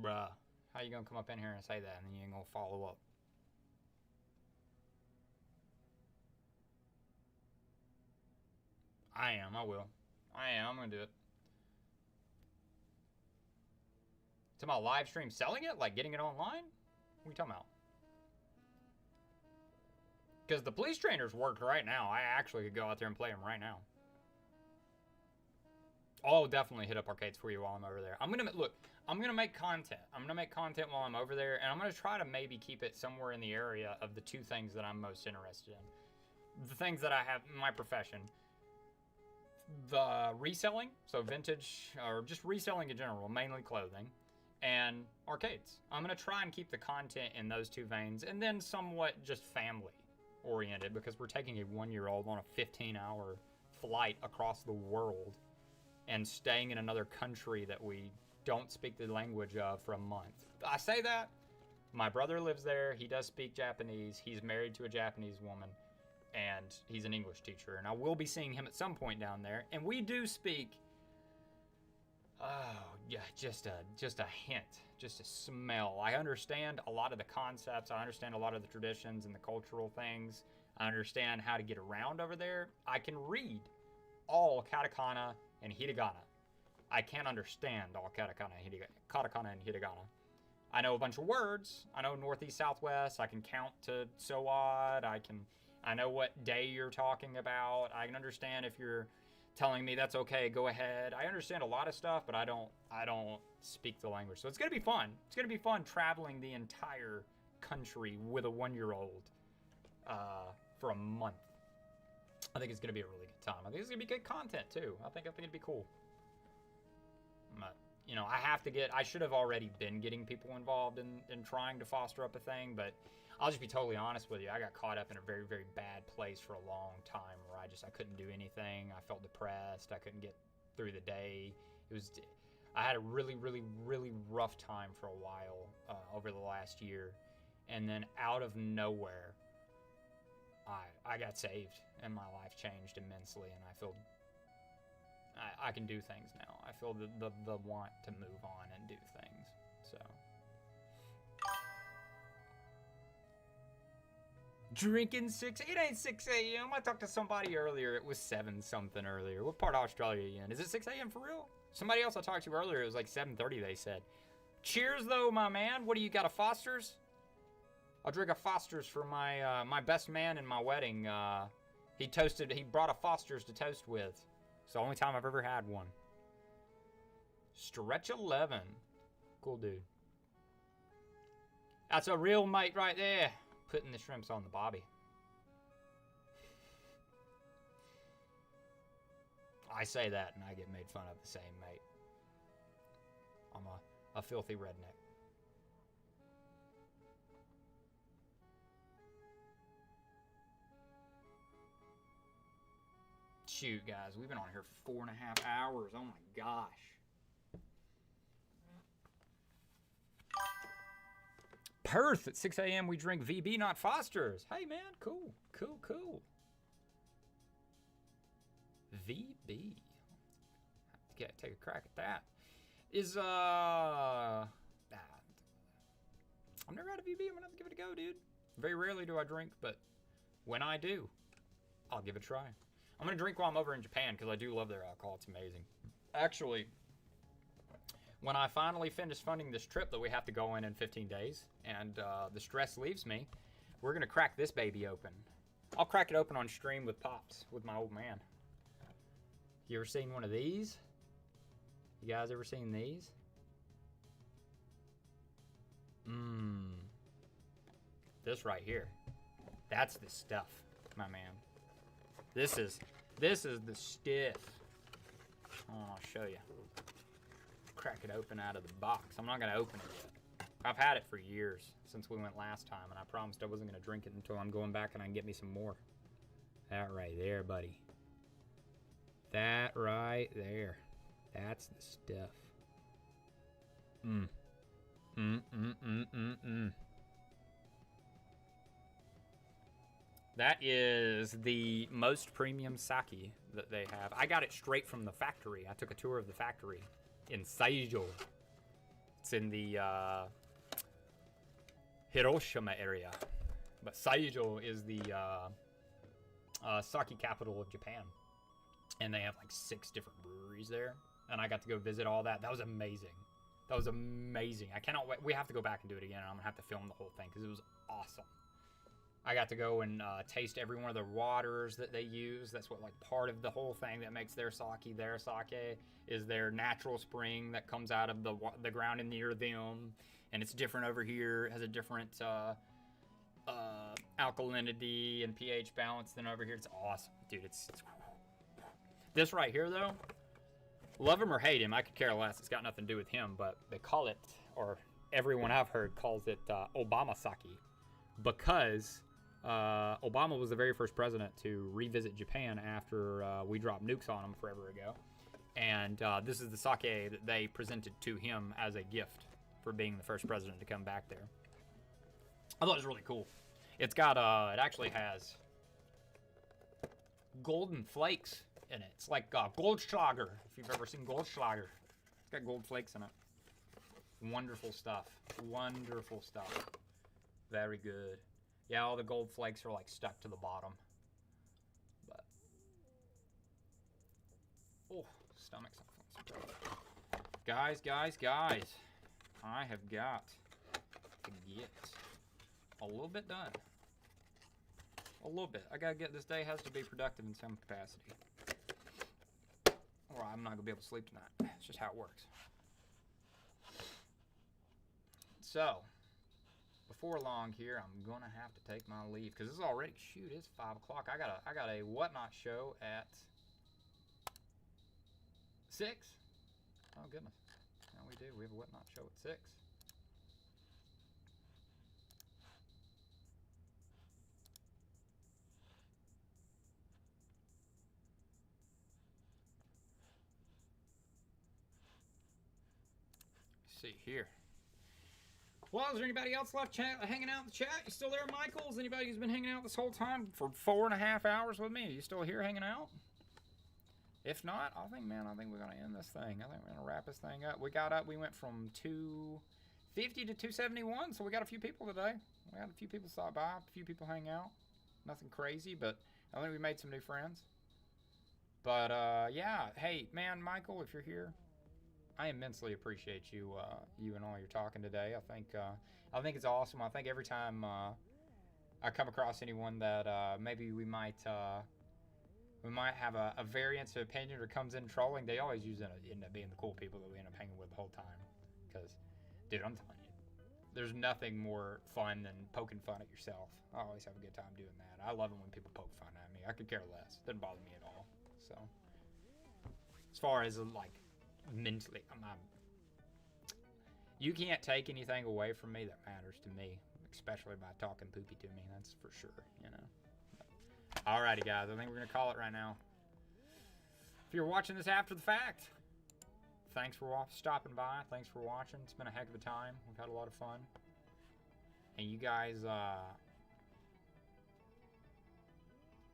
Bruh, how you gonna come up in here and say that and then you ain't gonna follow up? I will. I'm gonna do it. Talking about live stream selling it? Like getting it online? What are you talking about? Because the police trainers work right now. I actually could go out there and play them right now. I'll definitely hit up arcades for you while I'm over there. I'm gonna make content. I'm gonna make content while I'm over there, and I'm gonna try to maybe keep it somewhere in the area of the two things that I'm most interested in. The things that I have in my profession. The reselling, so vintage, or just reselling in general, mainly clothing, and arcades. I'm gonna try and keep the content in those two veins, and then somewhat just family oriented, because we're taking a 1-year-old on a 15-hour flight across the world and staying in another country that we don't speak the language of for a month. I say that, my brother lives there, he does speak Japanese, he's married to a Japanese woman, and he's an English teacher, and I will be seeing him at some point down there, and we do speak, oh yeah, just a hint, just a smell. I understand a lot of the concepts, I understand a lot of the traditions and the cultural things, I understand how to get around over there. I can read all katakana and hiragana. I can't understand all katakana and hiragana. I know a bunch of words. I know northeast, southwest. I can count to so what. I know what day you're talking about. I can understand if you're telling me that's okay, go ahead. I understand a lot of stuff, but I don't speak the language. So it's gonna be fun. It's gonna be fun traveling the entire country with a 1-year-old for a month. I think it's gonna be a really good time. I think it's gonna be good content too. I think it'd be cool. But, you know, I should have already been getting people involved in trying to foster up a thing, but I'll just be totally honest with you. I got caught up in a very, very bad place for a long time where I couldn't do anything. I felt depressed. I couldn't get through the day. I had a really, really, really rough time for a while over the last year. And then out of nowhere, I got saved and my life changed immensely, and I feel I can do things now. I feel the want to move on and do things. So drinking 6, it ain't 6 a.m. I talked to somebody earlier. It was 7 something earlier. What part of Australia are you in? Is it 6 a.m. for real? Somebody else I talked to earlier, it was like 7:30, they said. Cheers, though, my man. What do you got, a Foster's? I'll drink a Foster's for my my best man in my wedding. He brought a Foster's to toast with. It's the only time I've ever had one. Stretch 11. Cool dude. That's a real mate right there. Putting the shrimps on the bobby. I say that and I get made fun of the same, mate. I'm a filthy redneck. Shoot, guys, we've been on here for 4.5 hours. Oh my gosh. Perth at 6 a.m. we drink VB, not Foster's. Hey, man, cool, cool, cool. VB. Take a crack at that. I've never had a VB. I'm gonna have to give it a go, dude. Very rarely do I drink, but when I do, I'll give it a try. I'm gonna drink while I'm over in Japan because I do love their alcohol. It's amazing. Actually, when I finally finish funding this trip that we have to go in 15 days and the stress leaves me, we're gonna crack this baby open. I'll crack it open on stream with Pops, with my old man. You ever seen one of these? You guys ever seen these? This right here. That's the stuff, my man. This is the stuff. Oh, I'll show you. Crack it open out of the box. I'm not gonna open it yet. I've had it for years, since we went last time, and I promised I wasn't gonna drink it until I'm going back and I can get me some more. That right there, buddy. That right there. That's the stuff. That is the most premium sake that they have. I got it straight from the factory. I took a tour of the factory in Saijo. It's in the Hiroshima area. But Saijo is the sake capital of Japan. And they have like 6 different breweries there. And I got to go visit all that. That was amazing. That was amazing. I cannot wait. We have to go back and do it again. And I'm going to have to film the whole thing because it was awesome. I got to go and taste every one of the waters that they use. That's what, like, part of the whole thing that makes their sake is their natural spring that comes out of the ground near them. And it's different over here. It has a different alkalinity and pH balance than over here. It's awesome. Dude, it's this right here, though, love him or hate him, I could care less. It's got nothing to do with him, but they call it, or everyone I've heard calls it Obama sake, because Obama was the very first president to revisit Japan after we dropped nukes on him forever ago. And this is the sake that they presented to him as a gift for being the first president to come back there. I thought it was really cool. It's got, it actually has golden flakes in it. It's like Goldschlager, if you've ever seen Goldschlager. It's got gold flakes in it. Wonderful stuff. Wonderful stuff. Very good. Yeah, all the gold flakes are like stuck to the bottom. But oh, stomach's guys. I have got to get a little bit done. A little bit. I gotta get, this day has to be productive in some capacity. Or I'm not gonna be able to sleep tonight. It's just how it works. So, before long here, I'm gonna have to take my leave because this is already, shoot, it's 5 o'clock. I got a Whatnot show at 6. Oh goodness. Yeah, we do. We have a Whatnot show at 6. See here. Well, is there anybody else left hanging out in the chat? You still there, Michael? Is anybody who's been hanging out this whole time for 4.5 hours with me? Are you still here hanging out? If not, I think we're gonna end this thing. I think we're gonna wrap this thing up. We went from 250 to 271, so we got a few people today. We had a few people stop by, a few people hang out. Nothing crazy, but I think we made some new friends. But yeah, hey man, Michael, if you're here, I immensely appreciate you, you and all your talking today. I think it's awesome. I think every time I come across anyone that maybe we might have a variance of opinion or comes in trolling, they always end up being the cool people that we end up hanging with the whole time. Because, dude, I'm telling you, there's nothing more fun than poking fun at yourself. I always have a good time doing that. I love it when people poke fun at me. I could care less. Doesn't bother me at all. So, as far as like mentally, you can't take anything away from me that matters to me, especially by talking poopy to me. That's for sure, you know. Alrighty, guys. I think we're gonna call it right now. If you're watching this after the fact, thanks for stopping by. Thanks for watching. It's been a heck of a time. We've had a lot of fun. And you guys